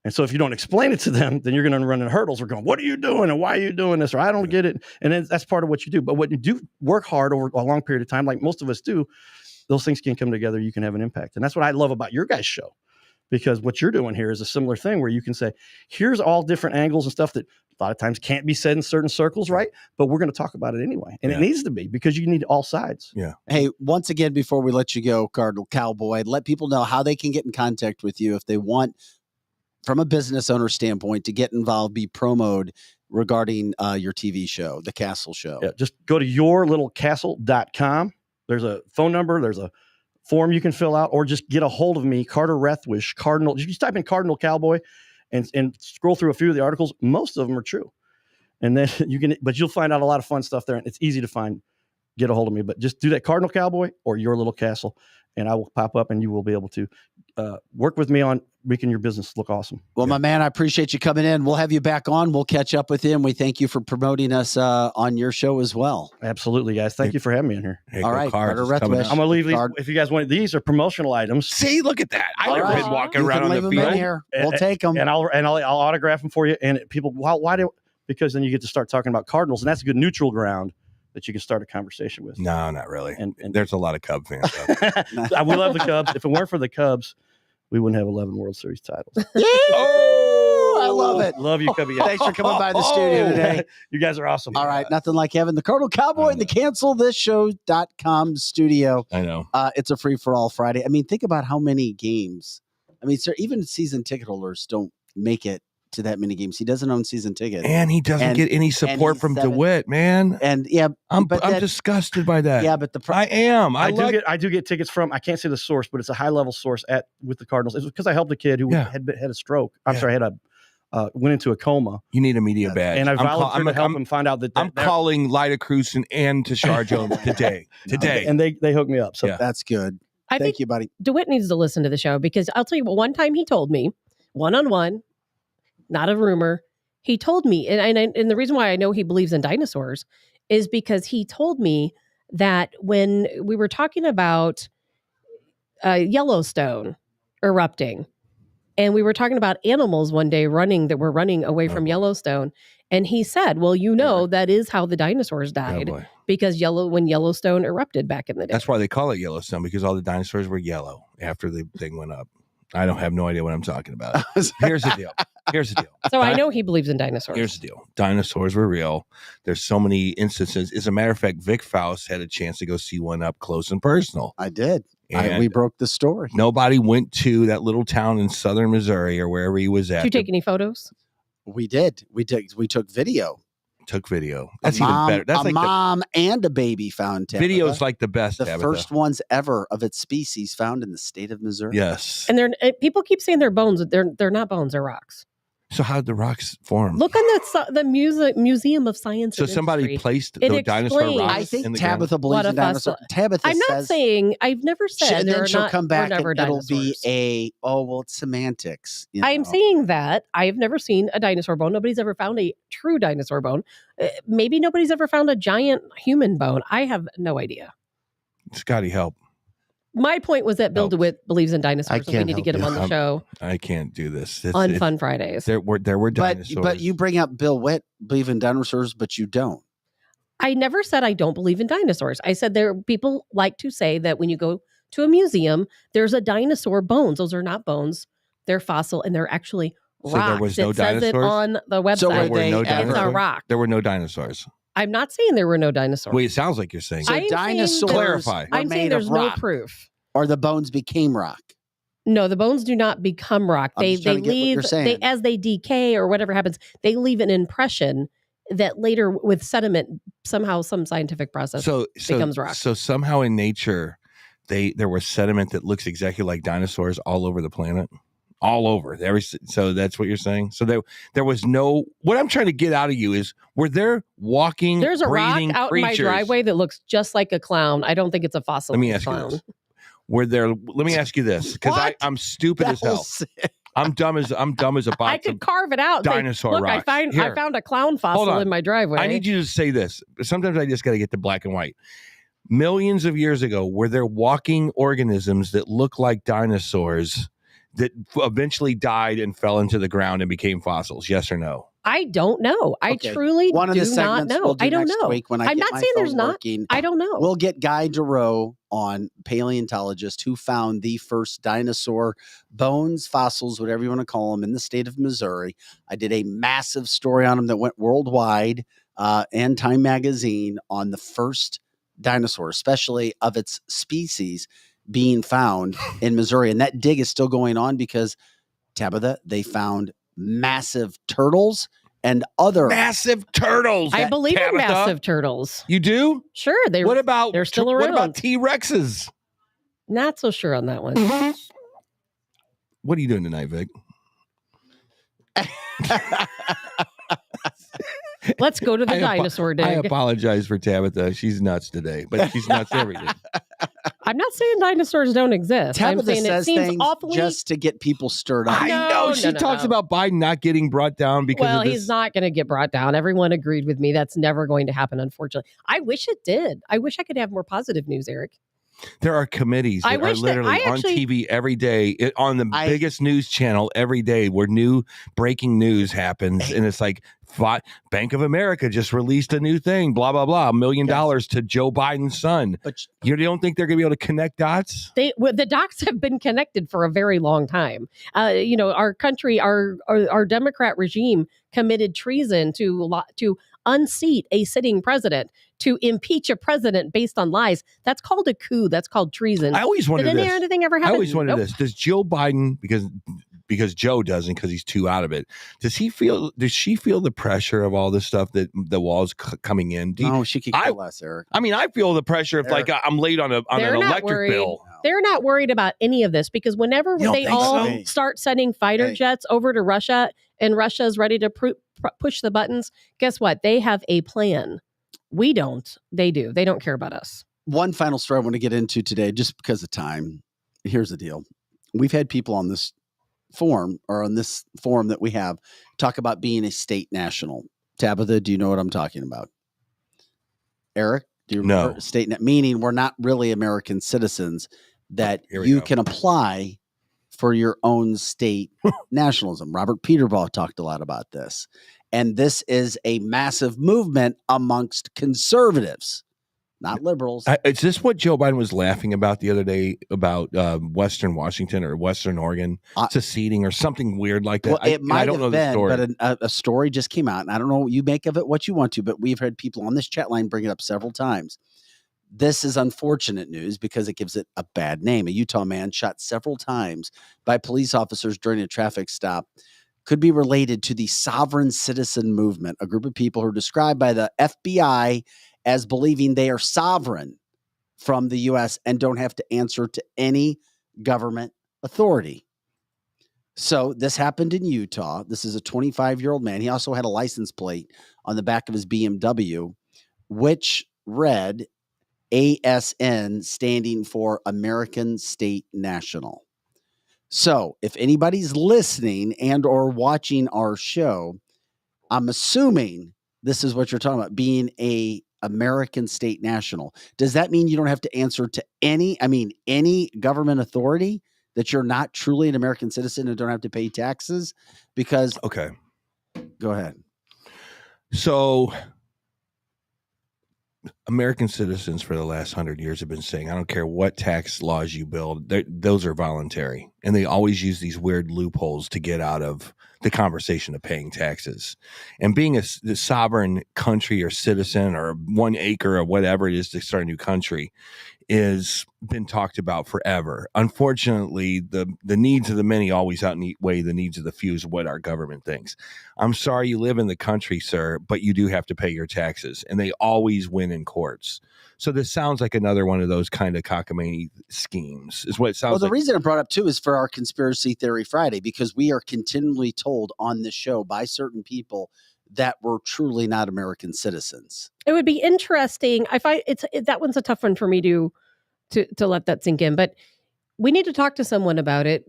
And so if you don't explain it to them, then you're going to run into hurdles. We're going, what are you doing? And why are you doing this? Or I don't get it. And then that's part of what you do. But when you do work hard over a long period of time, like most of us do, those things can come together. You can have an impact. And that's what I love about your guys' show. Because what you're doing here is a similar thing where you can say, here's all different angles and stuff that a lot of times can't be said in certain circles, right? But we're going to talk about it anyway. And it needs to be, because you need all sides. Yeah. Hey, once again, before we let you go, Cardinal Cowboy, let people know how they can get in contact with you if they want, from a business owner standpoint, to get involved, be promoted regarding your TV show, The Castle Show. Yeah, just go to yourlittlecastle.com. There's a phone number. There's a form you can fill out, or just get a hold of me, Carter Rethwish, Cardinal. You just type in Cardinal Cowboy and scroll through a few of the articles. Most of them are true. And then you'll find out a lot of fun stuff there. And it's easy to find. Get a hold of me, but just do that Cardinal Cowboy or Your Little Castle, and I will pop up and you will be able to work with me on making your business look awesome. Well, my man, I appreciate you coming in. We'll have you back on. We'll catch up with you, and we thank you for promoting us on your show as well. Absolutely, guys. Thank you for having me in here. All right, Carter Rethwish. I'm going to leave these. If you guys want, these are promotional items. See, look at that. I've never been walking around on the field. Here. We'll take them. And I'll autograph them for you. And people, because then you get to start talking about Cardinals, and that's a good neutral ground that you can start a conversation with. No, not really. And there's a lot of Cub fans. We love the Cubs. If it weren't for the Cubs, we wouldn't have 11 World Series titles. Oh, I love it. Love you, Cubby. Thanks for coming by the studio today. You guys are awesome. All right. Nothing like having the Cardinal Cowboy in the CancelThisShow.com studio. I know. It's a free-for-all Friday. I mean, think about how many games. I mean, sir, even season ticket holders don't make it to that many games. He doesn't own season tickets. And he doesn't get any support from DeWitt, man. And yeah, I'm disgusted by that. Yeah, but I am. I do get tickets from, I can't say the source, but it's a high level source with the Cardinals. It's because I helped a kid who had a stroke. I'm sorry, went into a coma. You need a media badge. And I volunteered to help him find out that I'm calling Lyda Cruz and Tashar Jones today. And they hooked me up. So that's good. Thank you, buddy. DeWitt needs to listen to the show because I'll tell you what, one time he told me, one-on-one, not a rumor. He told me, and the reason why I know he believes in dinosaurs is because he told me that when we were talking about Yellowstone erupting, and we were talking about animals one day that were running away from Yellowstone, and he said, "Well, that is how the dinosaurs died because when Yellowstone erupted back in the day." That's why they call it Yellowstone, because all the dinosaurs were yellow after the thing went up. I don't have no idea what I'm talking about. Here's the deal. So I know he believes in dinosaurs. Here's the deal. Dinosaurs were real. There's so many instances. As a matter of fact, Vic Faust had a chance to go see one up close and personal. I did. And we broke the story. Nobody went to that little town in southern Missouri or wherever he was at. Did you take any photos? We did. We took video. Took video. That's even better. That's a mom and a baby found Tabitha. Video's like the best. The Tabitha. first ones ever of its species found in the state of Missouri. Yes. And people keep saying they're bones. They're not bones. They're rocks. So how did the rocks form? Look on the Museum of Science. So somebody placed the dinosaur rocks. I think Tabitha believes in dinosaurs. Tabitha I'm not saying. I've never said. And then she'll come back and it'll dinosaurs. be it's semantics. I'm saying that I've never seen a dinosaur bone. Nobody's ever found a true dinosaur bone. Maybe nobody's ever found a giant human bone. I have no idea. Scotty, help. My point was that Bill DeWitt believes in dinosaurs, and we need to get him on the show. I can't do this. On Fun Fridays. There were dinosaurs. But you bring up Bill Witt, believe in dinosaurs, but you don't. I never said I don't believe in dinosaurs. I said people like to say that when you go to a museum, there's a dinosaur bones. Those are not bones. They're fossil, and they're actually rocks. So there was no it says dinosaurs? it on the website. So there were no dinosaurs? It's a rock. There were no dinosaurs. I'm not saying there were no dinosaurs. Well, it sounds like you're saying. So dinosaurs clarify. I'm saying there's no proof. Or the bones became rock. No, the bones do not become rock. They leave as they decay or whatever happens. They leave an impression that later, with sediment, somehow some scientific process becomes rock. So somehow in nature, there was sediment that looks exactly like dinosaurs all over the planet, all over. So that's what you're saying. So there was no. What I'm trying to get out of you is, were there walking? There's a rock out creatures? in my driveway that looks just like a clown. I don't think it's a fossil. Let me ask you this. Let me ask you this, because I'm stupid as hell. I'm dumb as a box. I could carve it out. Dinosaur Look, rocks. I found a clown fossil in my driveway. I need you to say this. Sometimes I just got to get to black and white. Millions of years ago, were there walking organisms that look like dinosaurs that eventually died and fell into the ground and became fossils? Yes or no? I don't know. I truly do not know. I don't know. I'm not saying there's not. I don't know. We'll get Guy Giroux on, paleontologist who found the first dinosaur bones, fossils, whatever you want to call them, in the state of Missouri. I did a massive story on him that went worldwide and Time Magazine on the first dinosaur, especially of its species, being found in Missouri. And that dig is still going on because, Tabitha, they found massive turtles and other massive turtles. I believe in massive turtles. You do? Sure. They're still around. What about T-Rexes? Not so sure on that one. What are you doing tonight, Vic? Let's go to the dinosaur dig. I apologize for Tabitha. She's nuts today, but she's nuts every day. I'm not saying dinosaurs don't exist. Tabitha I'm saying says it seems things awfully just to get people stirred up. I know. She talks about Biden not getting brought down because well, of this. he's not going to get brought down. Everyone agreed with me. That's never going to happen, unfortunately. I wish it did. I wish I could have more positive news, Eric. There are committees that are literally on TV every day, on the biggest news channel every day, where new breaking news happens. And it's like, Bank of America just released a new thing, blah, blah, blah, $1 million to Joe Biden's son. But you don't think they're going to be able to connect dots? The dots have been connected for a very long time. Our country, our Democrat regime committed treason to unseat a sitting president, to impeach a president based on lies. That's called a coup. That's called treason. I always wondered Did this. anything ever happen? I always wondered Nope. this. Does Joe Biden, because Joe doesn't, because he's too out of it, does she feel the pressure of all this stuff that the wall's coming in? No, she could care less, Eric. I mean, I feel the pressure if like I'm late on an electric bill. They're not worried about any of this, because whenever they all start sending fighter jets over to Russia and Russia's ready to push the buttons, guess what? They have a plan. We don't. They do. They don't care about us. One final story I want to get into today, just because of time. Here's the deal. We've had people on this forum that we have talk about being a state national. Tabitha, do you know what I'm talking about? Eric, do you remember? No. Meaning we're not really American citizens, that you can apply for your own state nationalism. Robert Peterbaugh talked a lot about this. And this is a massive movement amongst conservatives, not liberals. Is this what Joe Biden was laughing about the other day about Western Washington or Western Oregon seceding or something weird like that? Well, it might have been, story. but a story just came out, and I don't know what you make of it, what you want to, but we've had people on this chat line bring it up several times. This is unfortunate news because it gives it a bad name. A Utah man shot several times by police officers during a traffic stop could be related to the sovereign citizen movement, a group of people who are described by the FBI as believing they are sovereign from the U.S. and don't have to answer to any government authority. So this happened in Utah. This is a 25-year-old man. He also had a license plate on the back of his BMW, which read ASN, standing for American State National. So if anybody's listening and or watching our show, I'm assuming this is what you're talking about, being a American state national. Does that mean you don't have to answer to any government authority, that you're not truly an American citizen and don't have to pay taxes? Because okay, go ahead. So American citizens for the last 100 years have been saying, I don't care what tax laws you build, those are voluntary. And they always use these weird loopholes to get out of the conversation of paying taxes. And being the sovereign country or citizen or 1 acre or whatever it is to start a new country is been talked about forever. Unfortunately, the needs of the many always outweigh the needs of the few is what our government thinks. I'm sorry you live in the country, sir, but you do have to pay your taxes. And they always win in courts. So this sounds like another one of those kind of cockamamie schemes is what it sounds like. Well, the reason I brought up too is for our Conspiracy Theory Friday, because we are continually told on this show by certain people that we're truly not American citizens. It would be interesting. That one's a tough one for me to let that sink in, but we need to talk to someone about it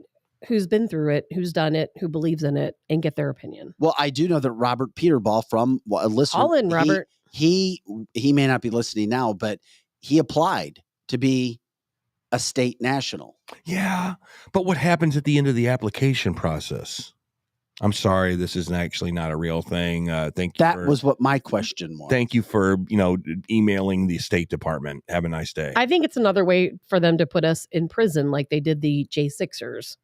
who's been through it, who's done it, who believes in it, and get their opinion. Well, I do know that Robert Peterball from a listener, Call in, Robert. He may not be listening now, but he applied to be a state national. Yeah, but what happens at the end of the application process? I'm sorry, this is actually not a real thing. Thank you. That was what my question was. Thank you for emailing the State Department. Have a nice day. I think it's another way for them to put us in prison like they did the J6ers.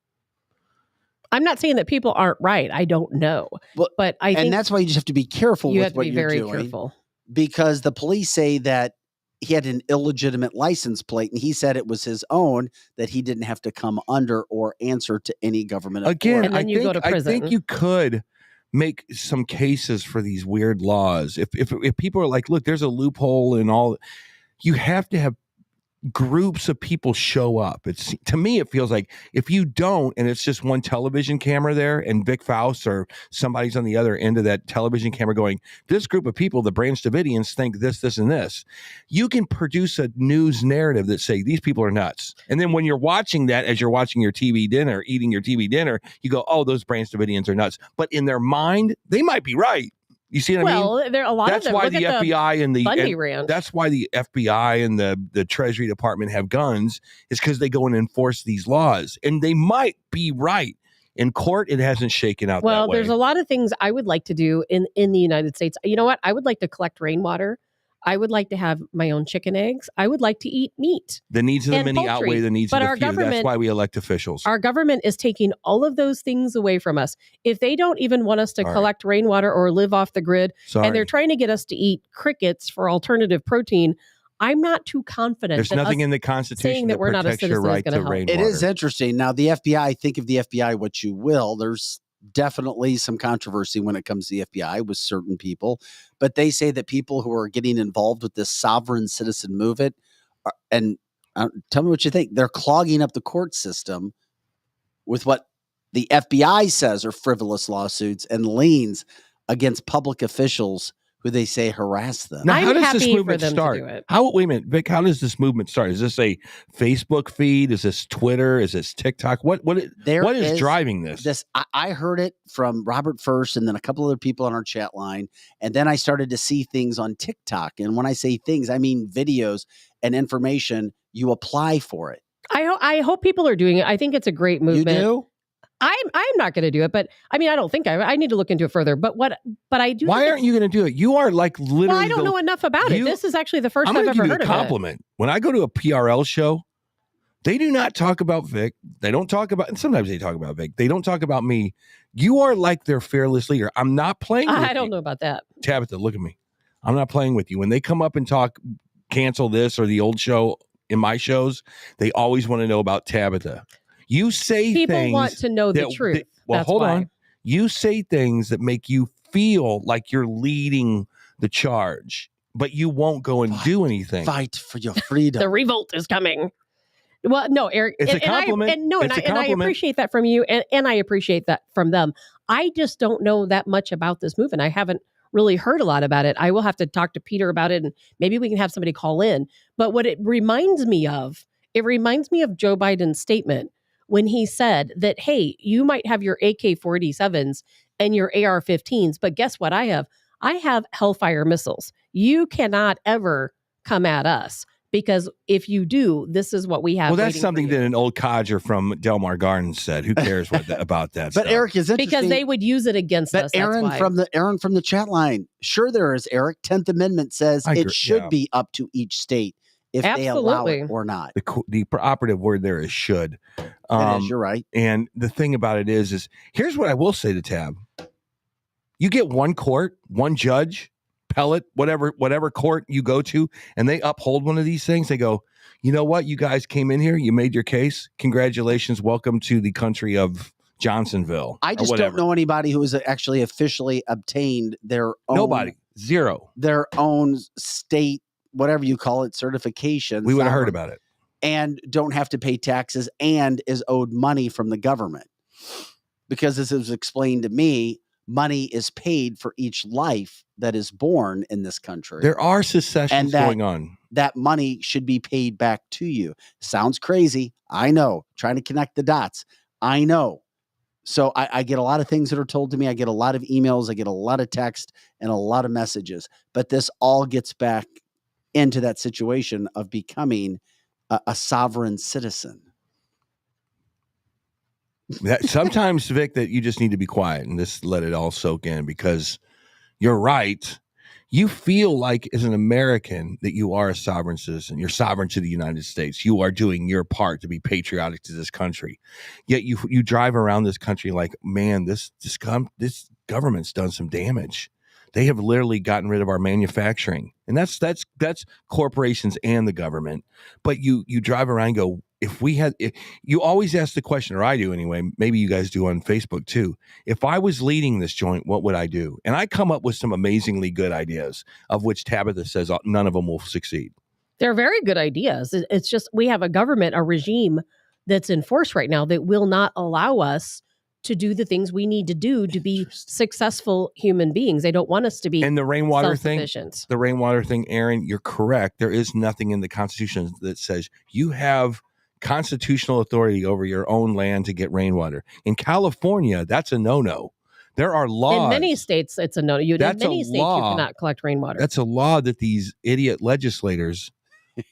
I'm not saying that people aren't right. I don't know. Well, but I think that's why you just have to be careful with what you're doing. You have to be very careful. Because the police say that he had an illegitimate license plate, and he said it was his own, that he didn't have to come under or answer to any government authority. And then you go to prison. I think you could make some cases for these weird laws. If people are like, look, there's a loophole in all, you have to have groups of people show up. It's, to me, it feels like if you don't, and it's just one television camera there, and Vic Faust or somebody's on the other end of that television camera going, this group of people, the Branch Davidians, think this, and this. You can produce a news narrative that say these people are nuts. And then when you're watching that, as you're watching your TV dinner, eating your TV dinner, you go, oh, those Branch Davidians are nuts. But in their mind, they might be right. You see what I mean? Well, there are a lot that's of them. why Look the at FBI and the Bundy and Ranch. that's why the FBI and the Treasury Department have guns, is because they go and enforce these laws, and they might be right. In court, it hasn't shaken out. Well, that way. there's a lot of things I would like to do in the United States. You know what? I would like to collect rainwater. I would like to have my own chicken eggs. I would like to eat meat. The needs of the and many poultry. outweigh the needs But of our the few. That's government- why we elect officials. Our government is taking all of those things away from us. If they don't even want us to Sorry. collect rainwater or live off the grid, Sorry. and they're trying to get us to eat crickets for alternative protein, I'm not too confident. There's that nothing us in the Constitution saying that we're not a protects your citizen is right gonna to help. rainwater. It is interesting. Now, the FBI, think of the FBI what you will. There's definitely some controversy when it comes to the FBI with certain people, but they say that people who are getting involved with this sovereign citizen movement, and tell me what you think, they're clogging up the court system with what the FBI says are frivolous lawsuits and liens against public officials who they say harass them. Now, how I'm does this happy for movement them to start? do it. Wait a minute, Vic, how does this movement start? Is this a Facebook feed? Is this Twitter? Is this TikTok? What is driving this? I heard it from Robert first, and then a couple other people on our chat line, and then I started to see things on TikTok. And when I say things, I mean videos and information. You apply for it. I hope people are doing it. I think it's a great movement. You do? I'm not going to do it, but I mean, I don't think I need to look into it further. But I do. Why aren't you going to do it? You are like literally. Well, I don't know enough about it. This is actually the first I'm I've gonna ever give you heard a of it. compliment. When I go to a PRL show, they do not talk about Vic. They don't talk about, and sometimes they talk about Vic. They don't talk about me. You are like their fearless leader. I'm not playing with I don't you. know about that. Tabitha, look at me. I'm not playing with you. When they come up and talk, cancel this or the old show in my shows, they always want to know about Tabitha. You say People things want to know the that- truth. well, That's hold why. on. You say things that make you feel like you're leading the charge, but you won't go and do anything. Fight for your freedom. The revolt is coming. Well, no, Eric. It's a and I compliment. and It's a I compliment. appreciate that from you, and I appreciate that from them. I just don't know that much about this movement. I haven't really heard a lot about it. I will have to talk to Peter about it, and maybe we can have somebody call in. But what it reminds me of Joe Biden's statement when he said that, hey, you might have your AK-47s and your AR-15s, but guess what I have? I have Hellfire missiles. You cannot ever come at us, because if you do, this is what we have. Well, that's waiting for something you. that an old codger from Delmar Gardens said. Who cares about that But stuff? Eric is interesting Because they would use it against But us. Aaron that's why. Aaron from the chat line, sure there is, Eric. 10th Amendment says I it agree, should yeah. be up to each state if they allow it or not. The operative word there is should. It is, you're right. And the thing about it is here's what I will say to Tab. You get one court, one judge, appellate, whatever court you go to, and they uphold one of these things. They go, you know what? You guys came in here. You made your case. Congratulations. Welcome to the country of Johnsonville. I just don't know anybody who has actually officially obtained their own. Nobody. Zero. Their own state, whatever you call it, certification. We would have heard sovereign, about it. And don't have to pay taxes and is owed money from the government. Because as it was explained to me, money is paid for each life that is born in this country. There are secessions going on. That money should be paid back to you. Sounds crazy. I know. Trying to connect the dots. I know. So I get a lot of things that are told to me. I get a lot of emails. I get a lot of text and a lot of messages. But this all gets back into that situation of becoming a sovereign citizen. Sometimes, Vic, that you just need to be quiet and just let it all soak in, because you're right. You feel like, as an American, that you are a sovereign citizen. You're sovereign to the United States. You are doing your part to be patriotic to this country. Yet you drive around this country like, man, this government's done some damage. They have literally gotten rid of our manufacturing, and that's corporations and the government. But you drive around and go, if you always ask the question, or I do anyway, maybe you guys do on Facebook too. If I was leading this joint, what would I do? And I come up with some amazingly good ideas, of which Tabitha says none of them will succeed. They're very good ideas. It's just we have a government, a regime that's in force right now that will not allow us to do the things we need to do to be successful human beings. They don't want us to be And the rainwater thing, Aaron, you're correct. There is nothing in the Constitution that says you have constitutional authority over your own land to get rainwater. In California, that's a no-no. There are laws. In many states, it's a no. In That's many a states, you law. cannot collect rainwater. That's a law that these idiot legislators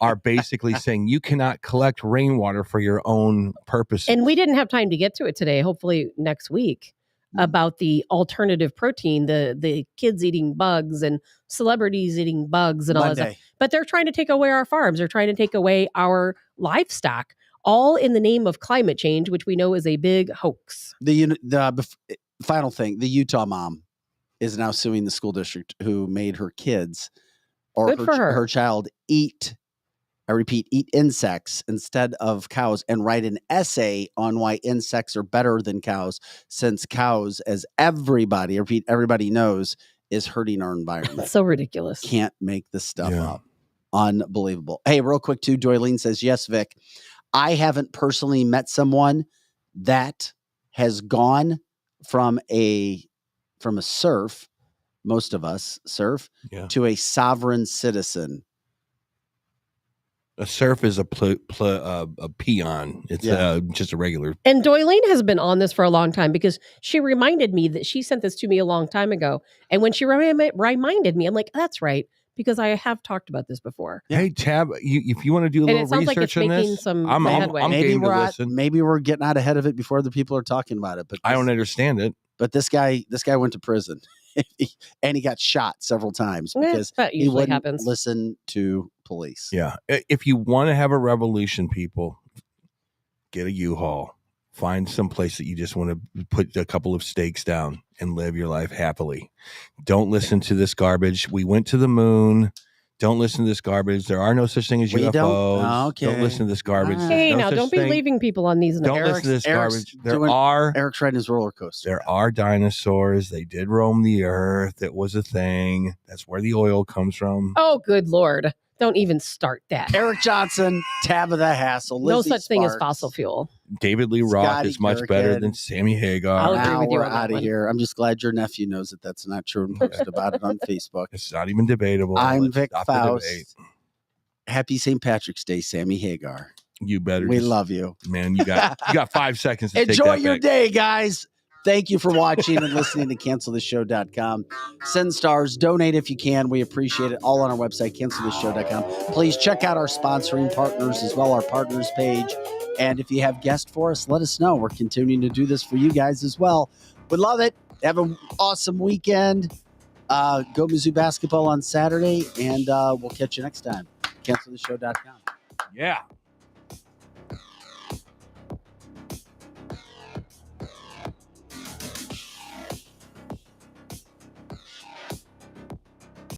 are basically saying you cannot collect rainwater for your own purposes. And we didn't have time to get to it today. Hopefully next week about the alternative protein, the kids eating bugs and celebrities eating bugs and all that stuff. But they're trying to take away our farms. They're trying to take away our livestock, all in the name of climate change, which we know is a big hoax. The final thing, the Utah mom is now suing the school district who made her kids or her child eat, I repeat, eat insects instead of cows and write an essay on why insects are better than cows, since cows, as everybody knows, is hurting our environment. So ridiculous. Can't make this stuff up. Unbelievable. Hey, real quick too, Doylene says, yes, Vic, I haven't personally met someone that has gone from a serf, most of us serf, to a sovereign citizen. A serf is a peon. It's just a regular. And Doylene has been on this for a long time because she reminded me that she sent this to me a long time ago. And when she reminded me, I'm like, that's right. Because I have talked about this before. Hey, Tab, if you want to do a little research on this, I'm game to listen. Maybe we're getting out ahead of it before the people are talking about it. But I don't understand it. But this guy went to prison, and he got shot several times because he wouldn't listen to police. Yeah, if you want to have a revolution, people, get a U-Haul. Find some place that you just want to put a couple of stakes down and live your life happily. Don't listen to this garbage. We went to the moon. Don't listen to this garbage. There are no such thing as UFOs. Don't listen to this garbage. Hey, now don't be leaving people on these. Don't listen to this garbage. Eric's riding his roller coaster. There are dinosaurs. They did roam the earth. It was a thing. That's where the oil comes from. Oh, good Lord. Don't even start that. Eric Johnson, Tabitha Hassel, Lizzie no such thing as Sparks. fossil fuel. David Lee Roth is much better than Sammy Hagar. Now we're out of here. I'm just glad your nephew knows that that's not true and posted about it on Facebook. It's not even debatable. I'm Vic Faust. Happy St. Patrick's Day, Sammy Hagar. You better. We love you, man. You got 5 seconds to enjoy take that your back. day, guys. Thank you for watching and listening to CancelTheShow.com. Send stars, donate if you can. We appreciate it. All on our website, CancelTheShow.com. Please check out our sponsoring partners as well, our partners page. And if you have guests for us, let us know. We're continuing to do this for you guys as well. We love it. Have an awesome weekend. Go Mizzou basketball on Saturday, and we'll catch you next time. CancelTheShow.com. Yeah.